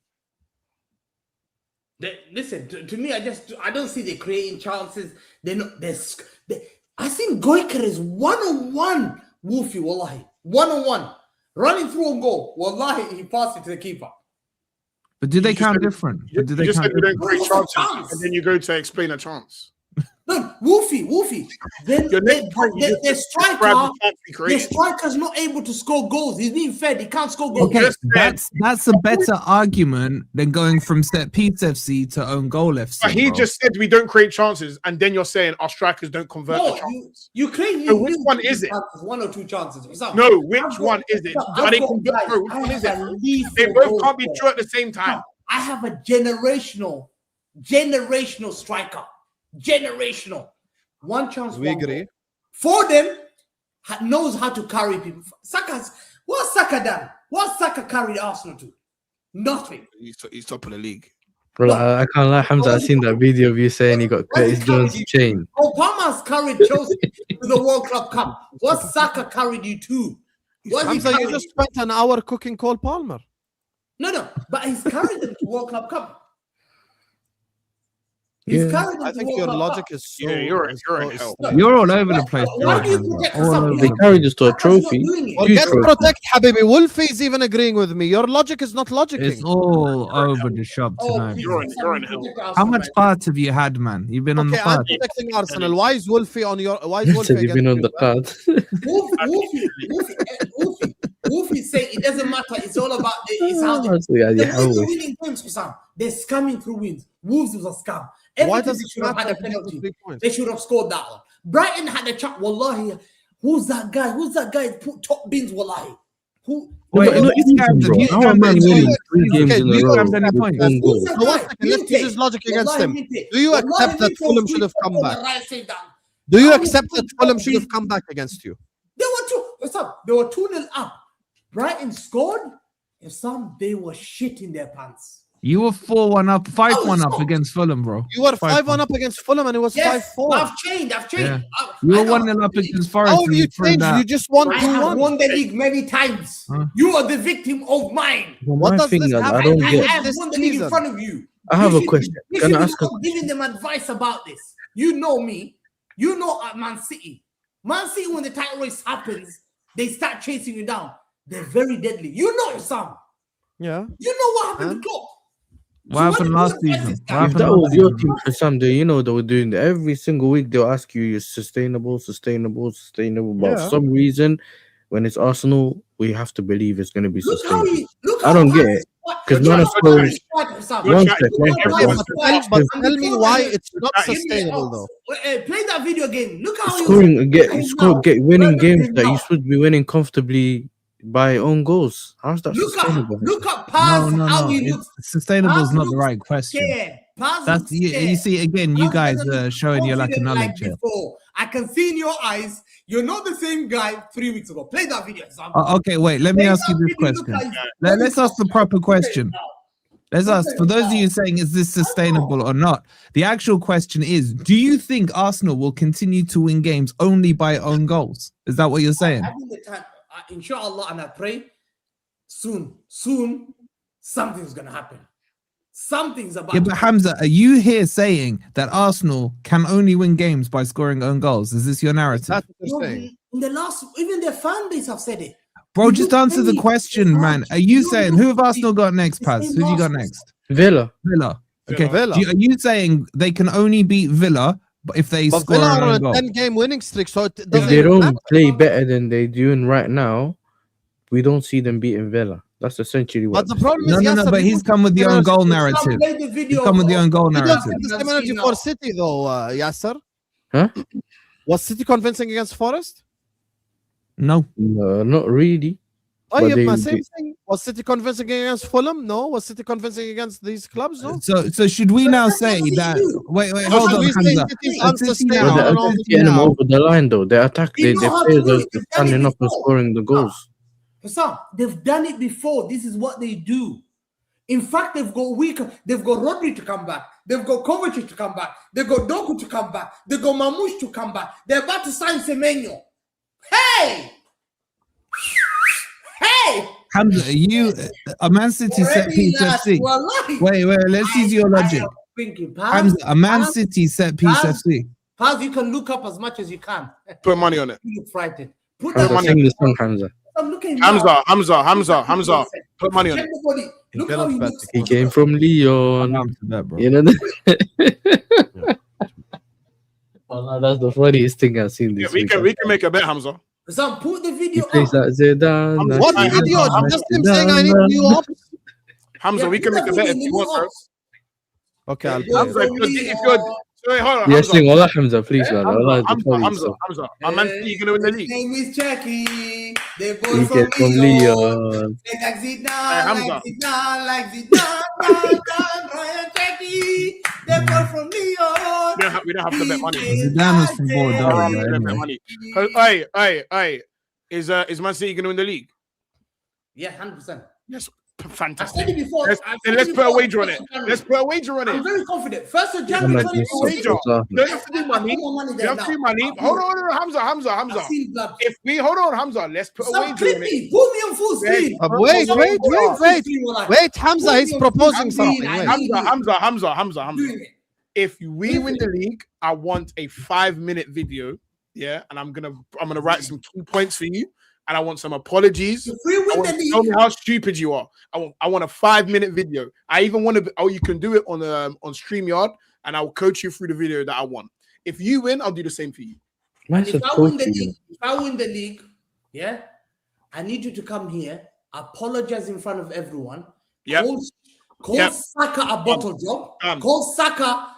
Listen, to me, I don't see they creating chances. I think Goiker is 1-on-1. Wolfie, wallahi. 1-on-1. Running through a goal. Wallahi, he passed it to the keeper. But do they count different? You just said we don't create chances, and then you go to explain a chance. No, Wolfie. Then the striker's not able to score goals. He's being fed. He can't score goals. Okay, that's a better argument than going from set piece FC to own goal FC. But he just said we don't create chances, and then you're saying our strikers don't convert the chances. You create. So which one is it? 1 or 2 chances. No, which one is it? Are they convert? Which one is it? They both can't be true at the same time. I have a generational striker. Generational. 1 chance. We agree. Foden knows how to carry people. What's Saka done? What's Saka carried Arsenal to? Nothing. He's top of the league. Bro, I can't lie, Hamza. I seen that video of you saying he got Curtis Jones' chain. Obama's carried Chelsea to the World Club Cup. What Saka carried you to? What he Hamza, you carried just spent an hour cooking Cole Palmer. No, but he's carried them to World Club Cup. He's carried them I to think World your Club logic Cup. is so. Yeah, you're in hell. You're all over the place. Why Right, do you Hamza. protect All Sam? over They the carried us to a Saka's not trophy. doing it. Huge Forget trophy. protect Habibi. Wolfie is even agreeing with me. Your logic is not logicking. It's all over the shop tonight. please, bro. You're in hell. protect How Arsenal, much man. parts have you had, man? You've been on the Okay, I'm part. protecting Arsenal. Why is Wolfie on your? Why is You Wolfie said you've been on against the you? card. Wolfie say it doesn't matter. It's all about it's how they. So, yeah, The yeah, Wolves are always. winning games for some. They're scamming through wins. Wolves was a scam. Why Everton does they it should have matter had a if you got the penalty. 3 points? They should have scored that one. Brighton had a chat. Wallahi, who's that guy? Who's that guy? Put top bins. Wallahi. Who? Wait, But look, even, Scams, bro, you how Scams, a man you- winning 3 games okay, in do a you row have any with points? 1 goal? Who's that So one guy? second, let's use his logic against Wallahi, him. Minte. Do you Wallahi, accept that Minte Fulham was should have doing come football back? the right side down. Do you How accept would that Fulham should be- have come back against you? They were two. What's up? They were 2-0 up. Brighton scored. And some they were shit in their pants. You were 4-1 up, 5-1 up shocked. against Fulham, bro. You were 5-1. 5-1 up against Fulham and it was Yes, 5-4. I've changed. Yeah. I You were know. 1-0 up against Forest. How have and you threw changed? that. You just won I have 2-1. won the league many times. Huh? You are the victim of mine. Well, What my does thing this is, have I to don't do I get. with have this won the league in season? front of you. I have You a should- question. You Can should I ask be giving them advice about this. You know me. You know at Man City. Man City, when the title race happens, they start chasing you down. They're very deadly. You know Sam. Yeah. You know what happened to Klopp. What happened last season? What If happened that last was your season? team for some day, you know they were doing that every single week. They'll ask you, "You're sustainable." But Yeah. for some reason, when it's Arsenal, we have to believe it's going to be Look how sustainable. he. Look I how don't bad get his it, squad- 'cause look man how is scoring- bad his squad, Sam. One Look sec, how one bad sec, his one But sec. squad- but I'm tell me telling why you- it's not Give me sustainable a- though. Play that video again. Look how he Scoring, was- get look score, now. get winning Look games him that you now. should be winning comfortably by own goals. How's that sustainable? Look at Paz, No. how he looks. Sustainable is Paz not the looks right question. scared. Paz That's looks you scared. see again. You Paz guys doesn't are look showing your lack of confident knowledge like here. before. I can see in your eyes, you're not the same guy 3 weeks ago. Play that video, Sam. Okay, wait. Let me Play ask you that this video, look question. how he's- Let's ask the proper question. Now. Let's ask for those of you saying, is this sustainable or not? The actual question is, do you think Arsenal will continue to win games only by own goals? Is that what you're saying? I think the time, inshallah, and I pray soon, something's gonna happen. Something's about Yeah, to but Hamza, are you here saying that Arsenal can only win games by scoring own goals? Is this your narrative? That's what No, you're saying. in the last, even their fan base have said it. Bro, You just look answer the crazy. question, man. Are you saying who have Arsenal got next, Paz? Who have you got next? Villa. Villa. Okay. Villa. Are you saying they can only beat Villa if they But score Villa an are own on goal? a 10-game winning streak, so it If doesn't they even don't matter. play better than they're doing right now, we don't see them beating Villa. That's essentially what. But the problem No, is, no, Yasser, but you he's don't come with the think own goal energy- narrative. Play the He's video come with the own goal You don't narrative. think the same energy for City though, Yasser? Huh? Was City convincing against Forest? No. No, not really. Oh, But yeah, they- but same they- thing. Was City convincing against Fulham? No. Was City convincing against these clubs? No. So should we now say that? Wait, So hold should on, we say Hamza. City's City unsustainable? now- But and they're all getting them now? over the line though. They attack. They They know how to players do are it. They've done standing it up and before. scoring the goals. Sam, they've done it before. This is what they do. In fact, they've got weaker. They've got Rodri to come back. They've got Kovacic to come back. They've got Doku to come back. They've got Mamouche to come back. They're about to sign Semenyo. Hey! Hey! Hamza, are you a Man City set Already, piece lads, FC? wallahi. Wait, let's use your logic. I am thinking, Paz, Hamza, a Man Paz, City set piece Paz. FC. Paz, you can look up as much as you can. Put money on it. You look frightened. Put Hamza, that sing the song, Hamza. I'm looking now. Hamza. Put money on Check it. the body. Look how he looks. He came from Lyon. I'm to that, bro. You know. Oh, that's the funniest thing I've seen Yeah, this we week. can make a bet, Hamza. Sam, put the He video plays up. like Zidane. What Hey, video? Hamza, Just him saying I need new ops. Hamza, Yeah, we can put make a that bet if video, you want, new bro. ops. Okay, I'll Yeah, play Hamza, it. if you're sorry, hold on, Yeah, Hamza. sing Allah Hamza, please, man. Allah, Hamza. I'm Man City gonna win the His league. name is Jackie. They He both came from Lyon. Like Zidane, Hamza. like Zidane, Ryan Jackie. They both from Lyon. We don't have to bet money. Zidane was from Bordeaux, We don't yeah, have to bet anyway. money. Hey. Is Man City gonna win the league? Yeah, 100%. Yes. I Fantastic. said it before. Let's put a wager on it. Let's put a wager on I'm it. very confident. 1st of I'm January like this 2024. Wager. You don't have to do money. I put my money You there have to now. do money. Hold on, Hamza. I've seen blood. If we hold on, Hamza, let's put a Stop wager on it. clipping. Put me on full screen. Wait, Hamza is proposing something. Wait. Hamza. If we win the league, I want a 5-minute video. Yeah, and I'm gonna write some key points for you, and I want some apologies. If we win the Tell me league, how stupid you are. I want a 5-minute video. I even want to. Oh, you can do it on StreamYard, and I'll coach you through the video that I want. If you win, I'll do the same for you. and if I win the league, yeah, I need you to come here, apologize in front of everyone. Yep. Call Saka a bottle job. Done. Call Saka,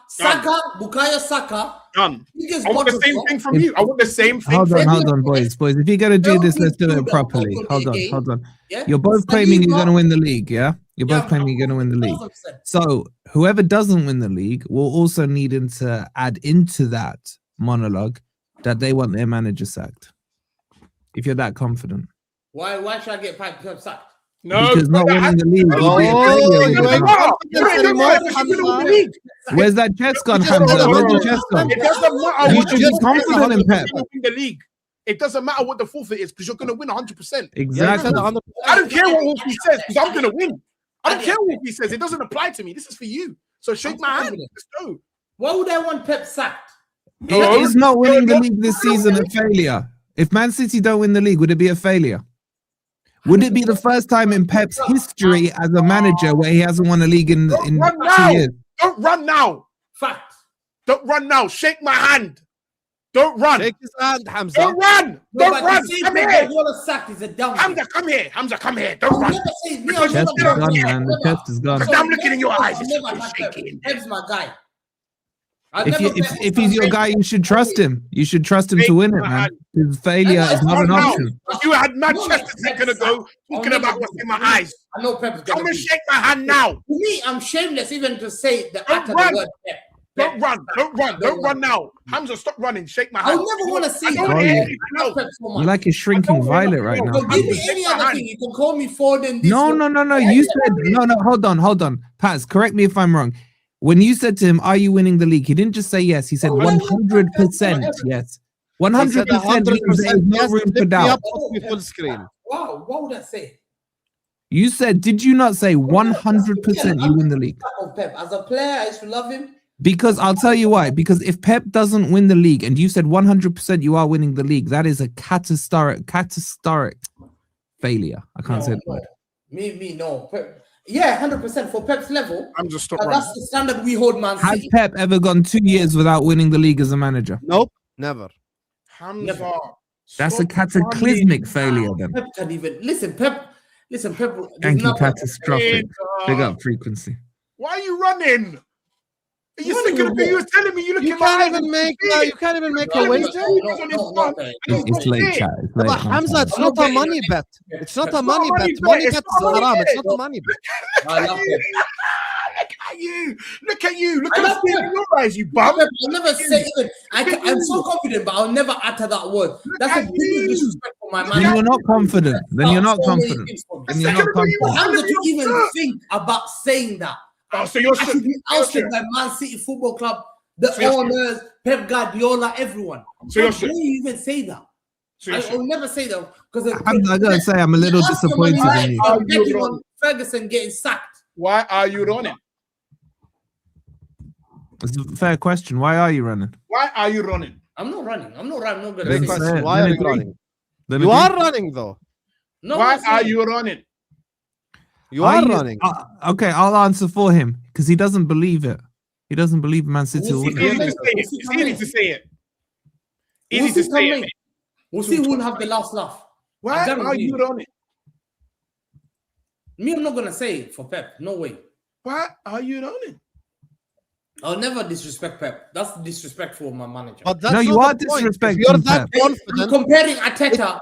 Bukayo Saka. Done. Biggest I want the bottle same job. thing from you. I want the same thing. Hold from on, boys. If you're gonna do this, let's do it properly. Hold on. You're both claiming you're gonna win the league, yeah? You're both claiming you're gonna win the league. 1,000%. So whoever doesn't win the league will also need to add into that monologue that they want their manager sacked. If you're that confident. Why should I get Pep sacked? No, Because not winning the league would be a failure. Where's that chest gun, Hamza? Where's the chest gun? It doesn't matter. You should be confident in Pep. Win the league. It doesn't matter what the forfeit is because you're going to win 100%. Exactly. I don't care what Wolfie says because I'm going to win. I don't care what he says. It doesn't apply to me. This is for you. So shake my hand. Let's go. Why would I want Pep sacked? Is not winning the league this season a failure? If Man City don't win the league, would it be a failure? Would it be the first time in Pep's history as a manager where he hasn't won a league in 2 years? Don't run now. Fact. Don't run now. Shake my hand. Don't run. Shake his hand, Hamza. Don't run. Don't run. Come here. Sacked is a down. Hamza, come here. Hamza, come here. Don't run. The chest is gone, man. The chest is gone. I'm looking in your eyes. Pep's my guy. If he's your guy, you should trust him. You should trust him to win it, man. His failure is not an option. You had Manchester a second ago talking about what's in my eyes. I know Pep's Come gonna and shake my hand now. To me, I'm shameless even to say the Don't after run. the word Pep. Don't run. Don't run now. Hamza, stop running. Shake my hand. I would never want to see I don't that. wanna hear I anything love else. Pep so much. You're like a shrinking violet right now. So give me any other thing. You can call me Foden. No. You said no. Hold on. Paz, correct me if I'm wrong. When you said to him, "Are you winning the league?" He didn't just say yes. He said 100% yes. 100% means there is no room for doubt. Full screen. Wow, what would I say? You said, did you not say 100% you win the league? Pep. As a player, I used to love him. Because I'll tell you why. Because if Pep doesn't win the league, and you said 100% you are winning the league, that is a catastrophic failure. I can't say the word. No. Pep. Yeah, 100% for Pep's level. I'm just stop That's running. the standard we hold, Man Has City. Pep ever gone 2 years without winning the league as a manager? Nope, never. Hamza, That's a stop cataclysmic running failure now. then. Pep can even listen. Pep. Thank you, catastrophic. Big up frequency. Why are you running? Are you sick of me? You were telling me you look You in my eyes. can't even make a wager. It's late, chat. It's late. But Hamza, it's not a money bet. It's not a money bet. Money bet is haram. It's not a money bet. I love Pep. Look at you. Look at the in your eyes, you bum. I'll never say it. I'm so confident, but I'll never utter that word. That's a big disrespect for my man. Then you're not confident. Then you're not confident. Then you're not confident. How did you even think about saying that? Oh, so you're I should be ousted by Man City Football Club, the owners, Pep Guardiola, everyone. So How dare you even say that? I will never say that because I gotta say, I'm a little disappointed in you. I'm betting on Ferguson getting sacked. Why are you running? It's a fair question. Why are you running? Why are you running? I'm not running. I'm not running. I'm not Big gonna question. say. Why are you running? You are running though. No, Why are you running? You are running. Okay, I'll answer for him because he doesn't believe it. He doesn't believe Man City will win. It's easy to say it. Easy to say it. We'll see who'll have the last laugh. Why are you running? Me, I'm not gonna say it for Pep. No way. Why are you running? I'll never disrespect Pep. That's disrespectful, my manager. But that's No, you not are the point. If disrespecting you're that Pep. I'm confident. comparing Arteta.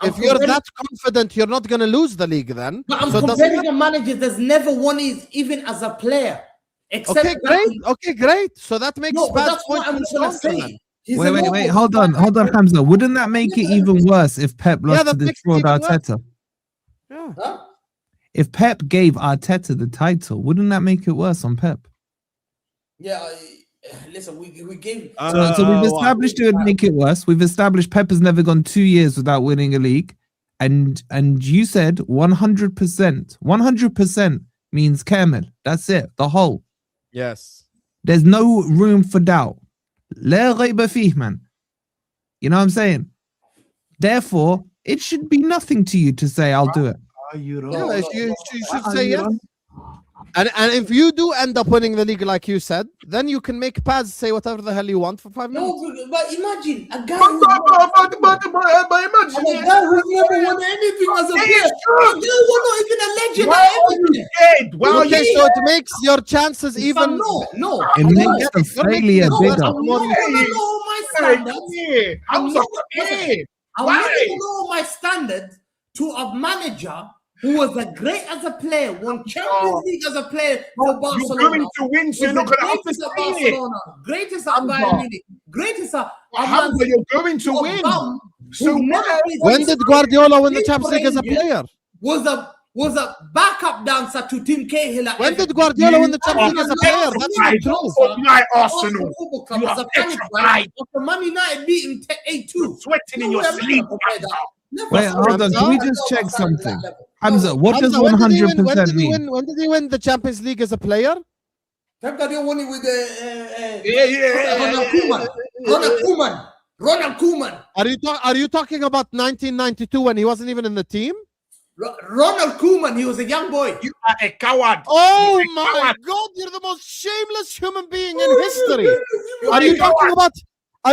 If you're that confident, you're not gonna lose the league then. But I'm So it doesn't comparing a manager that's never won it, even as a player. Except Okay, great. Okay, great. So that makes No, but bad that's what I'm points gonna stronger say. then. He's a Wait. normal- Hold on, Hamza. Wouldn't that make it even worse if Pep lost to that this makes it fraud even worse. Arteta? Yeah. Huh? If Pep gave Arteta the title, wouldn't that make it worse on Pep? Yeah, listen, we gave. So we've established it would make it worse. We've established Pep has never gone 2 years without winning a league, and you said 100%. 100% means Kamel. That's it. The whole. Yes. There's no room for doubt. لا ريب فيه, man. You know what I'm saying? Therefore, it should be nothing to you to say I'll do it. Are you wrong? Yeah, you should say yes. And if you do end up winning the league like you said, then you can make Paz say whatever the hell you want for 5 minutes. No, but imagine a guy But who's never won anything as a player. We're not even a legend. Why are you scared? Why are Okay, you so it makes your chances even. No. It makes the failure bigger. know my standards. I'm so scared. I Why? want to know my standards to a manager who was a great as a player, won Champions League as a player for Barcelona. You're going to win, so you're not going to greatest at understand it. Barcelona, greatest at Bayern Munich, greatest at Hamza, you're going to win. So When did Guardiola win the Champions League as a player? Was a backup dancer to Tim Cahill. When did Guardiola win the Champions League as a player? That's not true. Like Arsenal. Football Club You as are a panic extra right? right. After Man United beat him 8-2. Sweating in your sleep. Wait, hold on. Can we just check something? Hamza, what does Hamza, 100% mean? When did he win the Champions League as a player? Pep Guardiola won it with Ronald Koeman. Are you talking about 1992 when he wasn't even in the team? Ronald Koeman, he was a young boy. You are a coward. Oh You're a my coward. God! You're the most shameless human being in history. Are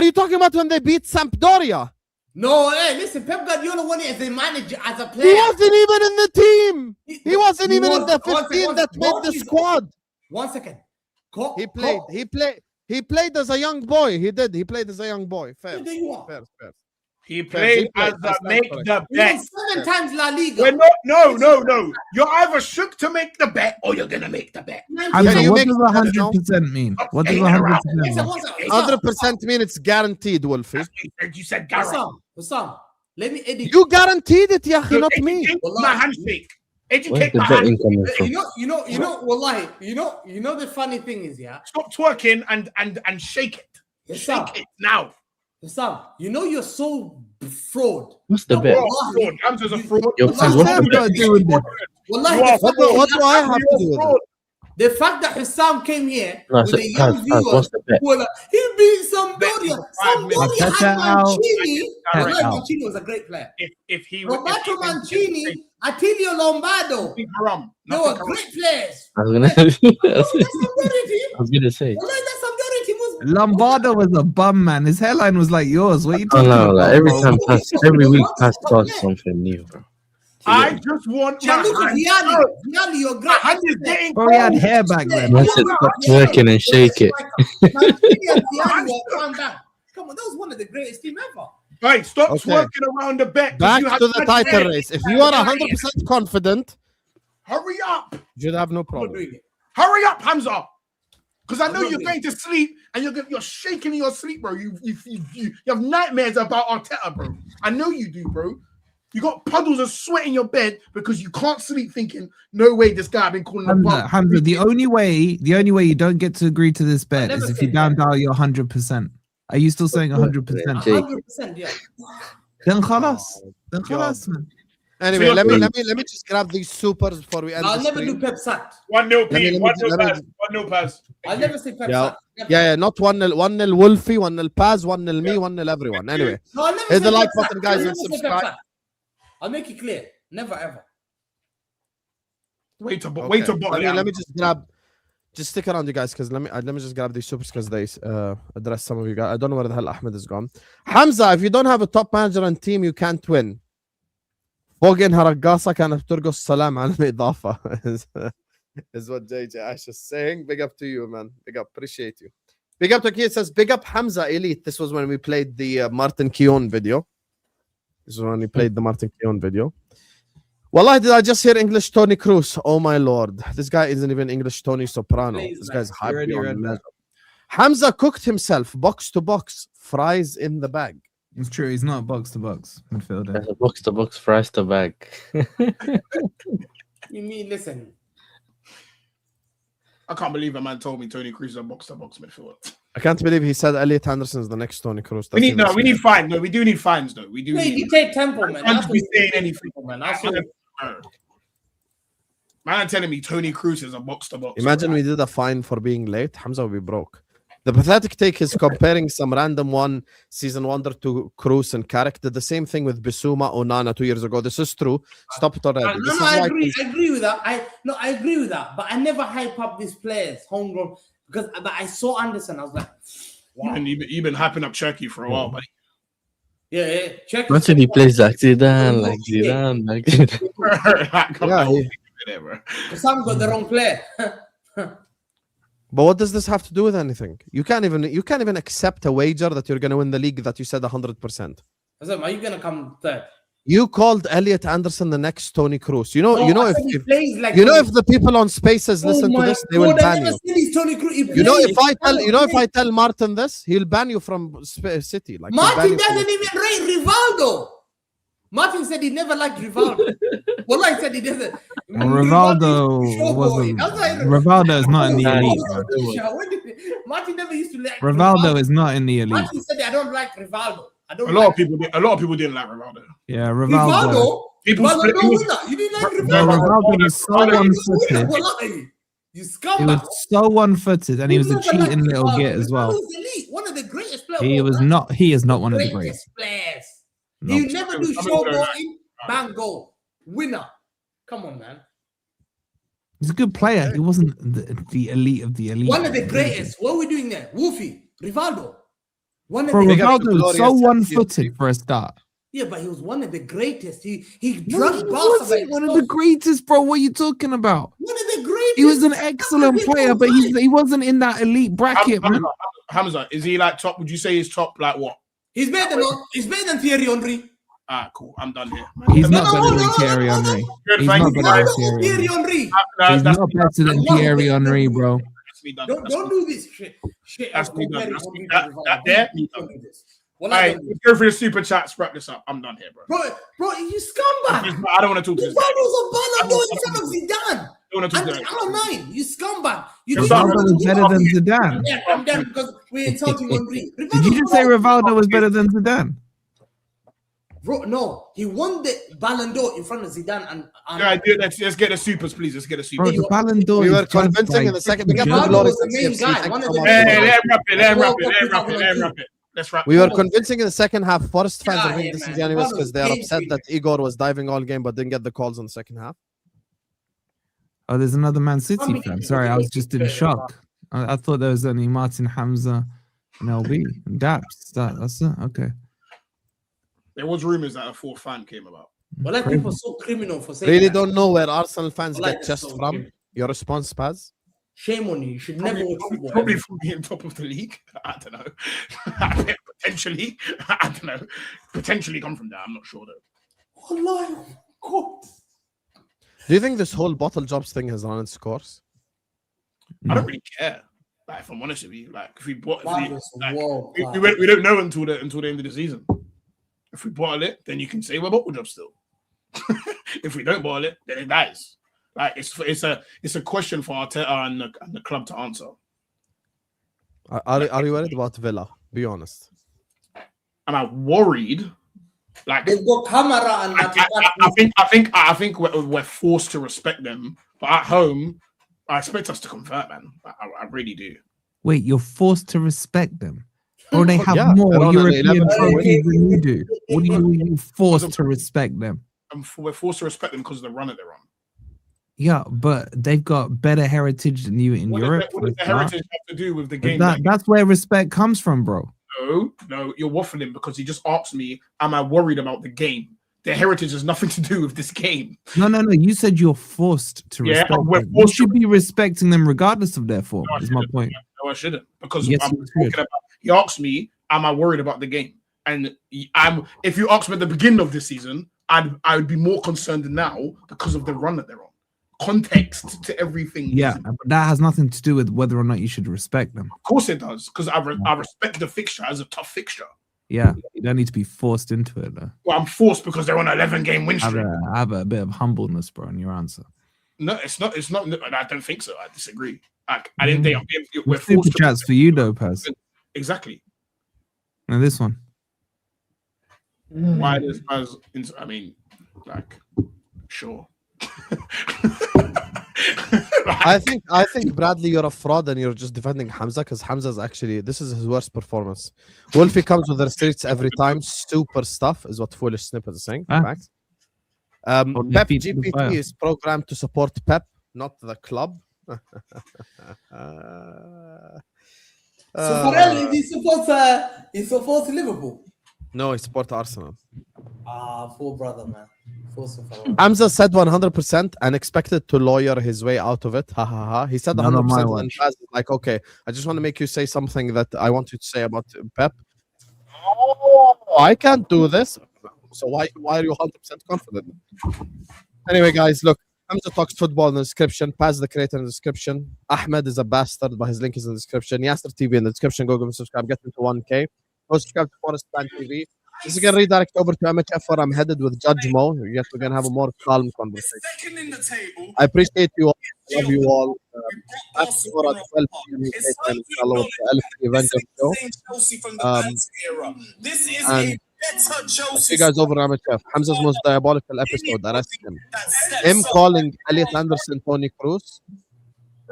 you talking about when they beat Sampdoria? No, hey, listen, Pep Guardiola won it as a manager, as a He player. wasn't even in the team. He wasn't He even in was- the one 15 second, that made one the second. squad. 1 second. He played as a young boy. He played as a young boy. Fair. There you are. Fair. He played as a That's make correct. the He won bet. 7 times La Liga. We're not, no. You're either shook to make the bet or you're going to make the bet. Hamza, Can you what make does sense now? 100% mean? What does Okay, 100% Listen, mean? one second. 100% mean it's guaranteed, Wolfie. You said Gareth. Hussam, let me edit. You guaranteed it, Yahi, not me. Educate Wallahi. my handshake. Where's Educate the my betting handshake. coming from? You know, wallahi, you know the funny thing is, yeah, Stop twerking and shake it. Hussam, Shake it now. Hussam, you know you're so fraud. What's the No, bet? wallahi, Fraud. Hamza's a fraud. Yo, Wallahi, what's the I've got to do with this. wallahi, You are the fact fraud. What do I have to do with it? The fact that Hussam came here No, with so, a young Paz, viewer, what's the bet? who were like, he beat Sampdoria. Sampdoria Arteta had out. Mancini. Arteta Wallahi, out. Mancini was a great player. If he Roberto Mancini, Attilio Lombardo. Nothing haram. They Nothing were haram. great players. I was gonna, That's Sampdoria team. I was gonna say. Wallahi, that Sampdoria team was. Lombardo was a bum, man. His hairline was like yours. What are you Oh talking no, about? like every bro? time Paz, every week Paz starts something new, bro. I just want my Gianluca hand. Vialli. Vialli, you're My great. hand is getting Bro, he had cold. hair back then. Man said stop twerking and shake it. Mancini and Vialli were one down. Come on, that was one of the greatest team ever. Right, stop Okay. twerking around the bet. 'cause Back you have to the bad title hair. race. If you are 100% confident, Hurry up. you should have no I'm not problem. doing it. Hurry up, Hamza. Because I know not you're doing going to sleep and you're shaking in your sleep, bro. You have nightmares about Arteta, bro. I know you do, bro. You got puddles of sweat in your bed because you can't sleep thinking, no way this guy I've been calling him. Hamza, the only way you don't get to agree to this bet never is if said you down dial your 100%. Are you still saying 100%? Jake. 100%, yeah. Then khalas. Then khalas, man. Anyway, So let you're- me just grab these supers before we end I'll the never stream. do Pep Sat. 1-0 Let me- P, let me- 1-0 let me- pass, 1-0 pass. I'll never say Pep Yeah. Sat. Never. Yeah, not 1-0, 1-0 Wolfie, 1-0 Paz, 1-0 me, 1-0 everyone. Anyway, No, I'll never hit say the like Pep Sat. button, guys, I'll and never say Pep subscribe. Sat. I'll make it clear. Never ever. Wait to Okay. bottle Let me just grab. Just stick around, you guys, because let me just grab these supers because they address some of you guys. I don't know where the hell Ahmed is gone. Hamza, if you don't have a top manager and team, you can't win. فوق انها رقاصة كانت بترقص سلام على الإضافة is what JJ Ash is saying. Big up to you, man. Big up, appreciate you. Big up to Keith says big up Hamza Elite. This was when we played the Martin Keown video. This is when we played the Martin Keown video. Wallahi, did I just hear English Tony Cruz? Oh my lord, this guy isn't even English Tony Soprano. Please, This man. guy's You hype already beyond read measure. that. Hamza cooked himself box to box, fries in the bag. It's true. He's not box to box midfielder. There's a box to box fries to bag. You mean, listen. I can't believe a man told me Tony Cruz is a box-to-box midfielder. I can't believe he said Elliot Anderson's the next Tony Cruz. We need fines. No, we do need fines though. We do. Hey, need you take tempo, man. Can't That's be what saying you anything. take, man. That's what. Man, telling me Tony Cruz is a box-to-box. Imagine we did a fine for being late. Hamza would be broke. The pathetic take is comparing some random one season wonder to Cruz and Carrick. Did the same thing with Bissouma or Nana 2 years ago. This is true. Stop it already. No, I agree with that. I agree with that. But I never hype up these players, homegrown, because I saw Anderson. I was like, wow. You've been hyping up Cherky for a while, buddy. Yeah. Check. Imagine he plays like Zidane, like Zidane. Some got the wrong player. But what does this have to do with anything? You can't even accept a wager that you're going to win the league that you said 100%. I said, are you going to come third? You called Elliot Anderson the next Tony Cruz. You know if the people on Spaces listen to this, they will ban you. If I tell Martin this, he'll ban you from City. Like Martin doesn't even rate Rivaldo. Martin said he never liked Rivaldo. Well, I said he doesn't. Rivaldo is not in the elite. Martin never used to like Rivaldo is not in the elite. Martin said, I don't like Rivaldo. A lot of people didn't like Rivaldo. Yeah, Rivaldo. You didn't like Rivaldo. Rivaldo was so one-footed. You scumbag. He was so one-footed, and he was a cheating little git as well. One of the greatest players. He is not one of the greatest players. He never do showboating, bang goal, winner. Come on, man. He's a good player. He wasn't the elite of the elite. One of the greatest. What are we doing there? Wolfie, Rivaldo. Rivaldo was so one-footed for a start. Yeah, but he was one of the greatest. He wasn't one of the greatest, bro. What are you talking about? One of the greatest. He was an excellent player, but he wasn't in that elite bracket, man. Hamza, is he like top? Would you say he's top like what? He's better than Thierry Henry. Ah, cool. I'm done here. He's not better than Thierry Henry. He's not better than Thierry Henry. He's not better than Thierry Henry, bro. Don't do this shit. That's me done. Alright, let's go for the super chats. Wrap this up. I'm done here, bro. Bro, you scumbag. I don't want to talk to this. Rivaldo's a baller in front of Zidane. I'm 9. You scumbag. Rivaldo was better than Zidane. Yeah, I'm done because we're insulting Henry. Did you just say Rivaldo was better than Zidane? Bro, no, he won the Ballon d'Or in front of Zidane and let's get the supers, please. Let's get the supers. Bro, the Ballon d'Or. We were convincing in the second. Rivaldo was the main guy. Let him wrap it. Let's wrap. We were convincing in the second half. Forest fans are being disingenuous because they are upset that Igor was diving all game but didn't get the calls in the second half. Oh, there's another Man City fan. Sorry, I was just in shock. I thought there was only Martin, Hamza, and LB and Daps. That's it. Okay. There was rumors that a fourth fan came about. Well, like people so criminal for saying really that. don't know where Arsenal fans get chest from. Your response, Paz? Shame on you. You should never watch football. Probably from being top of the league. I don't know. Potentially. I don't know. Potentially come from there. I'm not sure though. Oh, God. Do you think this whole bottle jobs thing has run its course? I don't really care. Like, if I'm honest with you, like if we don't know until the end of the season. If we bottle it, then you can say we're bottle jobs still. If we don't bottle it, then it dies. Like it's a question for Arteta and the club to answer. Are you worried about Villa? Be honest. Am I worried? Like they've got camera and I think we're forced to respect them, but at home, I expect us to convert, man. I really do. Wait, you're forced to respect them, or they have more European trophies than you do? What do you forced to respect them? We're forced to respect them because of the run that they're on. Yeah, but they've got better heritage than you in Europe. What does the heritage have to do with the game? That's where respect comes from, bro. No, you're waffling because he just asked me, am I worried about the game? Their heritage has nothing to do with this game. No. You said you're forced to respect them. You should be respecting them regardless of their form, is my point. No, I shouldn't. Because he asked me, am I worried about the game? And if you asked me at the beginning of this season, I would be more concerned now because of the run that they're on. Context to everything. Yeah, but that has nothing to do with whether or not you should respect them. Of course it does, because I respect the fixture as a tough fixture. Yeah, you don't need to be forced into it, though. Well, I'm forced because they're on an 11-game win streak. Have a bit of humbleness, bro, in your answer. No, it's not. It's not. I don't think so. I disagree. Like, I didn't think we're Super forced to. chats for you, though, Paz. Exactly. Now this one. Why does Paz? I mean, like, sure. I think Bradley, you're a fraud and you're just defending Hamza because Hamza's actually this is his worst performance. Wolfie comes with the streets every time. Super stuff is what Foolish Snippet is saying. Facts. Pep GPT is programmed to support Pep, not the club. So Farrell, he supports Liverpool. No, he supports Arsenal. Poor brother, man. Hamza said 100% and expected to lawyer his way out of it. Ha ha ha. He said 100% and Paz is like, okay, I just want to make you say something that I want you to say about Pep. Oh, I can't do this. So why are you 100% confident? Anyway, guys, look. Hamza talks football in the description. Paz the creator in the description. Ahmed is a bastard, but his link is in the description. Yasser TV in the description. Go give him a subscribe. Get him to 1K. Go subscribe to Forest Band TV. This is going to redirect over to MHF where I'm headed with Judge Mo. Yes, we're going to have a more calm conversation. I appreciate you all. I love you all. Back to 12 p.m. UK time, inshallah, with the LFC Avengers show. And I'll see you guys over on MHF. Hamza's most diabolical episode. Arrest him. Him calling Elliot Anderson Tony Cruz.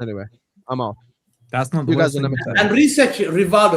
Anyway, I'm out. That's not you guys on MHF. And research Rivaldo.